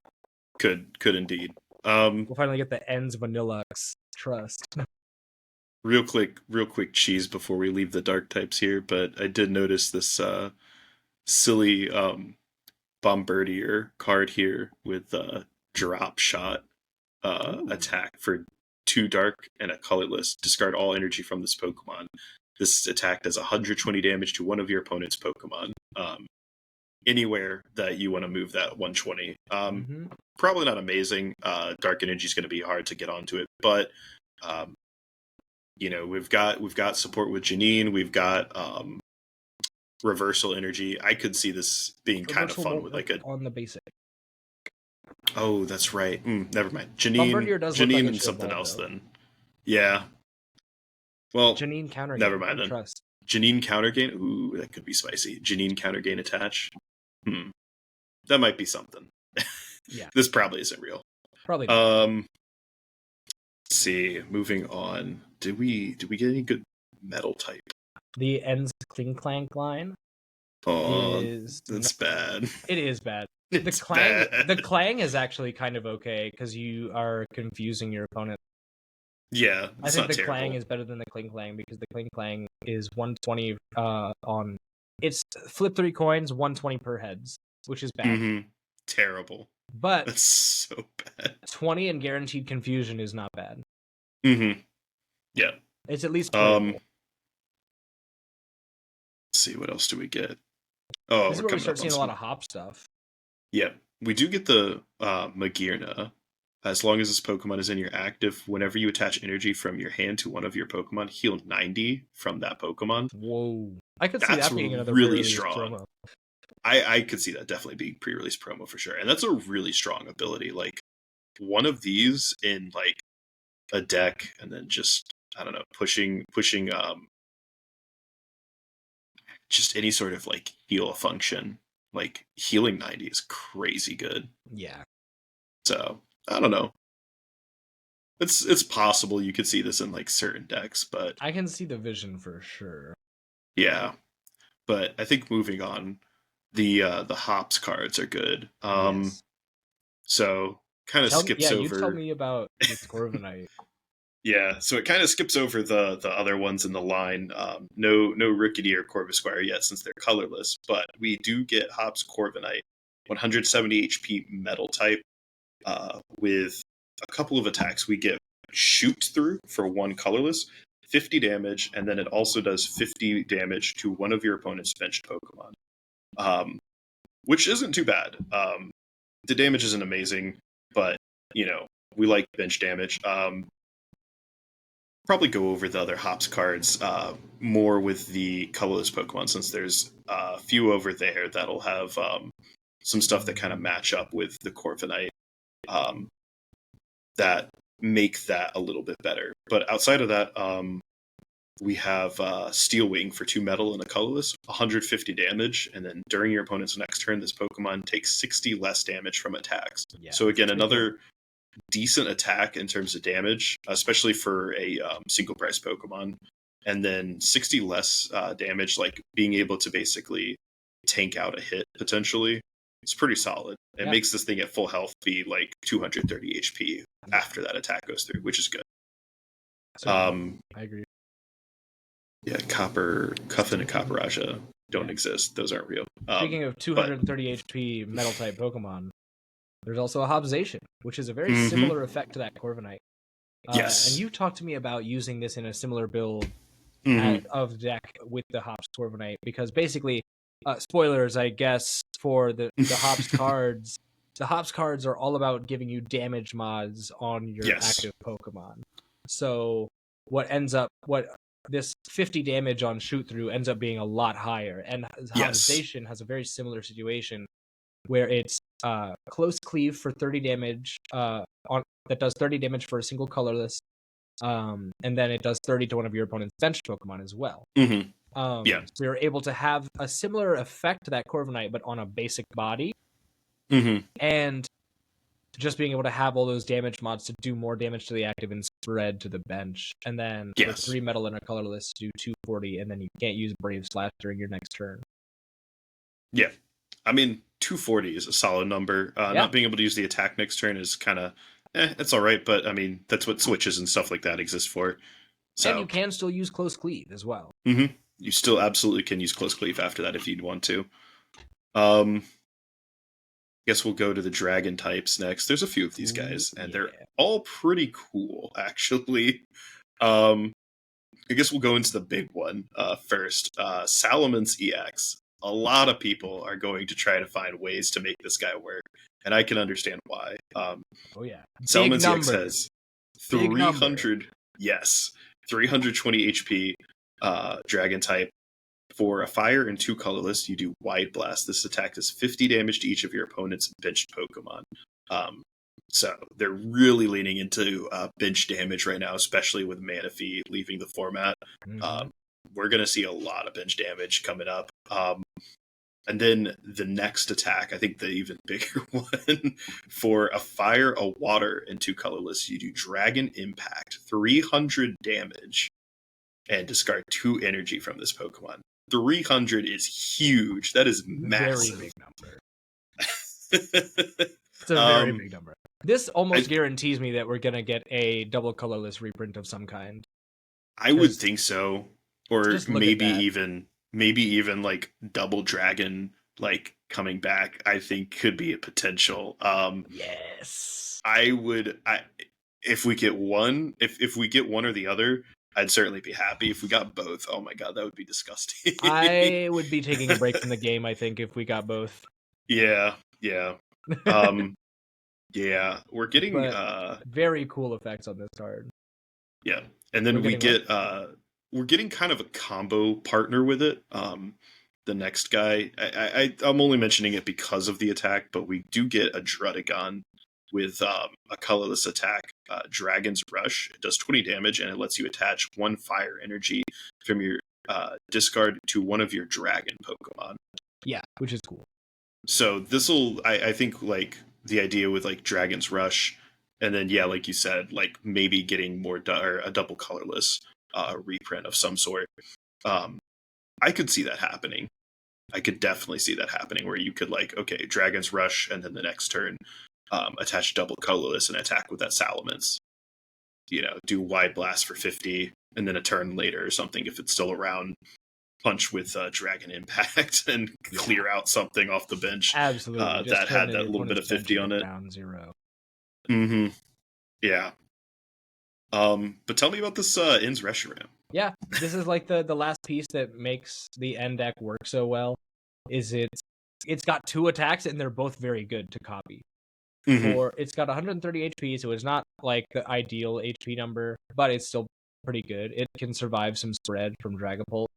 Could indeed. We'll finally get the N's Vanillux Trust. Real quick cheese before we leave the dark types here, but I did notice this silly Bombardier card here with drop shot attack for 2 dark and a colorless. Discard all energy from this Pokemon. This attack does 120 damage to one of your opponent's Pokemon. Anywhere that you want to move that 120. Probably not amazing. Dark energy is going to be hard to get onto it, but we've got support with Janine. We've got reversal energy. I could see this being kind of fun with like a on the basic. Oh, that's right. Never mind. Janine and something else then. Yeah. Well, Janine counter. Never mind then. Trust. Janine counter gain. Ooh, that could be spicy. Janine counter gain attach. That might be something. Yeah. This probably isn't real. Probably not. Let's see. Moving on. Did we get any good metal type? The N's Kling Clank line. That's bad. It is bad. It's bad. The Clang is actually kind of okay because you are confusing your opponent. Yeah, I think the Clang is better than the Kling Clang because the Kling Clang is 120 on... It's flip 3 coins, 120 per heads, which is bad. Terrible. But that's so bad. 20 and guaranteed confusion is not bad. Yeah. It's at least playable. Let's see, what else do we get? Oh, this is where we start seeing a lot of hop stuff. Yeah. We do get the Magearna. As long as this Pokemon is in your active, whenever you attach energy from your hand to one of your Pokemon, heal 90 from that Pokemon. Whoa. I could see that being another really strong promo. I could see that definitely being pre-release promo for sure. And that's a really strong ability. Like, one of these in, like, a deck, and then just, I don't know, pushing just any sort of, like, heal function. Like, healing 90 is crazy good. Yeah. So, I don't know. It's possible you could see this in, like, certain decks, but... I can see the vision for sure. Yeah. But I think moving on, the hops cards are good. Yes. So, kind of skips over... Yeah, you tell me about this Corviknight. Yeah, so it kind of skips over the other ones in the line. No Rickety or Corvisquire yet since they're colorless, but we do get Hops Corviknight, 170 HP metal type, with a couple of attacks. We get Shoot Through for 1 colorless, 50 damage, and then it also does 50 damage to one of your opponent's benched Pokemon, which isn't too bad. The damage isn't amazing, but, we like bench damage. Probably go over the other Hops cards more with the colorless Pokemon, since there's a few over there that'll have some stuff that kind of match up with the Corviknight that make that a little bit better. But outside of that, we have Steel Wing for 2 metal and a colorless, 150 damage, and then during your opponent's next turn, this Pokemon takes 60 less damage from attacks. Yeah, so again, another good. Decent attack in terms of damage, especially for a single price Pokemon. And then 60 less damage, like being able to basically tank out a hit potentially. It's pretty solid. It makes this thing at full health be like 230 HP after that attack goes through, which is good. I agree. Yeah, Cuffin and Copperaja don't exist. Those aren't real. Speaking of 230 HP metal type Pokemon, there's also a Hobzation, which is a very similar effect to that Corviknight. Yes. And you talked to me about using this in a similar build of the deck with the Hops Corviknight, because basically, spoilers, I guess, for the Hops cards, the Hops cards are all about giving you damage mods on your active Pokemon. So what this 50 damage on shoot through ends up being a lot higher. And Hobzation has a very similar situation where it's close cleave for 30 damage that does 30 damage for a single colorless, and then it does 30 to one of your opponent's bench Pokemon as well. So you're able to have a similar effect to that Corviknight, but on a basic body, and just being able to have all those damage mods to do more damage to the active and spread to the bench. And then for 3 metal and a colorless, do 240, and then you can't use Brave Slash during your next turn. Yeah. I mean, 240 is a solid number. Not being able to use the attack next turn is kind of, it's all right. But I mean, that's what switches and stuff like that exist for. So, and you can still use Close Cleave as well. You still absolutely can use Close Cleave after that if you'd want to. Guess we'll go to the dragon types next. There's a few of these guys, and they're all pretty cool, actually. I guess we'll go into the big one first. Salamence EX. A lot of people are going to try to find ways to make this guy work, and I can understand why. Salamence EX has 300, 320 HP, dragon type. For a fire and 2 colorless, you do Wide Blast. This attack does 50 damage to each of your opponent's benched Pokemon. So they're really leaning into bench damage right now, especially with Manaphy leaving the format. We're going to see a lot of bench damage coming up. And then the next attack, I think the even bigger one, for a fire, a water, and 2 colorless, you do Dragon Impact, 300 damage, and discard 2 energy from this Pokemon. 300 is huge. That is massive. Very big number. It's a very big number. This almost guarantees me that we're going to get a double colorless reprint of some kind. I would think so. Or maybe even like double dragon like coming back, I think could be a potential. Yes. If we get one, if we get one or the other, I'd certainly be happy. If we got both, oh my god, that would be disgusting. I would be taking a break from the game, I think, if we got both. Yeah. We're getting very cool effects on this card. Yeah. And then we're getting kind of a combo partner with it. The next guy, I'm only mentioning it because of the attack, but we do get a Druddigon with a colorless attack, Dragon's Rush. It does 20 damage, and it lets you attach 1 fire energy from your discard to one of your dragon Pokemon. Yeah, which is cool. So this'll, I think, like, the idea with, like, Dragon's Rush, and then, like you said, like, maybe getting more a double colorless reprint of some sort. I could see that happening. I could definitely see that happening, where you could, like, okay, Dragon's Rush, and then the next turn, attach double colorless and attack with that Salamence. Do Wide Blast for 50, and then a turn later or something, if it's still around, punch with Dragon Impact and clear out something off the bench. Absolutely. That had that little bit of 50 on it. Down 0. Yeah. But tell me about this In's Reshiram. Yeah, this is like the last piece that makes the end deck work so well. Is it's got 2 attacks, and they're both very good to copy. It's got 130 HP, so it's not like the ideal HP number, but it's still pretty good. It can survive some spread from Dragapult.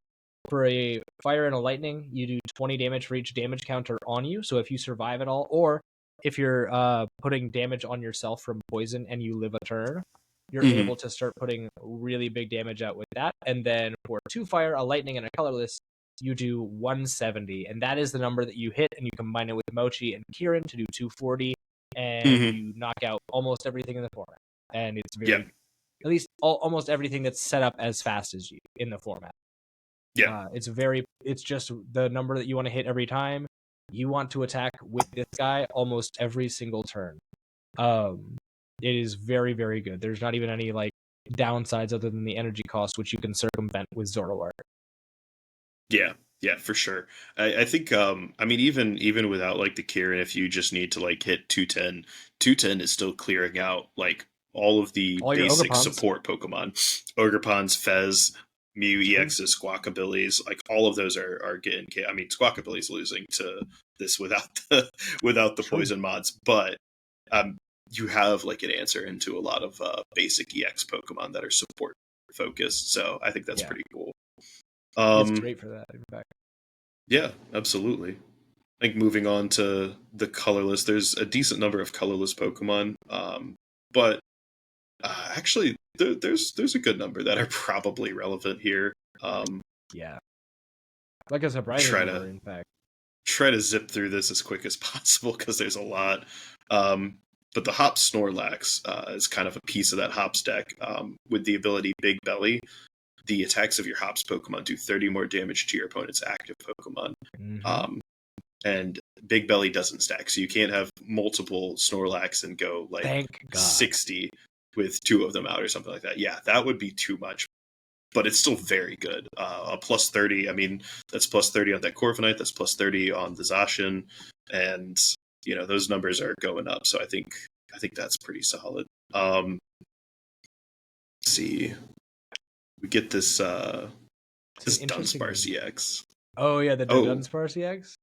For a fire and a lightning, you do 20 damage for each damage counter on you, so if you survive at all, or if you're putting damage on yourself from poison and you live a turn, you're Mhm. able to start putting really big damage out with that. And then for 2 fire, a lightning, and a colorless, you do 170, and that is the number that you hit, and you combine it with Mochi and Kieran to do 240, and Mhm. you knock out almost everything in the format. And it's Yeah. very, at least almost everything that's set up as fast as you in the format. Yeah. It's just the number that you want to hit every time. You want to attack with this guy almost every single turn. It is very, very good. There's not even any like downsides other than the energy cost, which you can circumvent with Zoroark. Yeah. Yeah, for sure. I think I mean even without like the Kieran, if you just need to like hit 210, 210 is still clearing out like all of the All your basic Ogreponds. support Pokemon. Ogreponds, Fez, Mew EXs, Squawkabillies, like all of those are getting I mean Squawkabilly's losing to this without the True. poison mods, but you have like an answer into a lot of basic EX Pokemon that are support focused. So I think that's pretty cool. It's great for that, in fact. Yeah, absolutely. I think moving on to the colorless, there's a decent number of colorless Pokemon, but actually, there's a good number that are probably relevant here. Yeah, like a surprising Try number, to in fact. try to zip through this as quick as possible because there's a lot. But the Hop Snorlax is kind of a piece of that Hops deck with the ability Big Belly. The attacks of your Hops Pokemon do 30 more damage to your opponent's active Pokemon. Mm-hmm. And Big Belly doesn't stack, so you can't have multiple Snorlax and go like Thank God. 60 with 2 of them out or something like that. Yeah, that would be too much. But it's still very good. A plus 30, I mean, that's plus 30 on that Corviknight, that's plus 30 on the Zacian, and you know, those numbers are going up, so I think that's pretty solid. Let's see. We get this Dunsparce EX. Oh yeah, the Dunsparce EX.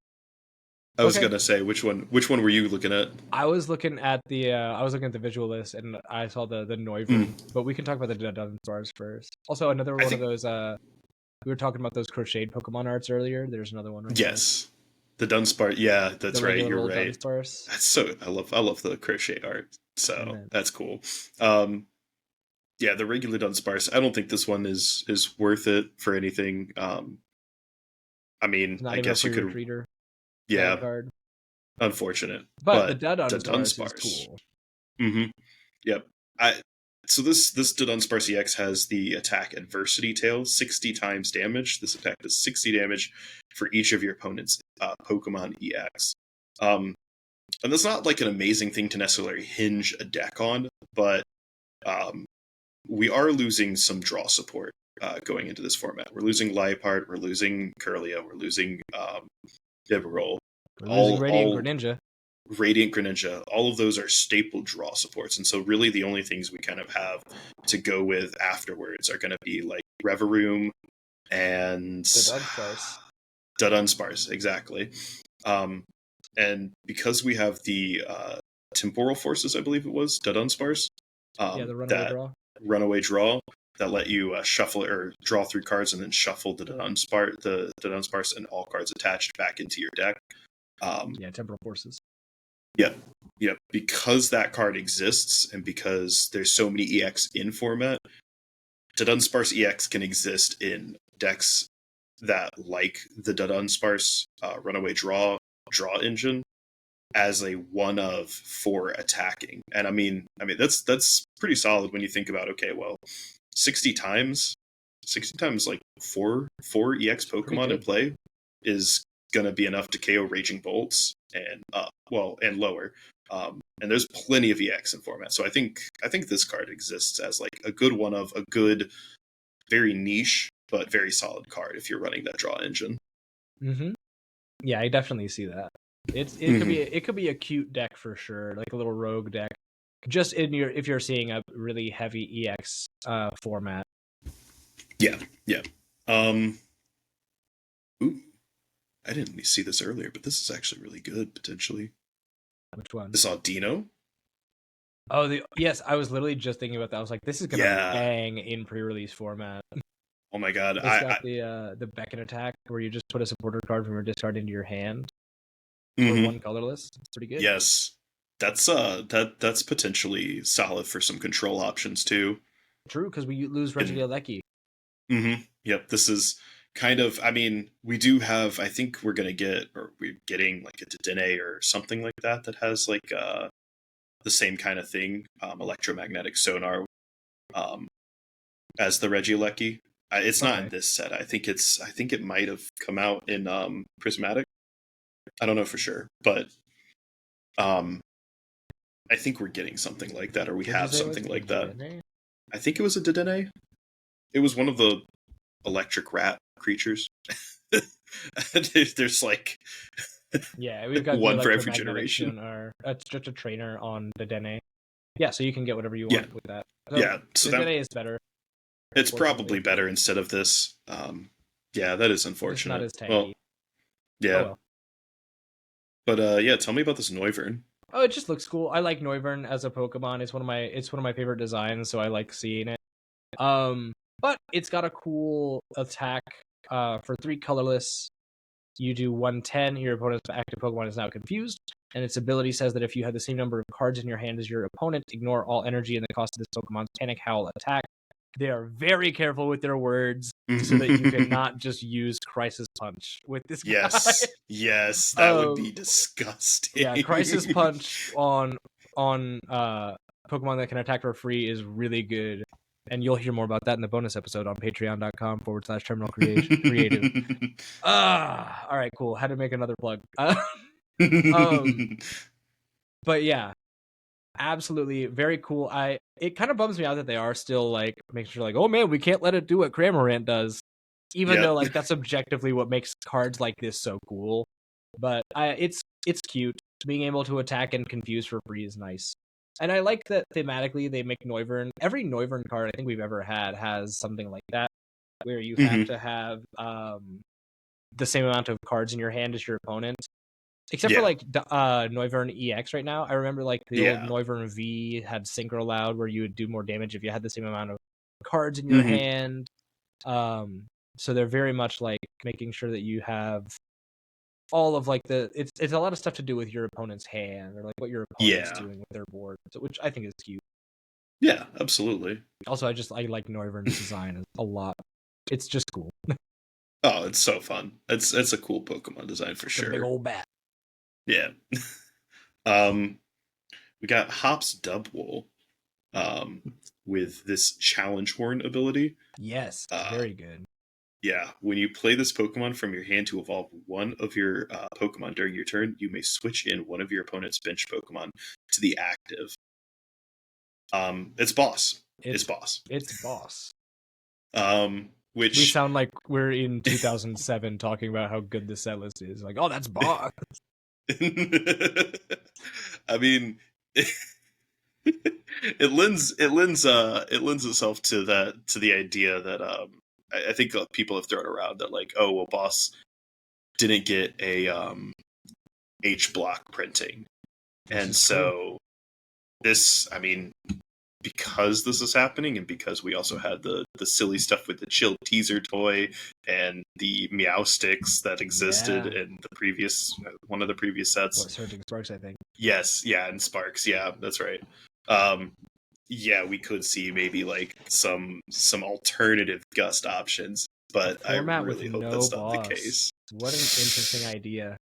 I was gonna say which one were you looking at? I was looking at the visual list and I saw the Noivern, but we can talk about the Dunsparce first. Also, another one of those we were talking about those crocheted Pokemon arts earlier. There's another one right Yes. The Dunsparce, yeah, that's right. You're right. Dunsparce. That's so I love the crochet art. So that's cool. Yeah, the regular Dunsparce. I don't think this one is worth it for anything. I mean, I guess you could. Retreater. Yeah. Card. Unfortunate. But the Dunsparce is cool. Mm-hmm. Yep. So this Dunsparce EX has the attack adversity tail, 60 times damage. This attack does 60 damage for each of your opponent's Pokemon EX. And that's not like an amazing thing to necessarily hinge a deck on, but we are losing some draw support going into this format. We're losing Liepard, we're losing Kirlia, we're losing Bibarel. We're losing Radiant Greninja. Radiant Greninja, all of those are staple draw supports. And so really the only things we kind of have to go with afterwards are going to be like Reveroom and the Dunsparce, exactly. And because we have the Temporal Forces, I believe it was, the Dunsparce. The runaway draw that let you shuffle or draw 3 cards and then shuffle the Dunsparce and all cards attached back into your deck. Temporal Forces. Yeah. Because that card exists and because there's so many EX in format, the Dunsparce EX can exist in decks that like the Dunsparce runaway draw engine as a one of for attacking. And I mean that's pretty solid when you think about 60 times like four EX Pokemon in play is gonna be enough to KO Raging Bolts and and lower. And there's plenty of EX in format. So I think this card exists as like a good one of a good, very niche but very solid card if you're running that draw engine. Mm-hmm. Yeah, I definitely see that. It could be a cute deck for sure, like a little rogue deck. Just if you're seeing a really heavy EX format. Yeah. Ooh, I didn't see this earlier, but this is actually really good potentially. Which one? This Audino. Oh, yes, I was literally just thinking about that. I was like, this is gonna bang in pre-release format. Oh my god! It's got the beckon attack where you just put a supporter card from your discard into your hand for one colorless. It's pretty good. Yes, that's potentially solid for some control options too. True, because we lose Regieleki. Yep, this is kind of. I mean, we do have. I think we're getting like a Dedenne or something like that that has like the same kind of thing, electromagnetic sonar, um, as the Regieleki. It's not in this set. I think it might have come out in Prismatic. I don't know for sure, but um, I think we're getting something like that, or we have something like that. I think it was a Dedenne. It was one of the electric rat creatures. There's like we've got one for every generation. That's just a trainer on the Dene. Yeah, so you can get whatever you want with that. So the Dene is better. It's probably better instead of this. Yeah, that is unfortunate. It's not as tanky. Well, yeah. Oh, well. But yeah, tell me about this Noivern. Oh, it just looks cool. I like Noivern as a Pokemon. It's one of my favorite designs, so I like seeing it. But it's got a cool attack. For 3 colorless, you do 110. Your opponent's active Pokemon is now confused, and its ability says that if you have the same number of cards in your hand as your opponent, ignore all energy and the cost of this Pokemon's Panic Howl attack. They are very careful with their words so that you cannot just use Crisis Punch with this guy. Yes, that would be disgusting. Yeah, Crisis Punch on Pokemon that can attack for free is really good. And you'll hear more about that in the bonus episode on patreon.com/terminal creative. All right, cool. Had to make another plug. But yeah, absolutely very cool. It kind of bums me out that they are still like making sure like, oh man, we can't let it do what Cramorant does, even though like that's objectively what makes cards like this so cool. But it's cute. Being able to attack and confuse for free is nice. And I like that thematically they make Noivern. Every Noivern card I think we've ever had has something like that, where you have to have the same amount of cards in your hand as your opponent. Except for like Noivern EX right now. I remember like the old Noivern V had Synchro Loud, where you would do more damage if you had the same amount of cards in your hand. So they're very much like making sure that you have all of like it's a lot of stuff to do with your opponent's hand or like what your opponent's doing with their board, which I think is cute. Yeah, absolutely. Also, I like Noivern's design a lot. It's just cool. Oh, it's so fun. It's a cool Pokemon design for sure. Big old bat. Yeah. We got Hop's Dubwool with this Challenge Horn ability. Yes, very good. Yeah, when you play this Pokemon from your hand to evolve one of your Pokemon during your turn, you may switch in one of your opponent's bench Pokemon to the active. It's Boss. It's Boss. It's Boss. Which we sound like we're in 2007 talking about how good the set list is. Like, oh, that's Boss. I mean, it lends itself to the idea that I think people have thrown around that like, oh well, Boss didn't get a H block printing, and so this, I mean, because this is happening, and because we also had the silly stuff with the Chill teaser toy and the Meow sticks that existed in the previous one of the previous sets. Surging Sparks, I think. Yes, and Sparks. Yeah, that's right. Yeah, we could see maybe like some alternative Gust options, but I really hope that's not the case. What an interesting idea.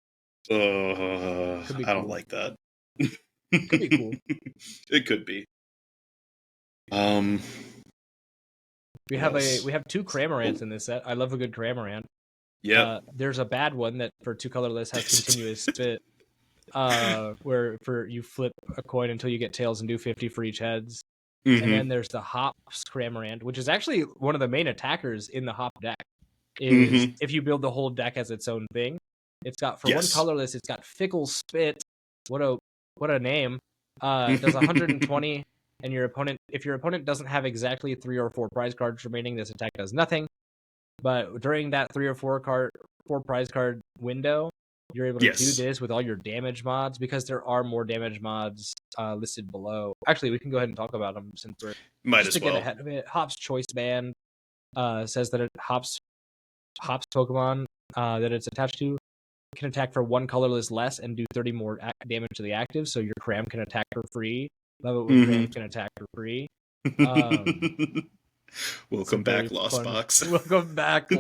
I don't like that. Could be cool. It could be. We have 2 Cramorants in this set. I love a good Cramorant. Yeah. There's a bad one that for 2 colorless has continuous spit. Where you flip a coin until you get tails and do 50 for each heads. And then there's the Hops Cramorant, which is actually one of the main attackers in the Hop deck. If you build the whole deck as its own thing, it's got for 1 colorless, it's got Fickle Spit. What a name! It does 120, and if your opponent doesn't have exactly 3 or 4 prize cards remaining, this attack does nothing. But during that 3 or 4 prize card window, you're able to do this with all your damage mods, because there are more damage mods listed below. Actually, we can go ahead and talk about them since we're get ahead of it. Hop's Choice Band says that Hop's Pokemon that it's attached to can attack for 1 colorless less and do 30 more damage to the active, so your Cram can attack for free. Love it when Cram can attack for free. Welcome back, Lost Box. Welcome back,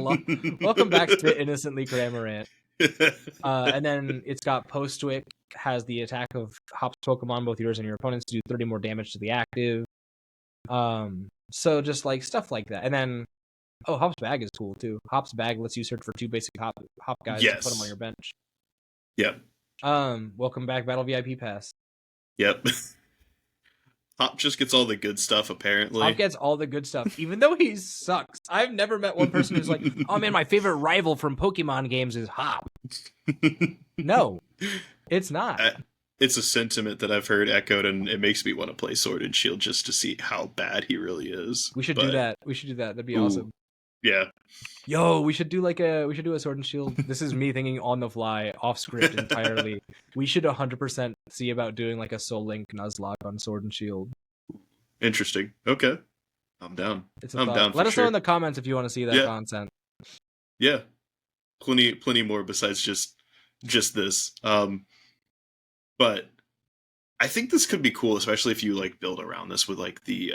welcome back, Spit Innocently Cramorant. And then it's got Postwick, has the attack of Hop's Pokemon, both yours and your opponents, do 30 more damage to the active. So just like stuff like that. And then Hop's Bag is cool too. Hop's Bag lets you search for 2 basic hop guys and put them on your bench. Yep. Welcome back, Battle VIP Pass. Yep. Hop just gets all the good stuff, apparently. Hop gets all the good stuff, even though he sucks. I've never met one person who's like, oh man, my favorite rival from Pokemon games is Hop. No, it's not. It's a sentiment that I've heard echoed, and it makes me want to play Sword and Shield just to see how bad he really is. We should do that. That'd be awesome. Yeah. Yo, we should do a Sword and Shield. This is me thinking on the fly, off script entirely. We should 100% see about doing like a Soul Link Nuzlocke on Sword and Shield. Interesting. Okay. I'm down. I'm down. Let us know in the comments if you want to see that content. Yeah. Plenty more besides just this. But I think this could be cool, especially if you like build around this with like the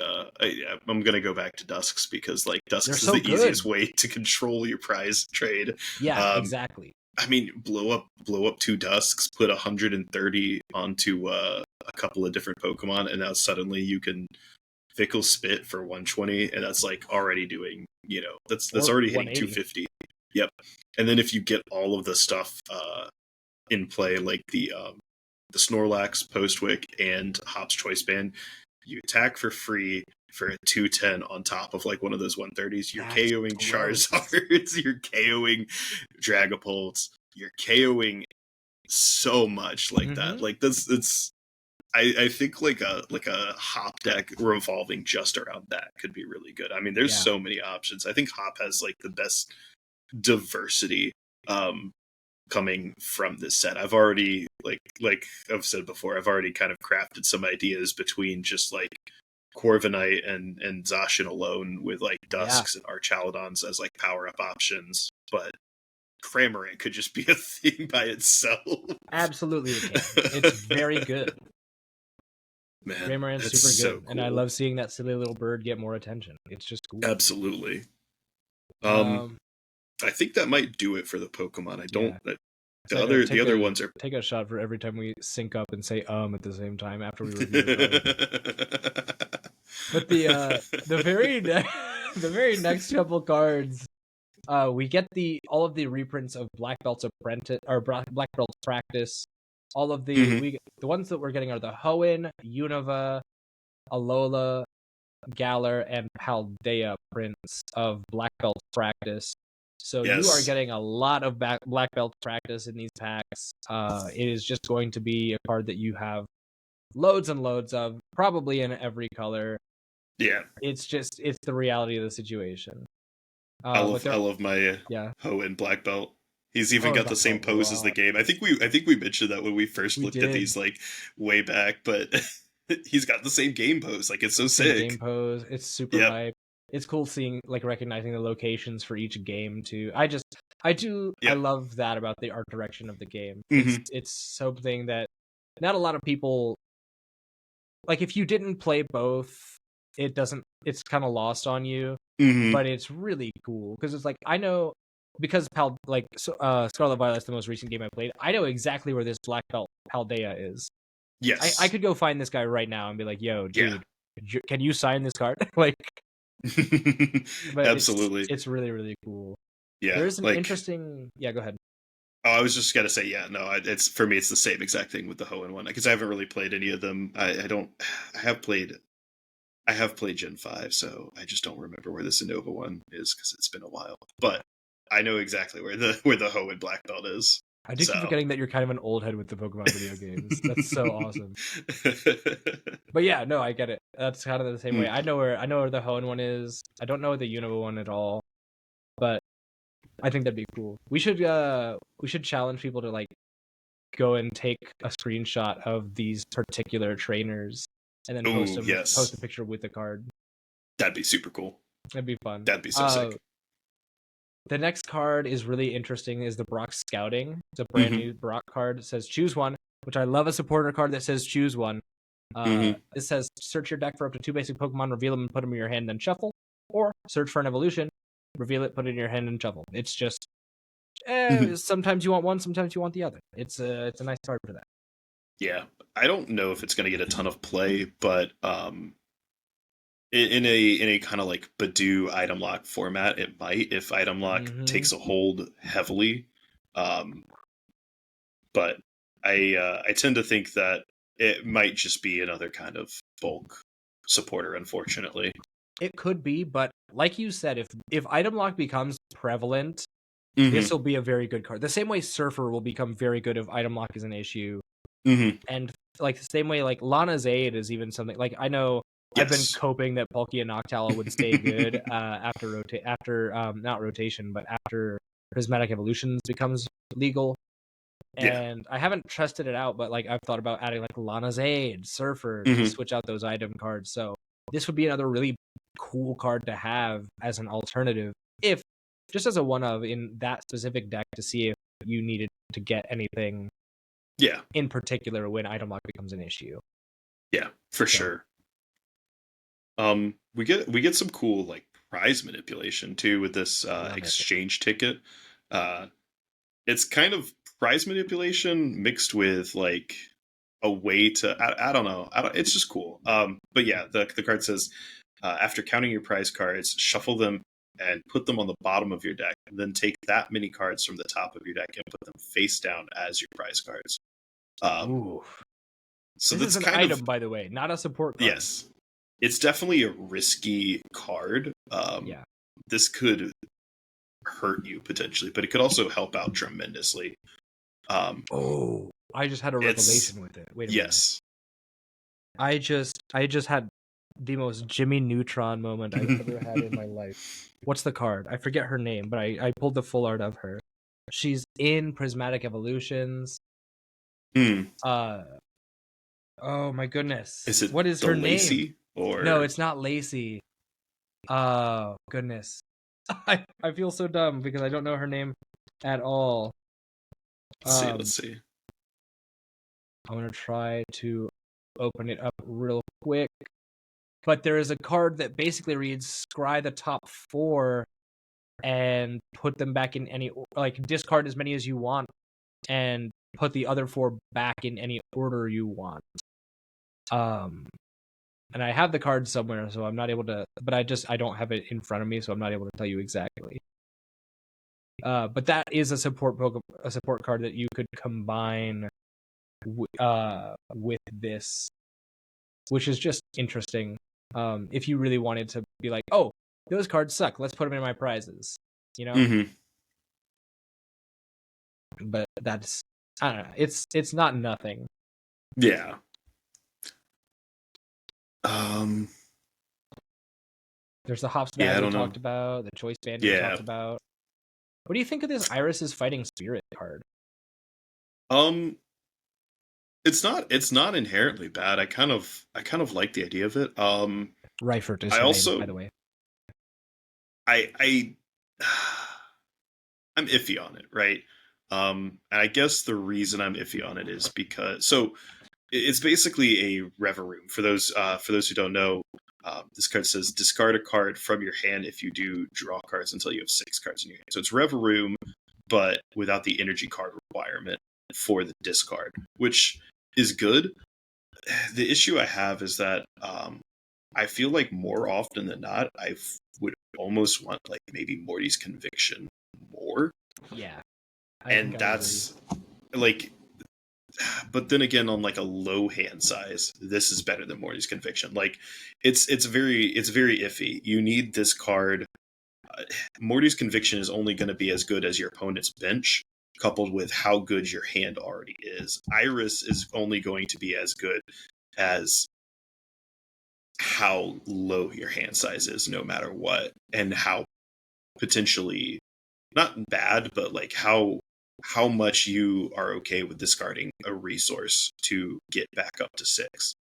I'm gonna go back to Dusks because like Dusks is the easiest way to control your prize trade. Yeah, exactly. I mean, blow up 2 Dusks, put 130 onto a couple of different Pokemon, and now suddenly you can Fickle Spit for 120, and that's like already doing, that's already hitting 250. Yep. And then if you get all of the stuff in play, like the Snorlax, Postwick, and Hop's Choice Band, you attack for free for a 210 on top of like one of those 130s. You're KOing Charizards, you're KOing Dragapults, you're KOing so much like that. Like it's I think like a Hop deck revolving just around that could be really good. I mean, there's so many options. I think Hop has like the best diversity coming from this set. I've already like I've said before, I've already kind of crafted some ideas between just like Corviknight and Zacian alone with like Dusks and Archaludons as like power up options, but Cramorant could just be a thing by itself. Absolutely, it's very good. Man, Cramorant's super good, so cool. And I love seeing that silly little bird get more attention. It's just cool. Absolutely. I think that might do it for the Pokemon. I don't. The other ones are. Take a shot for every time we sync up and say at the same time after we review the But the very next couple cards, we get all of the reprints of Black Belt's Apprentice or Black Belt's Practice. All of the the ones that we're getting are the Hoenn, Unova, Alola, Galar, and Paldea prints of Black Belt's Practice. So you are getting a lot of Black Belt Practice in these packs. It is just going to be a card that you have loads and loads of, probably in every color. Yeah. It's the reality of the situation. I love my Hoenn Black Belt. He's even got the same pose as the game. I think we mentioned that when we first looked at these like way back, but he's got the same game pose. Like it's so sick. Game pose. It's super hype. It's cool seeing recognizing the locations for each game too. I love that about the art direction of the game. It's something that not a lot of people like. If you didn't play both, it's kind of lost on you. But it's really cool because it's like I know. Because Scarlet Violet's the most recent game I played, I know exactly where this Black Belt Paldea is. Yes. I could go find this guy right now and be like, yo, dude, can you sign this card? But absolutely. It's really, really cool. Yeah. There's an interesting... Yeah, go ahead. Oh, I was just going to say, it's for me, it's the same exact thing with the Hoenn one, because I haven't really played any of them. I have played Gen 5, so I just don't remember where this Unova one is, because it's been a while. But I know exactly where the Hoenn Black Belt is. I do keep forgetting that you're kind of an old head with the Pokemon video games. That's so awesome. But yeah, no, I get it. That's kind of the same way. I know where the Hoenn one is. I don't know the Unova one at all, but I think that'd be cool. We should challenge people to like go and take a screenshot of these particular trainers and then post a picture with the card. That'd be super cool. That'd be fun. That'd be so sick. The next card is really interesting. Is the Brock Scouting? It's a brand Mm-hmm. new Brock card. It says choose one, which I love a supporter card that says choose one. Mm-hmm. It says search your deck for up to 2 basic Pokemon, reveal them and put them in your hand, then shuffle. Or search for an evolution, reveal it, put it in your hand, and shuffle. It's just Mm-hmm. sometimes you want one, sometimes you want the other. It's a nice card for that. Yeah, I don't know if it's going to get a ton of play, but in a kind of like Badoo item lock format, it might if item lock takes a hold heavily. But I tend to think that it might just be another kind of bulk supporter, unfortunately. It could be, but like you said, if item lock becomes prevalent, Mm-hmm. this will be a very good card. The same way Surfer will become very good if item lock is an issue. Mm-hmm. And like the same way, like Lana's Aid is even something like I know I've been Yes. coping that Palkia Noctowl would stay good after not rotation, but after Prismatic Evolutions becomes legal. Yeah. And I haven't tested it out, but like I've thought about adding like Lana's Aid, Surfer to Mm-hmm. switch out those item cards. So this would be another really cool card to have as an alternative, if just as a one of in that specific deck to see if you needed to get anything Yeah. in particular when item lock becomes an issue. Yeah, for sure. We get some cool like prize manipulation too with this exchange ticket. It's kind of prize manipulation mixed with like a way to I don't know. It's just cool. But yeah, the card says after counting your prize cards, shuffle them and put them on the bottom of your deck, and then take that many cards from the top of your deck and put them face down as your prize cards. Ooh. So this that's is an kind item, of, by the way, not a support card. yes, it's definitely a risky card. Yeah. This could hurt you potentially, but it could also help out tremendously. I just had a revelation with it. Wait a yes. minute. I just had the most Jimmy Neutron moment I've ever had in my life. What's the card? I forget her name, but I pulled the full art of her. She's in Prismatic Evolutions. Oh my goodness. Is it what is the her Lacey name? or No, it's not Lacey. Oh goodness. I feel so dumb because I don't know her name at all. let's see. I'm gonna try to open it up real quick. But there is a card that basically reads scry the top 4 and put them back in any, like discard as many as you want and put the other 4 back in any order you want. And I have the card somewhere, so I'm not able to, but I don't have it in front of me, so I'm not able to tell you exactly. But that is a support card that you could combine with this, which is just interesting. If you really wanted to be like, oh, those cards suck, let's put them in my prizes, you know. Mm-hmm. But that's, I don't know. It's not nothing. Yeah. There's the Hops Bag we talked know. about, the Choice Band we talked about. What do you think of this Iris's Fighting Spirit card? It's not inherently bad. I kind of like the idea of it. Ryford is I also name, by the way. I'm iffy on it, right? And I guess the reason I'm iffy on it is because it's basically a Reverum. For those who don't know, this card says discard a card from your hand. If you do, draw cards until you have 6 cards in your hand. So it's Reverum, but without the energy card requirement for the discard, which is good. The issue I have is that I feel like more often than not, I would almost want like maybe Morty's Conviction more. Yeah. And that's like, but then again, on like a low hand size, this is better than Morty's Conviction. Like, it's very iffy. You need this card. Morty's Conviction is only going to be as good as your opponent's bench, coupled with how good your hand already is. Iris is only going to be as good as how low your hand size is, no matter what, and how potentially not bad, but like how much you are okay with discarding a resource to get back up to 6.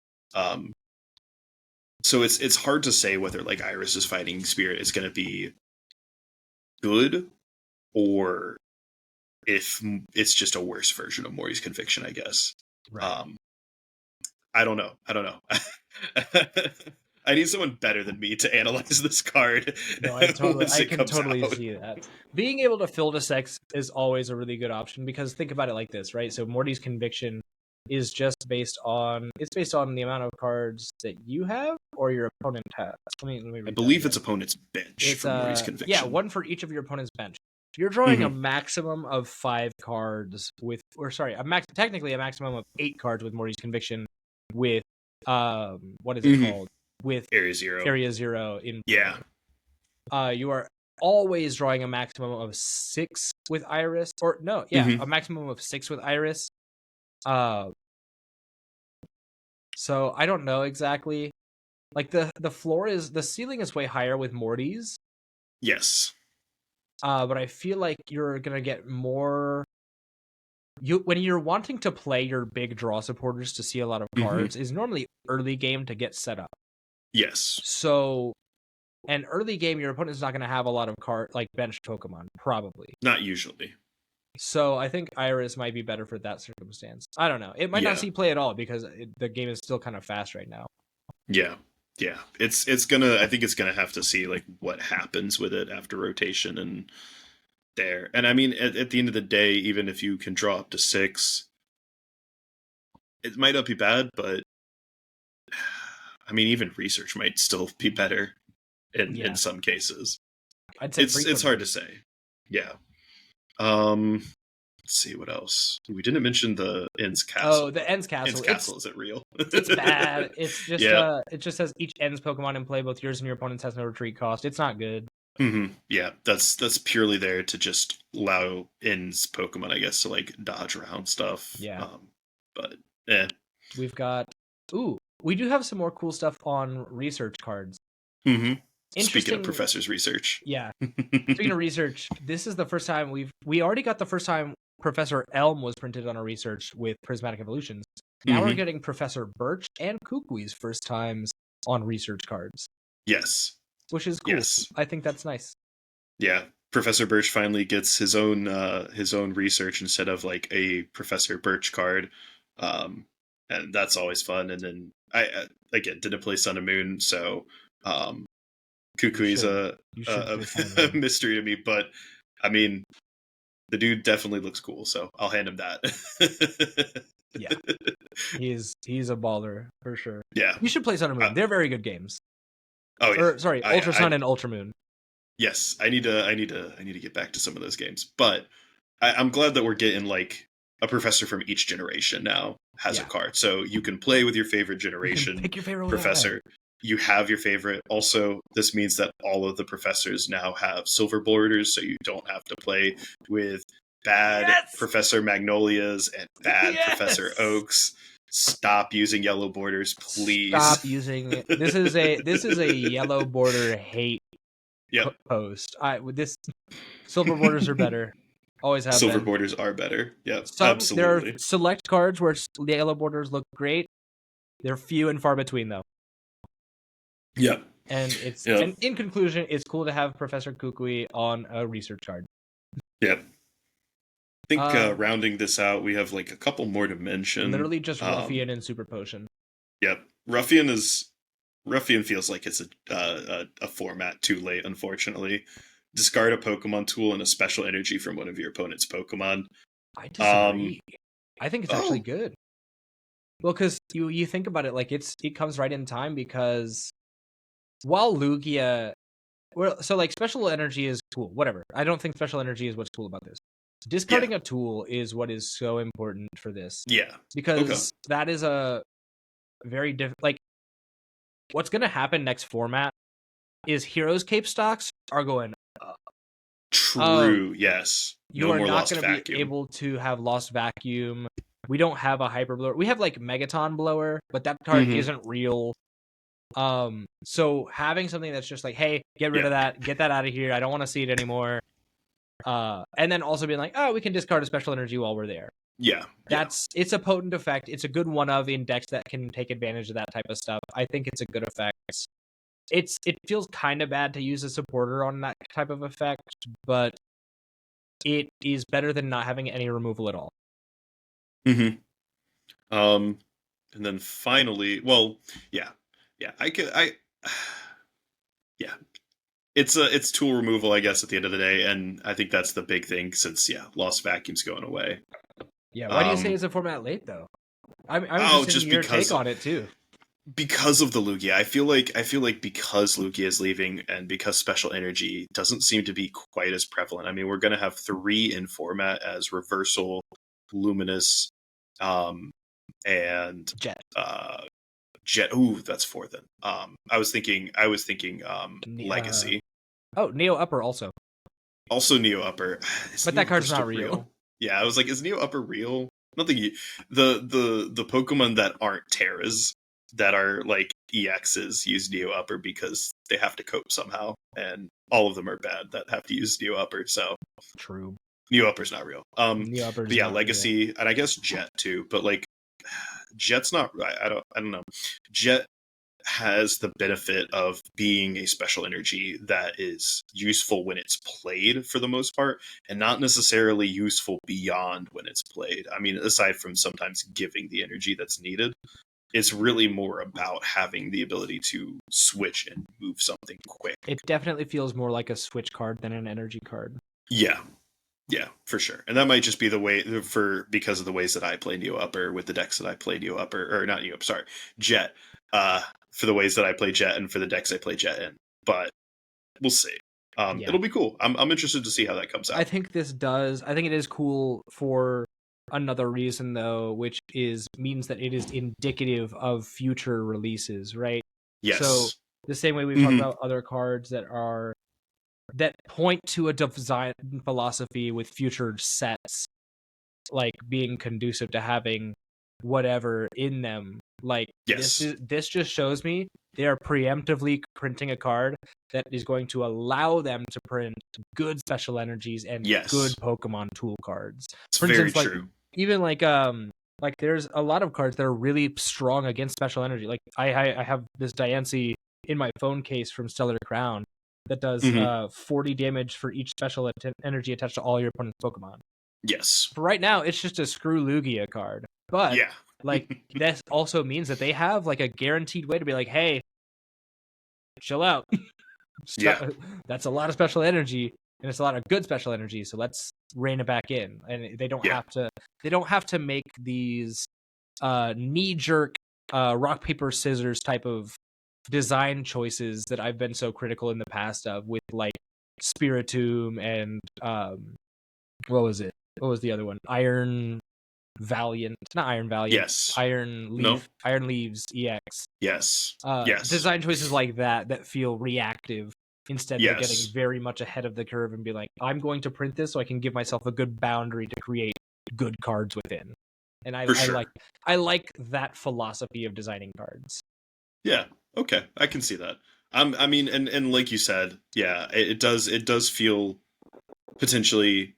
So it's hard to say whether like Iris's Fighting Spirit is going to be good or if it's just a worse version of Morty's Conviction, I guess. Right. I don't know. I need someone better than me to analyze this card. No, I can comes totally out. see that. Being able to fill to sex is always a really good option, because think about it like this, right? So Morty's Conviction is just based on the amount of cards that you have or your opponent has. Let me I believe it's opponent's bench for Morty's Conviction. Yeah, one for each of your opponent's bench. You're drawing a maximum of 5 cards technically a maximum of 8 cards with Morty's Conviction with what is it called? With Area Zero. Area Zero in play. Yeah. You are always drawing a maximum of 6 with Iris, a maximum of 6 with Iris. So I don't know exactly. Like the ceiling is way higher with Morty's. Yes. But I feel like you're gonna get more. When you're wanting to play your big draw supporters to see a lot of cards is normally early game to get set up. Yes. So, and early game, your opponent's not gonna have a lot of bench Pokemon, probably. Not usually. So I think Iris might be better for that circumstance. I don't know. It might not see play at all because the game is still kind of fast right now. Yeah. Yeah. I think it's gonna have to see like what happens with it after rotation and there. And I mean, at the end of the day, even if you can draw up to 6, it might not be bad, but I mean, even research might still be better in some cases. I'd say it's hard to say. Yeah. Let's see what else. We didn't mention the Ends Castle. Oh, the Ends Castle. Ends Castle, is it real? It's bad. It's just it just says each Ends Pokemon in play, both yours and your opponent's, has no retreat cost. It's not good. Yeah, that's purely there to just allow Ends Pokemon, I guess, to like dodge around stuff. Yeah. But we've got we do have some more cool stuff on research cards. Speaking of Professor's research. Yeah. Speaking of research, this is the first time we already got the first time Professor Elm was printed on a research with Prismatic Evolutions. Now we're getting Professor Birch and Kukui's first times on research cards. Yes. Which is cool. Yes. I think that's nice. Yeah. Professor Birch finally gets his own research instead of like a Professor Birch card. And that's always fun. And then I again didn't play Sun and Moon, so Kukui's a mystery to me, but I mean the dude definitely looks cool, so I'll hand him that. Yeah. He's a baller for sure. Yeah. You should play Sun and Moon. They're very good games. Oh yeah. Ultra Sun and Ultra Moon. Yes, I need to get back to some of those games. But I'm glad that we're getting like a professor from each generation now has a card. So you can play with your favorite generation. Pick your favorite professor. You have your favorite. Also, this means that all of the professors now have silver borders, so you don't have to play with bad Professor Magnolias and bad Professor Oaks. Stop using yellow borders, please. Stop using it. This is a yellow border hate post. This silver borders are better. Always have silver been. Borders are better. Yep, absolutely. There are select cards where the yellow borders look great. They're few and far between, though. Yep. And and in conclusion, it's cool to have Professor Kukui on a research card. Yep. I think rounding this out, we have like a couple more to mention. Literally just Ruffian and Super Potion. Yep. Ruffian feels like it's a format too late, unfortunately. Discard a Pokemon tool and a special energy from one of your opponent's Pokemon. I disagree. I think it's actually good. Well, because you think about it, like it comes right in time because while Lugia, special energy is cool. Whatever. I don't think special energy is what's cool about this. Discarding a tool is what is so important for this. Yeah. Because that is a very different. What's going to happen next format is Heroes Cape stocks are going up. True, yes. You are not going to be able to have Lost Vacuum. We don't have a Hyper Blower. We have Megaton Blower, but that card isn't real. So having something that's just like, hey, get rid of that, get that out of here. I don't want to see it anymore. And then also being like, oh, we can discard a special energy while we're there. Yeah. It's a potent effect. It's a good one of in decks that can take advantage of that type of stuff. I think it's a good effect. It feels kind of bad to use a supporter on that type of effect, but it is better than not having any removal at all. Mm-hmm. And then finally, well, yeah, yeah, it's tool removal, I guess, at the end of the day, and I think that's the big thing since lost vacuum's going away. Yeah, why do you say it's a format late though? I'm interested in your take on it too. Because of the Lugia, I feel like because Lugia is leaving and because special energy doesn't seem to be quite as prevalent. I mean, we're going to have 3 in format as Reversal, Luminous, and Jet. Jet. Ooh, that's 4 then. I was thinking Legacy. Oh, Neo Upper also. Also Neo Upper. But that card's not real. Yeah, I was like, is Neo Upper real? Nothing. The Pokemon that aren't Terras that are like EXs use Neo Upper because they have to cope somehow, and all of them are bad that have to use Neo Upper. So true. Neo Upper's not real. Neo Upper's but yeah, not Legacy, real. and I guess Jet too. But like, Jet's not. I don't know. Jet has the benefit of being a special energy that is useful when it's played for the most part, and not necessarily useful beyond when it's played. I mean, aside from sometimes giving the energy that's needed, it's really more about having the ability to switch and move something quick. It definitely feels more like a switch card than an energy card. Yeah, for sure. And that might just be the way because of the ways that I play Neo Upper with the decks that I play Neo Upper, or not Neo Upper, sorry, Jet. For the ways that I play Jet and for the decks I play Jet in. But we'll see. It'll be cool. I'm interested to see how that comes out. I think it is cool for another reason though, which means that it is indicative of future releases, right? Yes. So the same way we've talked about other cards that point to a design philosophy with future sets, like being conducive to having whatever in them. Like, yes. This just shows me they are preemptively printing a card that is going to allow them to print good special energies and good Pokemon tool cards. It's for instance, very true. Even like there's a lot of cards that are really strong against special energy. Like I have this Diancie in my phone case from Stellar Crown that does 40 damage for each special energy attached to all your opponent's Pokemon. Yes. For right now, it's just a Screw Lugia card. But like this also means that they have like a guaranteed way to be like, hey, chill out. That's a lot of special energy, and it's a lot of good special energy. So let's rein it back in. And they don't have to. They don't have to make these knee jerk rock paper scissors type of design choices that I've been so critical in the past of with like Spiritomb and what was it? What was the other one? Iron Valiant, not Iron Valiant. Yes. Iron Leaf. No. Iron Leaves EX. Yes. Design choices like that feel reactive. Instead, they're getting very much ahead of the curve and be like, I'm going to print this so I can give myself a good boundary to create good cards within. And I like that philosophy of designing cards. Yeah. Okay. I can see that. I mean, and like you said, it does feel potentially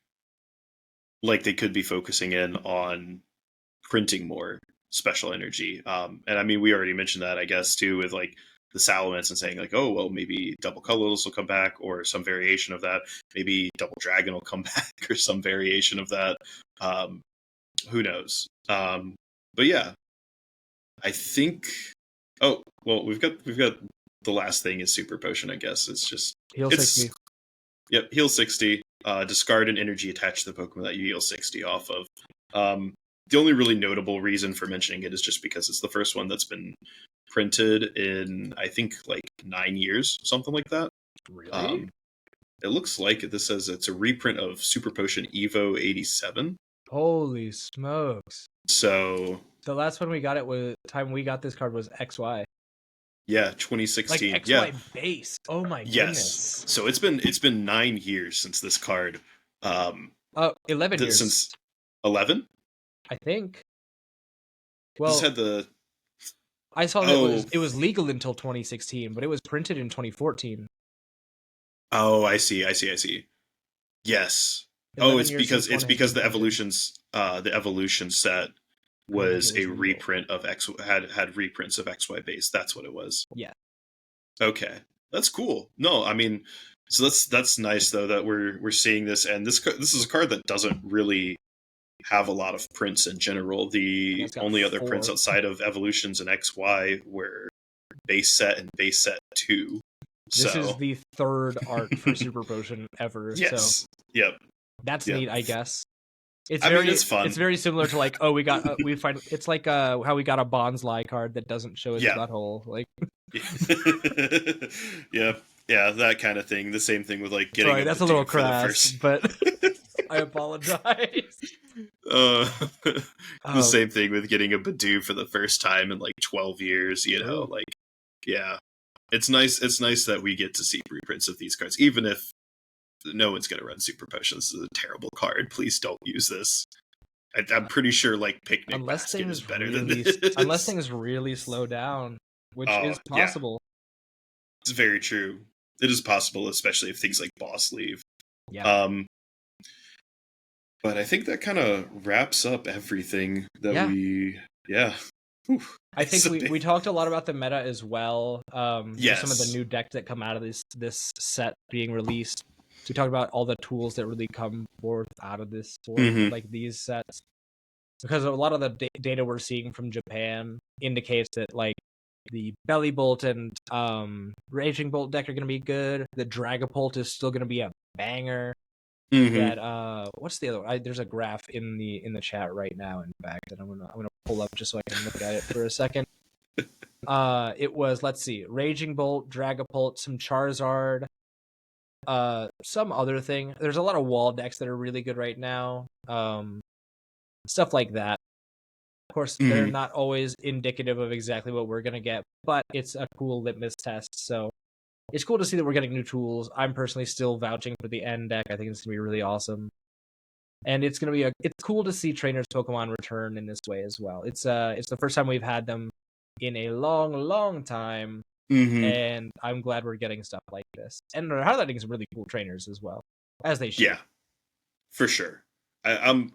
like they could be focusing in on printing more special energy. And I mean, we already mentioned that, I guess, too, with like the Salamence and saying like, oh, well, maybe double colorless will come back or some variation of that. Maybe double dragon will come back or some variation of that. Who knows? But yeah, I think, oh, well, we've got the last thing is Super Potion, I guess. It's just heal 60. Yep, heal 60. Discard an energy attached to the Pokemon that you heal 60 off of. The only really notable reason for mentioning it is just because it's the first one that's been printed in, I think, like 9 years, something like that. Really? It looks like this says it's a reprint of Super Potion Evo 87. Holy smokes. So the last one we got time we got this card was XY. Yeah, 2016. Like XY base. Oh my goodness. So it's been 9 years since this card. 11 years. Since 11? I think. Well, this had the. I saw that it was legal until 2016, but it was printed in 2014. Oh, I see. Yes. Oh, it's because the evolution set was a reprint of had reprints of XY base. That's what it was. Yeah. Okay. That's cool. No, I mean, So that's nice though that we're seeing this, and this is a card that doesn't really have a lot of prints in general. The It's got only other 4. prints outside of Evolutions and XY were base set and base set 2. This So is the 3rd art for Super Potion ever. yes, So yep, that's yep. neat, I guess. It's I very mean, it's fun. It's very similar to like, oh, we got we find it's like how we got a Bonsly card that doesn't show his butthole. Like yeah, that kind of thing. The same thing with like getting. Sorry, that's a little crass, but I apologize. The same thing with getting a Badoo for the first time in like 12 years. You know, like yeah, it's nice. It's nice that we get to see reprints of these cards, even if no one's going to run Super Potions. This is a terrible card. Please don't use this. I'm pretty sure like Picnic Basket is better than this. Unless things really slow down, which is possible. Yeah. It's very true. It is possible, especially if things like Boss leave. Yeah. But I think that kind of wraps up everything that we. Yeah. Whew. I think we talked a lot about the meta as well. Yes. Some of the new decks that come out of this set being released. We talked about all the tools that really come forth out of this, like these sets, because a lot of the data we're seeing from Japan indicates that like the Belly Bolt and Raging Bolt deck are going to be good. The Dragapult is still going to be a banger. That what's the other one? There's a graph in the chat right now, in fact, and I'm gonna pull up just so I can look at it for a second. It was, let's see, Raging Bolt, Dragapult, some Charizard, some other thing. There's a lot of wall decks that are really good right now. Stuff like that. Of course, they're not always indicative of exactly what we're gonna get, but it's a cool litmus test. So it's cool to see that we're getting new tools. I'm personally still vouching for the N deck. I think it's gonna be really awesome, and it's gonna be it's cool to see trainers Pokemon return in this way as well. It's the first time we've had them in a long time. And I'm glad we're getting stuff like this. And they're highlighting some really cool trainers as well, as they should. Yeah, for sure. I'm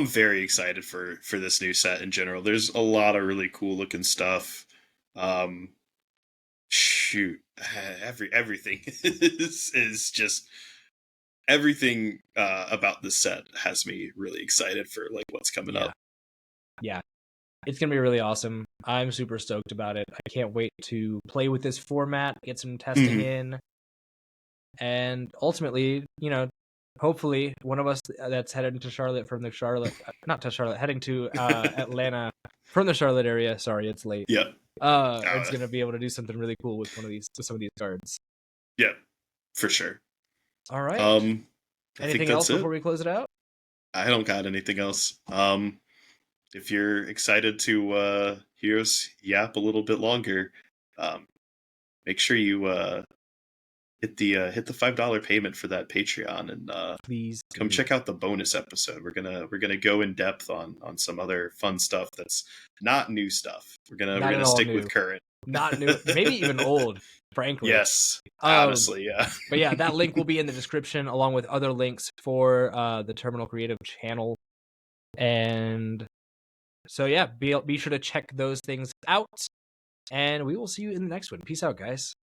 very excited for this new set in general. There's a lot of really cool looking stuff. Shoot, everything is just everything about this set has me really excited for like what's coming up. Yeah. It's going to be really awesome. I'm super stoked about it. I can't wait to play with this format, get some testing in, and ultimately, hopefully one of us that's heading to Charlotte from the heading to Atlanta from the Charlotte area. Sorry, it's late. Yeah. It's going to be able to do something really cool with some of these cards. Yeah, for sure. All right. Anything else before we close it out? I don't got anything else. If you're excited to hear us yap a little bit longer, make sure you hit the $5 payment for that Patreon, and please come check out the bonus episode. We're gonna go in depth on some other fun stuff that's not new stuff. We're gonna stick with current, not new, maybe even old. Frankly, yes, honestly, yeah. But yeah, that link will be in the description along with other links for the Terminal Creative channel, and so yeah, be sure to check those things out, and we will see you in the next one. Peace out, guys.